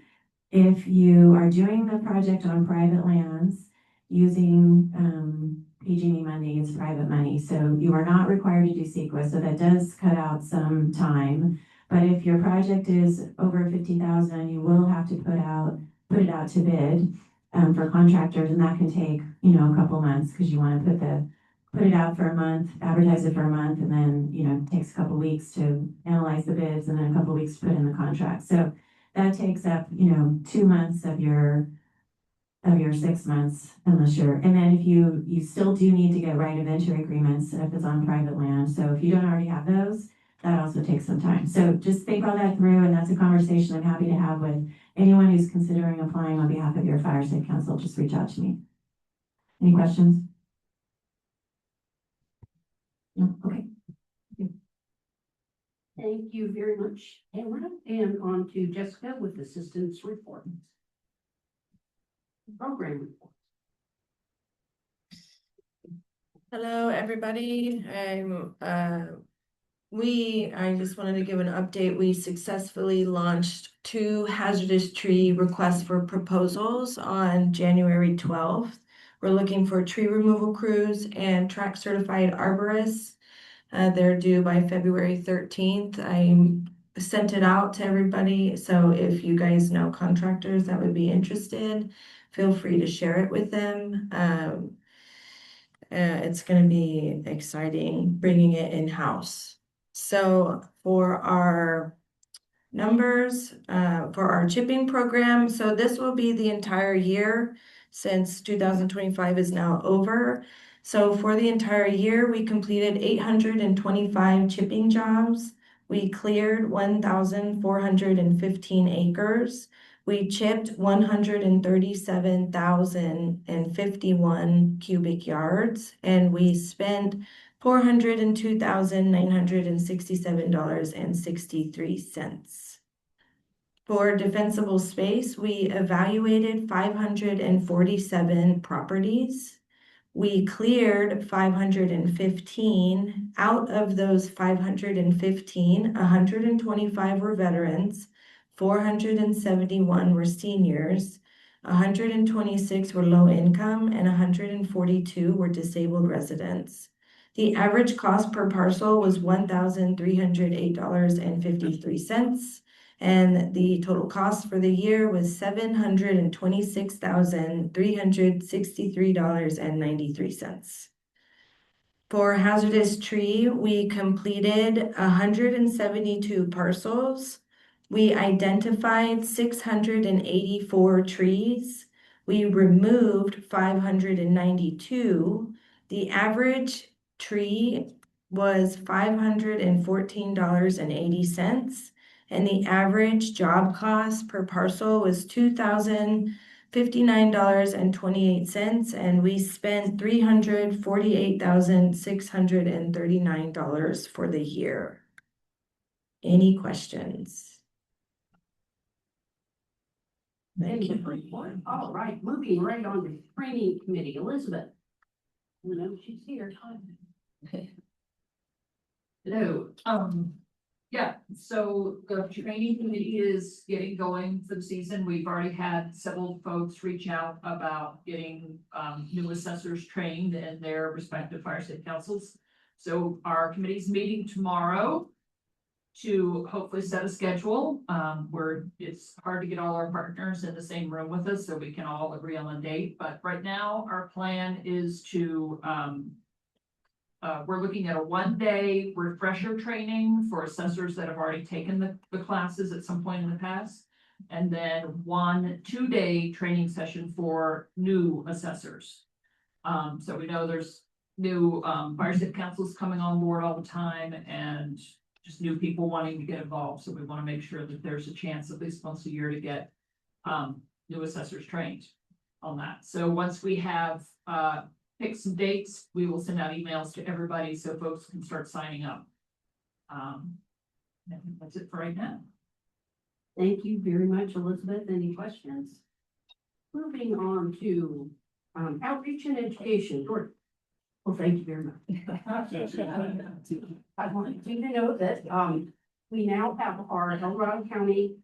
if you are doing the project on private lands using PG&E money. It's private money, so you are not required to do CEQA, so that does cut out some time. But if your project is over 50,000, you will have to put it out to bid for contractors, and that can take, a couple months because you want to put it out for a month, advertise it for a month, and then, it takes a couple weeks to analyze the bids and then a couple weeks to put in the contract. So that takes up, 2 months of your 6 months, and then if you still do need to get right of entry agreements if it's on private land. So if you don't already have those, that also takes some time. So just think all that through, and that's a conversation I'm happy to have with anyone who's considering applying on behalf of your Fire Safe Council. Just reach out to me. Any questions? No? Okay. Thank you very much, Tamara. And on to Jessica with assistance report. Program report. Hello, everybody. I just wanted to give an update. We successfully launched 2 hazardous tree requests for proposals on January 12th. We're looking for tree removal crews and track certified arborists. They're due by February 13th. I sent it out to everybody. So if you guys know contractors that would be interested, feel free to share it with them. It's going to be exciting bringing it in-house. So for our numbers, for our chipping program, so this will be the entire year since 2025 is now over. So for the entire year, we completed 825 chipping jobs. We cleared 1,415 acres. We chipped 137,051 cubic yards, and we spent $402,967.63. For defensible space, we evaluated 547 properties. We cleared 515. Out of those 515, 125 were veterans, 471 were seniors, 126 were low income, and 142 were disabled residents. The average cost per parcel was $1,308.53, And the total cost for the year was $726,363.93. For hazardous tree, we completed 172 parcels. We identified 684 trees. We removed 592. The average tree was $514.80. And the average job cost per parcel was $2,059.28, and we spent $348,639 for the year. Any questions? Thank you. All right, moving right on to training committee, Elizabeth. You know, she's here. Hello, yeah, so the training committee is getting going for the season. We've already had several folks reach out about getting new assessors trained in their respective fire state councils. So our committee's meeting tomorrow to hopefully set a schedule. It's hard to get all our partners in the same room with us so we can all agree on a date. But right now, our plan is to we're looking at a 1-day refresher training for assessors that have already taken the classes at some point in the past. And then 1 2-day training session for new assessors. So we know there's new fire state councils coming on board all the time and just new people wanting to get involved. So we want to make sure that there's a chance at least once a year to get new assessors trained on that. So once we have pick some dates, we will send out emails to everybody so folks can start signing up. I think that's it for right now. Thank you very much, Elizabeth. Any questions? Moving on to outreach and education. Jordan. Well, thank you very much. I want you to know that we now have our El Dorado County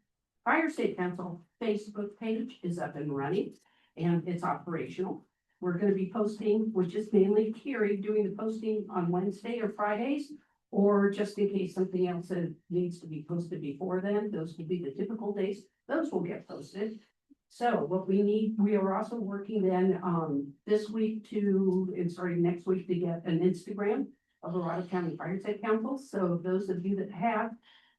Fire State Council Facebook page is up and running and it's operational. We're going to be posting, which is mainly Carrie doing the posting on Wednesday or Fridays, or just in case something else needs to be posted before then, those will be the typical days. Those will get posted. So what we need, we are also working then this week and starting next week to get an Instagram of Dorado County Fire State Council. So those of you that have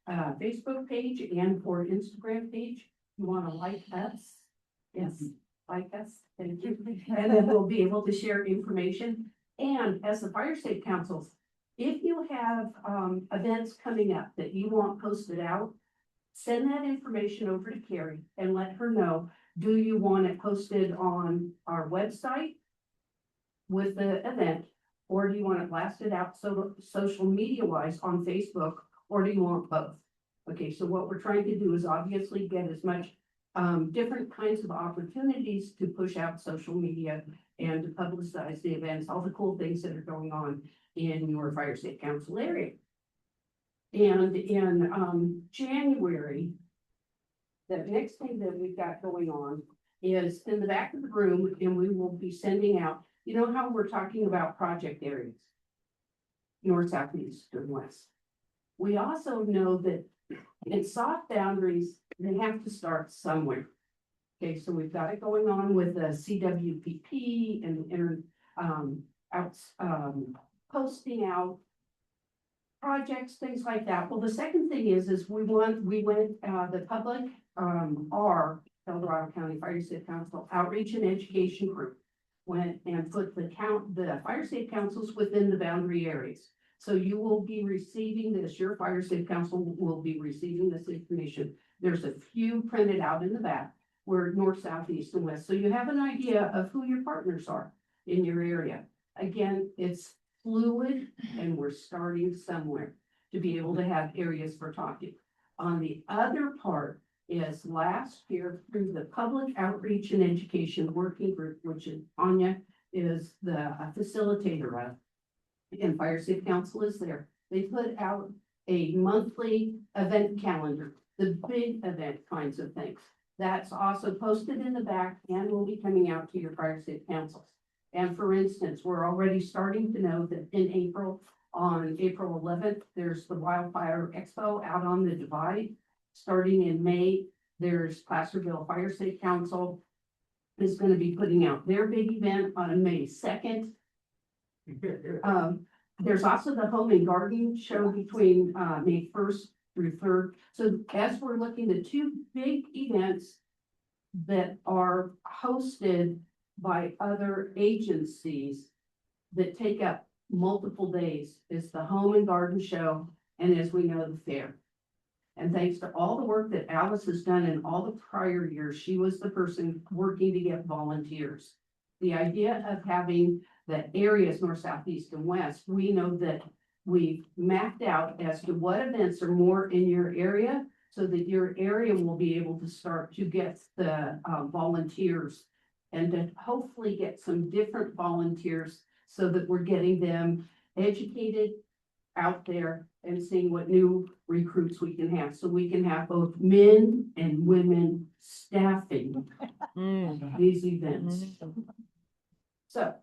a Facebook page and or Instagram page, you want to like us. Yes. Like us, and then we'll be able to share information. And as the fire state councils, if you have events coming up that you want posted out, send that information over to Carrie and let her know. Do you want it posted on our website with the event, or do you want it blasted out social media wise on Facebook, or do you want both? Okay, so what we're trying to do is obviously get as much different kinds of opportunities to push out social media and to publicize the events, all the cool things that are going on in your fire state council area. And in January, the next thing that we've got going on is in the back of the room, and we will be sending out, you know how we're talking about project areas, north, south, east, and west. We also know that in soft boundaries, they have to start somewhere. Okay, so we've got it going on with the CWPP and posting out projects, things like that. Well, the second thing is we went the public our El Dorado County Fire State Council Outreach and Education Group went and put the fire state councils within the boundary areas. So you will be receiving this, your fire state council will be receiving this information. There's a few printed out in the back where north, south, east, and west. So you have an idea of who your partners are in your area. Again, it's fluid and we're starting somewhere to be able to have areas for talking. On the other part is last year through the Public Outreach and Education Working Group, which is Anya is the facilitator of, and Fire State Council is there. They put out a monthly event calendar, the big event kinds of things. That's also posted in the back and will be coming out to your fire state councils. And for instance, we're already starting to know that in April, on April 11th, there's the Wildfire Expo out on the Divide. starting in May, there's Placerville Fire Safe Council is gonna be putting out their big event on May 2nd. There's also the Home and Garden Show between May 1st through 3rd. So as we're looking at two big events that are hosted by other agencies that take up multiple days, is the Home and Garden Show, and as we know, the fair. And thanks to all the work that Alice has done in all the prior years, she was the person working to get volunteers. The idea of having the areas, north, south, east, and west, we know that we've mapped out as to what events are more in your area, so that your area will be able to start to get the volunteers and to hopefully get some different volunteers so that we're getting them educated out there and seeing what new recruits we can have. So we can have both men and women staffing these events. So,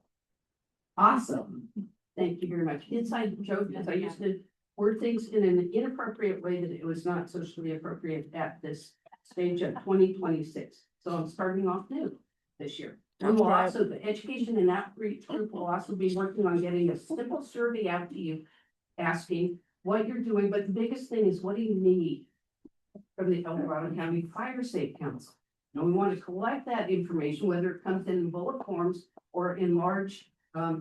awesome. Thank you very much. Inside joke, as I used to word things in an inappropriate way that it was not socially appropriate at this stage of 2026. So I'm starting off new this year. We will also, the education and outreach group will also be working on getting a simple survey out to you, asking what you're doing, but the biggest thing is, what do you need from the El Dorado County Fire Safe Council? Now, we want to collect that information, whether it comes in bullet forms or in large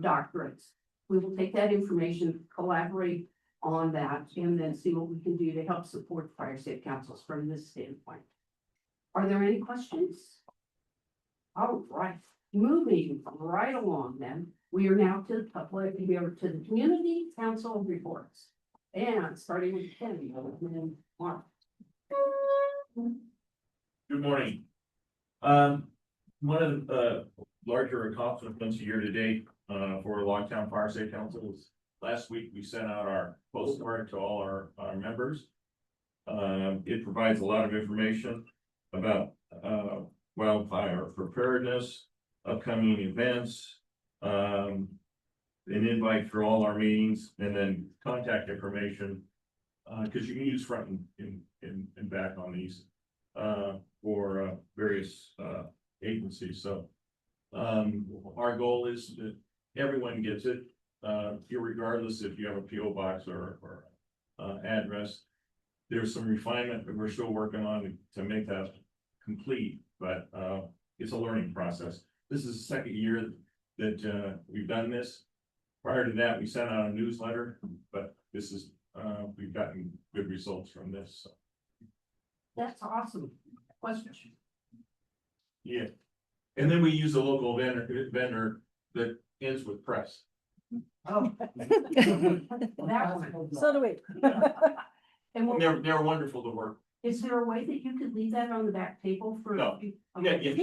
documents. We will take that information, collaborate on that, and then see what we can do to help support fire safe councils from this standpoint. Are there any questions? All right, moving right along then, we are now to the public, we are to the community council reports. And starting with Kennedy, and Mark. Good morning. One of the larger accomplishments year to date for Logtown Fire Safe Council is last week we sent out our postcard to all our members. It provides a lot of information about wildfire preparedness, upcoming events, an invite for all our meetings, and then contact information. Because you can use front and back on these for various agencies. So our goal is that everyone gets it, irregardless if you have a PO box or address. There's some refinement that we're still working on to make that complete, but it's a learning process. This is the second year that we've done this. Prior to that, we sent out a newsletter, but this is we've gotten good results from this. So. That's awesome. Question. Yeah, and then we use a local vendor that ends with press. Oh. That one. So do we. And what, they're wonderful to work. is there a way that you could leave that on the back table for? No. Okay. Yeah, It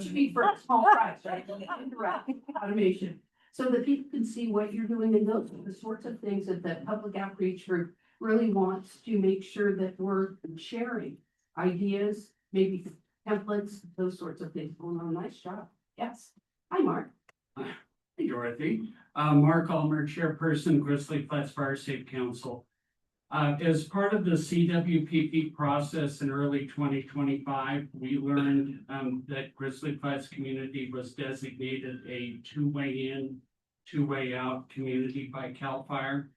should be for a small price, right? Indirect automation, so that people can see what you're doing, and those are the sorts of things that the public outreach group really wants to make sure that we're sharing ideas, maybe templates, those sorts of things. Going on, nice job. Yes. Hi, Mark. Hey, Dorothy. Mark Ulmer, Chairperson, Grizzly Flats Fire Safe Council. As part of the CWPP process in early 2025, we learned that Grizzly Flats community was designated a two-way in, two-way out community by CAL FIRE.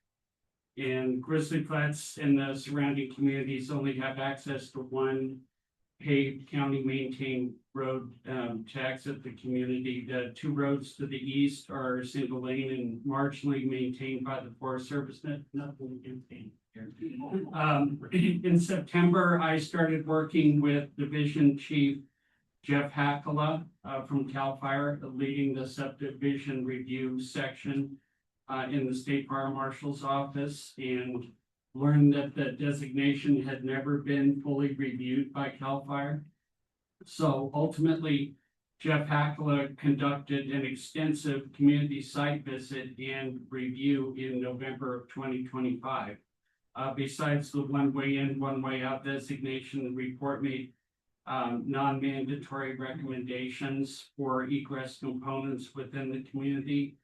And Grizzly Flats and the surrounding communities only have access to one paved county maintained road to exit the community. The two roads to the east are single lane and marginally maintained by the Forest Service. Nothing maintained here. In September, I started working with Division Chief Jeff Hackala from CAL FIRE, leading the subdivision review section in the State Fire Marshal's office, and learned that the designation had never been fully reviewed by CAL FIRE. So ultimately, Jeff Hackala conducted an extensive community site visit and review in November of 2025. Besides the one-way in, one-way out designation, the report made non-mandatory recommendations for egress components within the community.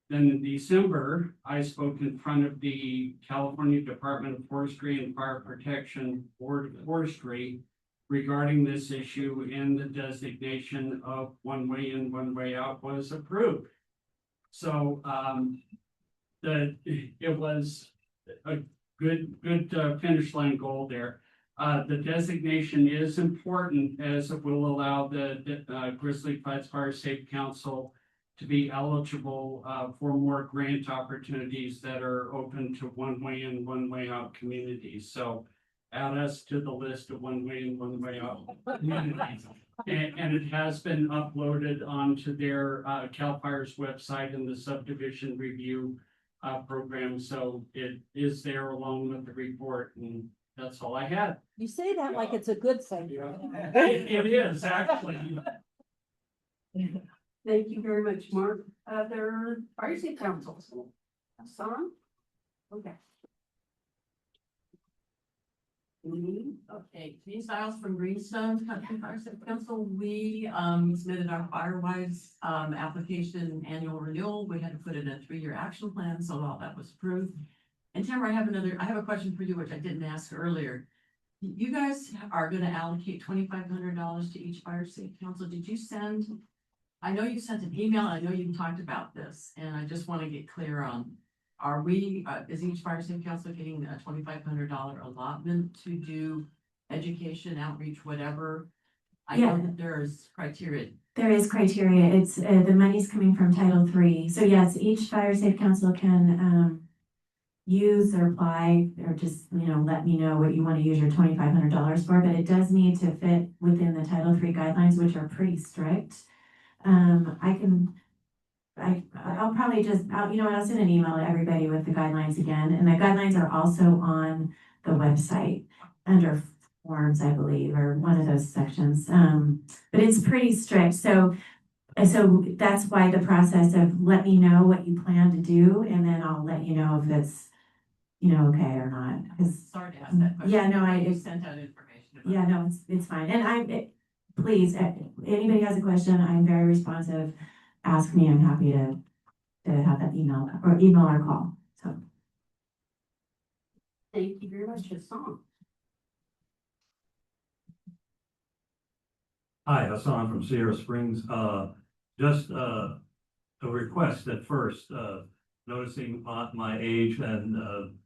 Then in December, I spoke in front of the California Department of Forestry and Fire Protection Board of Forestry regarding this issue, and the designation of one way in, one way out was approved. So, it was a good finish line goal there. The designation is important as it will allow the Grizzly Flats Fire Safe Council to be eligible for more grant opportunities that are open to one way in, one way out communities. So add us to the list of one way in, one way out communities. And it has been uploaded onto their CAL FIRE's website in the subdivision review program. So it is there along with the report, and that's all I had. You say that like it's a good thing. It is actually. Thank you very much, Mark. Other fire safe councils? Hassan? Okay. Okay, Denise Stiles from Greenstone Country Fire Safe Council. We submitted our Firewise application annual renewal. We had to put in a 3-year action plan, so all that was approved. And Tamara, I have a question for you, which I didn't ask earlier. You guys are gonna allocate $2,500 to each fire safe council. Did you send? I know you sent an email, I know you talked about this, and I just want to get clear on, is each fire safe council getting a $2,500 allotment to do education, outreach, whatever? I know that there's criteria. There is criteria. It's, the money's coming from Title III. So yes, each fire safe council can, use or apply, or just, let me know what you want to use your $2,500 for, but it does need to fit within the Title III guidelines, which are pretty strict. I'll probably just, I'll send an email to everybody with the guidelines again, and the guidelines are also on the website under forms, I believe, or one of those sections. But it's pretty strict. So that's why the process of let me know what you plan to do, and then I'll let you know if it's, okay or not. Sorry to ask that question. Yeah, no, You sent out information. Yeah, no, it's fine. And please, anybody has a question, I'm very responsive. Ask me, I'm happy to have that email or call, so. Thank you very much, Hassan. Hi, Hassan from Sierra Springs. Just a request at first, noticing my age and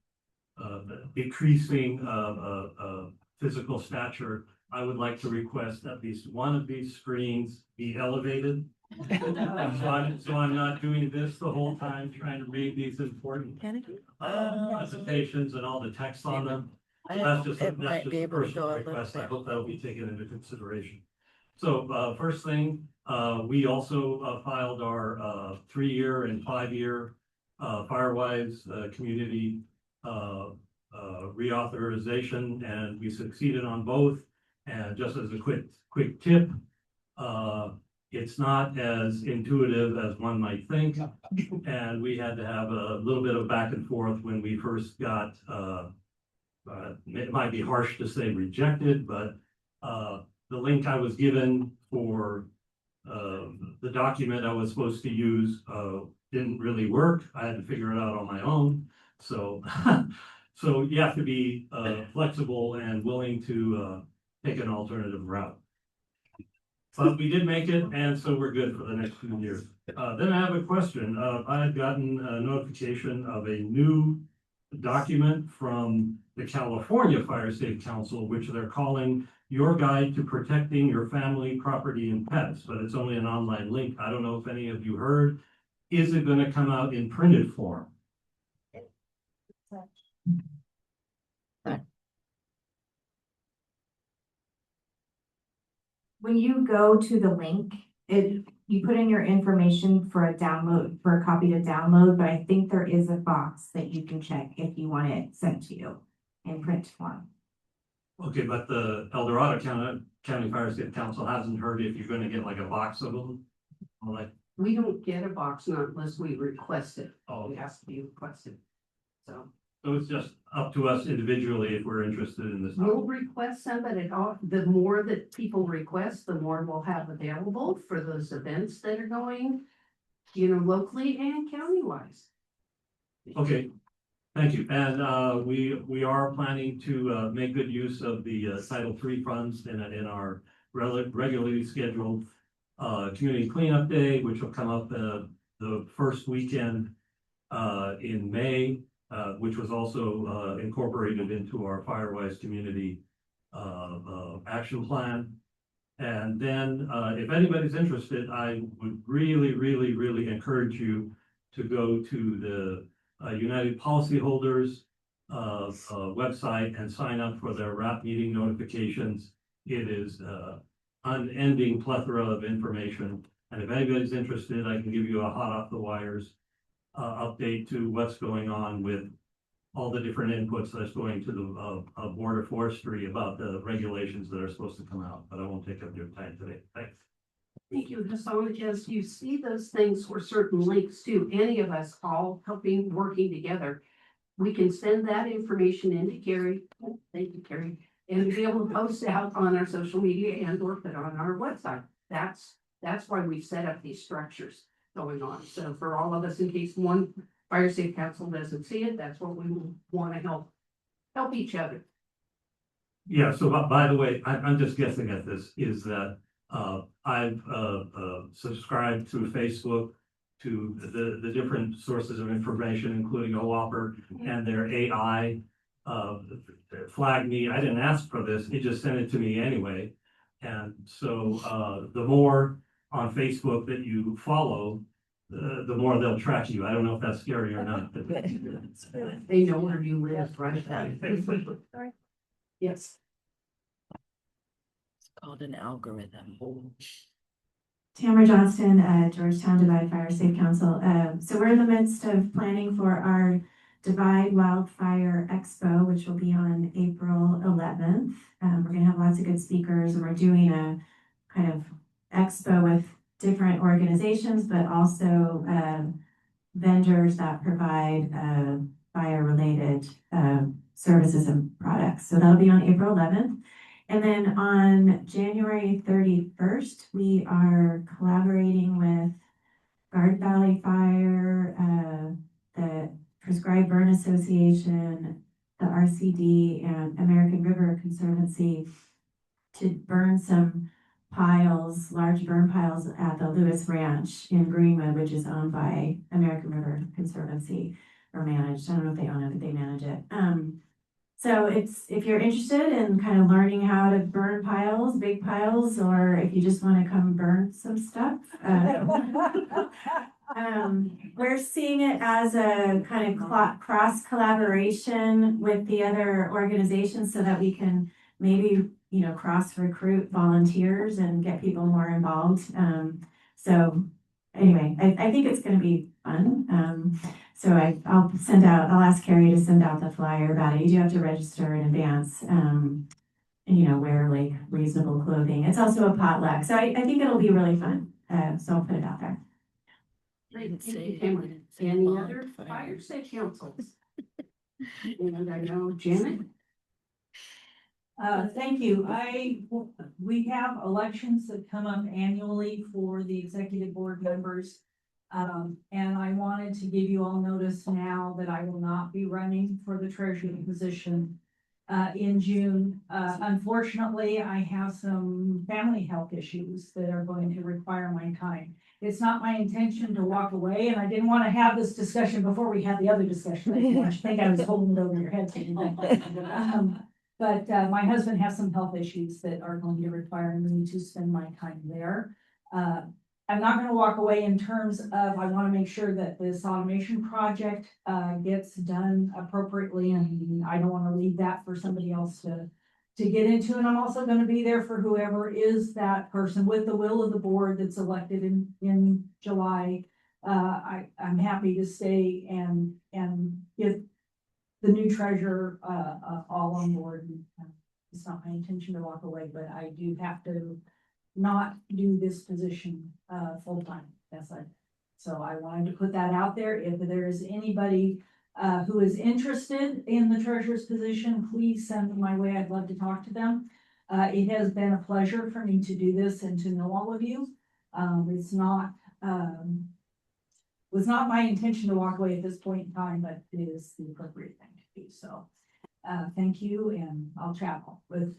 decreasing physical stature, I would like to request at least one of these screens be elevated. So I'm not doing this the whole time, trying to read these important presentations and all the text on them. That's just a personal request. I hope that'll be taken into consideration. So first thing, we also filed our 3-year and 5-year Firewise community reauthorization, and we succeeded on both. And just as a quick tip, it's not as intuitive as one might think, and we had to have a little bit of back and forth when we first got, it might be harsh to say rejected, but the link I was given for the document I was supposed to use didn't really work. I had to figure it out on my own. So, so you have to be flexible and willing to take an alternative route. But we did make it, and so we're good for the next few years. Then I have a question. I had gotten a notification of a new document from the California Fire Safe Council, which they're calling Your Guide to Protecting Your Family, Property, and Pets, but it's only an online link. I don't know if any of you heard. Is it going to come out in printed form? When you go to the link, you put in your information for a download, for a copy to download, but I think there is a box that you can check if you want it sent to you in print form. Okay, but the El Dorado County Fire Safe Council hasn't heard if you're going to get like a box of them. Like, We don't get a box not unless we request it. Oh. It has to be requested. So it's just up to us individually if we're interested in this. we'll request some, but the more that people request, the more we'll have available for those events that are going. locally and county-wise. Okay, thank you. And we are planning to make good use of the Title III funds in our regularly scheduled community cleanup day, which will come up the first weekend in May, which was also incorporated into our Firewise community action plan. And then if anybody's interested, I would really encourage you to go to the United Policyholders website and sign up for their RAP meeting notifications. It is unending plethora of information. And if anybody's interested, I can give you a hot off the wires update to what's going on with all the different inputs that's going to the Board of Forestry about the regulations that are supposed to come out, but I won't take up your time today. Thanks. Thank you, Hassan. As you see those things or certain links to any of us all working together, we can send that information into Carrie. Thank you, Carrie. And be able to post it out on our social media and or put on our website. That's why we've set up these structures going on. So for all of us, in case one Fire Safe Council doesn't see it, that's what we want to help each other. Yeah, so by the way, I'm just guessing at this, is that I've subscribed to Facebook to the different sources of information, including OWOPR and their AI flagged me. I didn't ask for this, it just sent it to me anyway. And so the more on Facebook that you follow, the more they'll track you. I don't know if that's scary or not. But they know where you live, right? Yes. It's called an algorithm. Tamara Johnston, Georgetown Divide Fire Safe Council. So we're in the midst of planning for our Divide Wildfire Expo, which will be on April 11th. We're going to have lots of good speakers, and we're doing a kind of expo with different organizations, but also vendors that provide fire-related services and products. So that'll be on April 11th. And then on January 31st, we are collaborating with Garden Valley Fire, the Prescribed Burn Association, the RCD, and American River Conservancy to burn some piles, large burn piles at the Lewis Ranch in Greenwood, which is owned by American River Conservancy or managed. I don't know if they own it, but they manage it. So if you're interested in kind of learning how to burn piles, big piles, or if you just want to come burn some stuff, we're seeing it as a kind of cross collaboration with the other organizations so that we can maybe, cross recruit volunteers and get people more involved. So anyway, I think it's going to be fun. So I'll ask Carrie to send out the flyer about it. You do have to register in advance, and wear like reasonable clothing. It's also a potluck. So I think it'll be really fun. So I'll put it out there. Thank you, Tamara. Any other Fire Safe Councils? And I know Janet. Thank you. We have elections that come up annually for the executive board members. And I wanted to give you all notice now that I will not be running for the treasurer position in June. Unfortunately, I have some family health issues that are going to require my time. It's not my intention to walk away, and I didn't want to have this discussion before we had the other discussion. I didn't want you to think I was holding it over your head. But my husband has some health issues that are going to require me to spend my time there. I'm not going to walk away in terms of, I want to make sure that this automation project gets done appropriately, and I don't want to leave that for somebody else to get into. And I'm also going to be there for whoever is that person with the will of the board that's elected in July. I'm happy to stay and get the new treasurer all on board. It's not my intention to walk away, but I do have to not do this position full time. So I wanted to put that out there. If there is anybody who is interested in the treasurer's position, please send them my way. I'd love to talk to them. It has been a pleasure for me to do this and to know all of you. It's not was not my intention to walk away at this point in time, but it is the appropriate thing to do, so. Thank you, and I'll chat with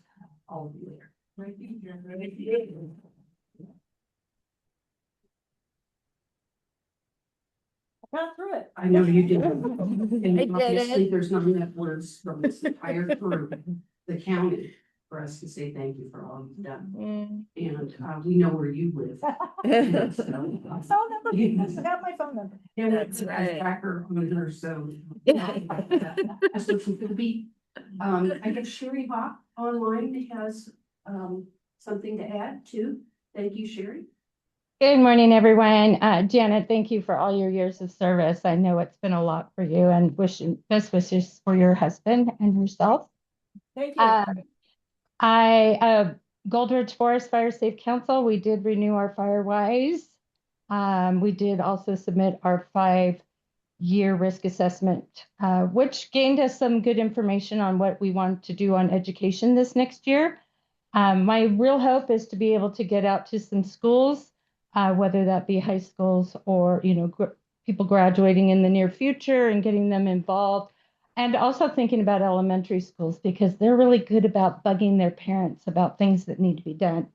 all of you later. I got through it. I know you did. I And did obviously, it. there's not enough words from this entire group, the county, for us to say thank you for all you've done. And we know where you live. And so, Phone number, I got my phone number. and That's that's right. tracker on her, so. That's what she's gonna be. I guess Sherry Hawk online has something to add too. Thank you, Sherry. Good morning, everyone. Janet, thank you for all your years of service. I know it's been a lot for you, and wishing best wishes for your husband and yourself. Thank you. Gold Ridge Forest Fire Safe Council, we did renew our FireWise. We did also submit our 5-year risk assessment, which gained us some good information on what we want to do on education this next year. My real hope is to be able to get out to some schools, whether that be high schools or, people graduating in the near future and getting them involved. And also thinking about elementary schools, because they're really good about bugging their parents about things that need to be done.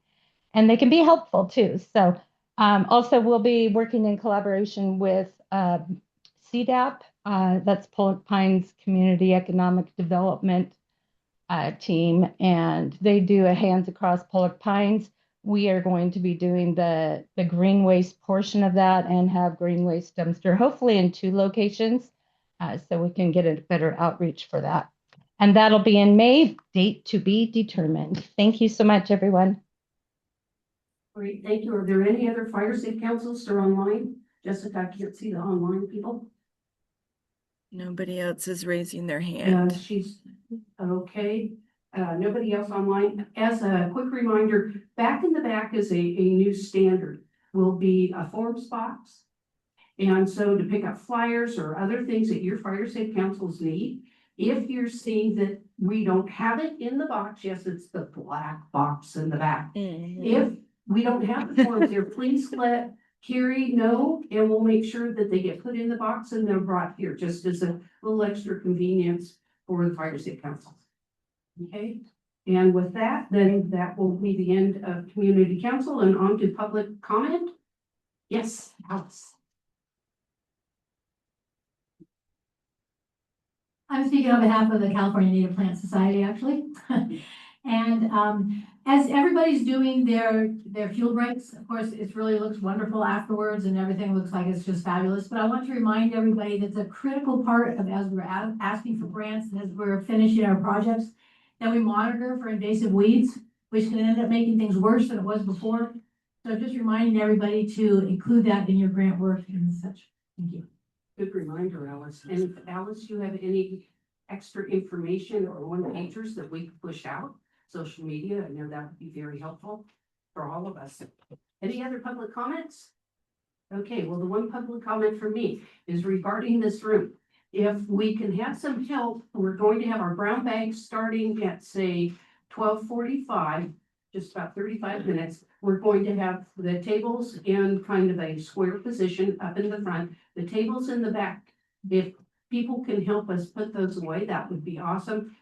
And they can be helpful too. So also we'll be working in collaboration with CDAP, that's Pollock Pines Community Economic Development team, and they do a Hands Across Pollock Pines. We are going to be doing the green waste portion of that and have green waste dumpster, hopefully in 2 locations, so we can get a better outreach for that. And that'll be in May, date to be determined. Thank you so much, everyone. Great, thank you. Are there any other fire safe councils that are online? Jessica, I can't see the online people. Nobody else is raising their hand. She's okay. Nobody else online. As a quick reminder, back in the back is a new standard. Will be a forms box. And so to pick up flyers or other things that your fire safe councils need, if you're seeing that we don't have it in the box, yes, it's the black box in the back. If we don't have the forms here, please let Carrie know, and we'll make sure that they get put in the box and they're brought here, just as a little extra convenience for the fire safe councils. Okay, and with that, then that will be the end of community council and on to public comment. Yes, Alice. I'm speaking on behalf of the California Native Plant Society, actually. And as everybody's doing their fuel breaks, of course, it really looks wonderful afterwards and everything looks like it's just fabulous. But I want to remind everybody that's a critical part of, as we're asking for grants and as we're finishing our projects, that we monitor for invasive weeds, which can end up making things worse than it was before. So just reminding everybody to include that in your grant work and such. Thank you. Good reminder, Alice. And if Alice, you have any extra information or one-pagers that we could push out, social media, I know that would be very helpful for all of us. Any other public comments? Okay, well, the one public comment from me is regarding this room. If we can have some help, we're going to have our brown bags starting at, say, 12:45, just about 35 minutes. We're going to have the tables in kind of a square position up in the front, the tables in the back. If people can help us put those away, that would be awesome.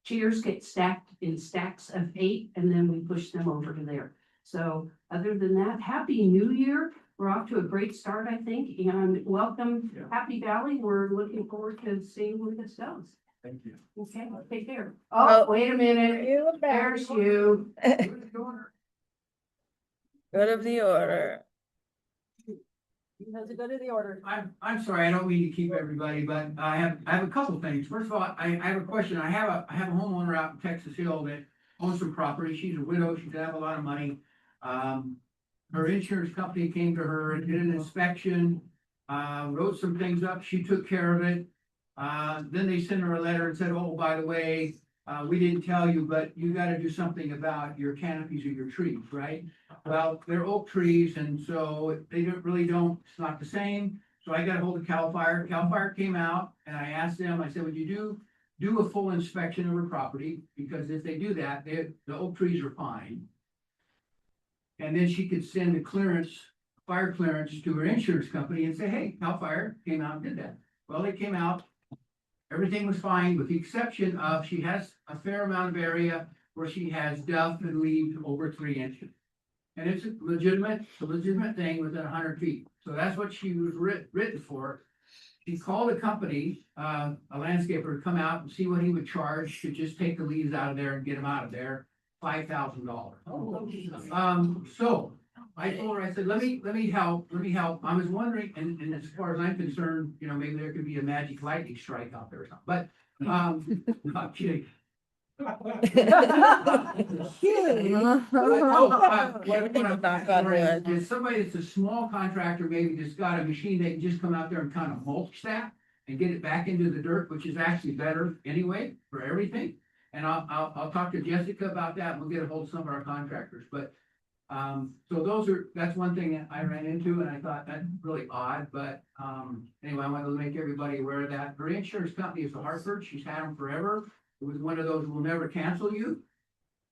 Chairs get stacked in stacks of 8, and then we push them over to there. So other than that, Happy New Year. We're off to a great start, I think, and welcome Happy Valley. We're looking forward to seeing where this goes. Thank you. Okay, take care. Oh, wait a minute. There's you. Good of the order. Has to go to the order. I'm sorry, I don't mean to keep everybody, but I have a couple things. First of all, I have a question. I have a homeowner out in Texas Hill that owns some property. She's a widow. She doesn't have a lot of money. Her insurance company came to her and did an inspection, wrote some things up. She took care of it. Then they sent her a letter and said, oh, by the way, we didn't tell you, but you got to do something about your canopies of your trees, right? Well, they're oak trees, and so they it's not the same. So I got a hold of CAL FIRE. CAL FIRE came out, and I asked them, I said, would you do a full inspection of her property? Because if they do that, the oak trees are fine. And then she could send a clearance fire clearance to her insurance company and say, hey, CAL FIRE came out and did that. Well, they came out, everything was fine with the exception of she has a fair amount of area where she has duff and leaves over 3 inches. And it's a legitimate thing within 100 feet. So that's what she was written for. She called a company, a landscaper, to come out and see what he would charge to just take the leaves out of there and get them out of there, $5,000. So I told her, I said, let me help. I was wondering, and as far as I'm concerned, you know, maybe there could be a magic lightning strike out there or something, but, not kidding. Is somebody that's a small contractor, maybe just got a machine, they can just come out there and kind of mulch that and get it back into the dirt, which is actually better anyway for everything. And I'll talk to Jessica about that. We'll get a hold of some of our contractors, but so that's one thing that I ran into and I thought that's really odd, but anyway, I wanted to make everybody aware of that. Her insurance company is the Hartford. She's had them forever. It was one of those, will never cancel you.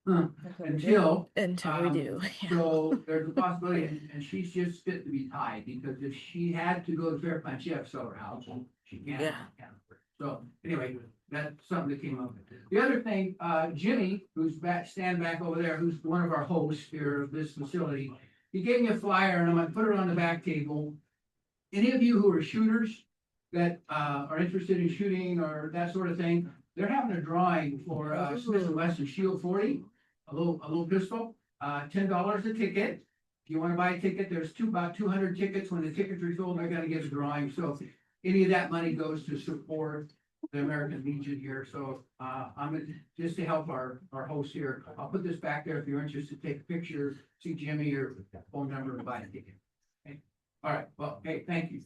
Until we do. So there's a possibility, and she's just fit to be tied, because if she had to go to Fairplant, she had to sell her house, and she can't. So anyway, that's something that came up. The other thing, Jimmy, who's standing back over there, who's one of our hosts here of this facility, he gave me a flyer, and I'm gonna put it on the back table. Any of you who are shooters that are interested in shooting or that sort of thing, they're having a drawing for Smith & Wesson Shield 40, a little pistol, $10 a ticket. If you want to buy a ticket, there's about 200 tickets. When the tickets are sold, they're gonna give a drawing. So any of that money goes to support the American Legion here. So I'm just to help our hosts here. I'll put this back there if you're interested. Take a picture, see Jimmy or phone number and buy a ticket. Okay. All right. Well, hey, thank you.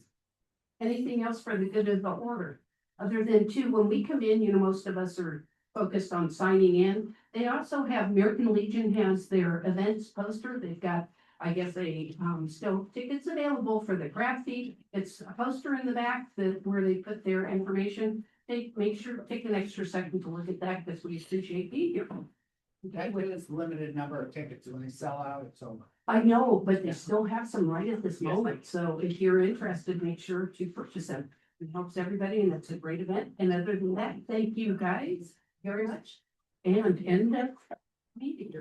Anything else for the good of the order? Other than too, when we come in, you know, most of us are focused on signing in. They also have, American Legion has their events poster. They've got, I guess, still tickets available for the crab feed. It's a poster in the back where they put their information. They make sure to take an extra second to look at that, because we appreciate being here. That is limited number of tickets. When they sell out, it's over. I know, but they still have some right at this moment. So if you're interested, make sure to purchase them. It helps everybody, and it's a great event. And other than that, thank you guys very much. And end of meeting.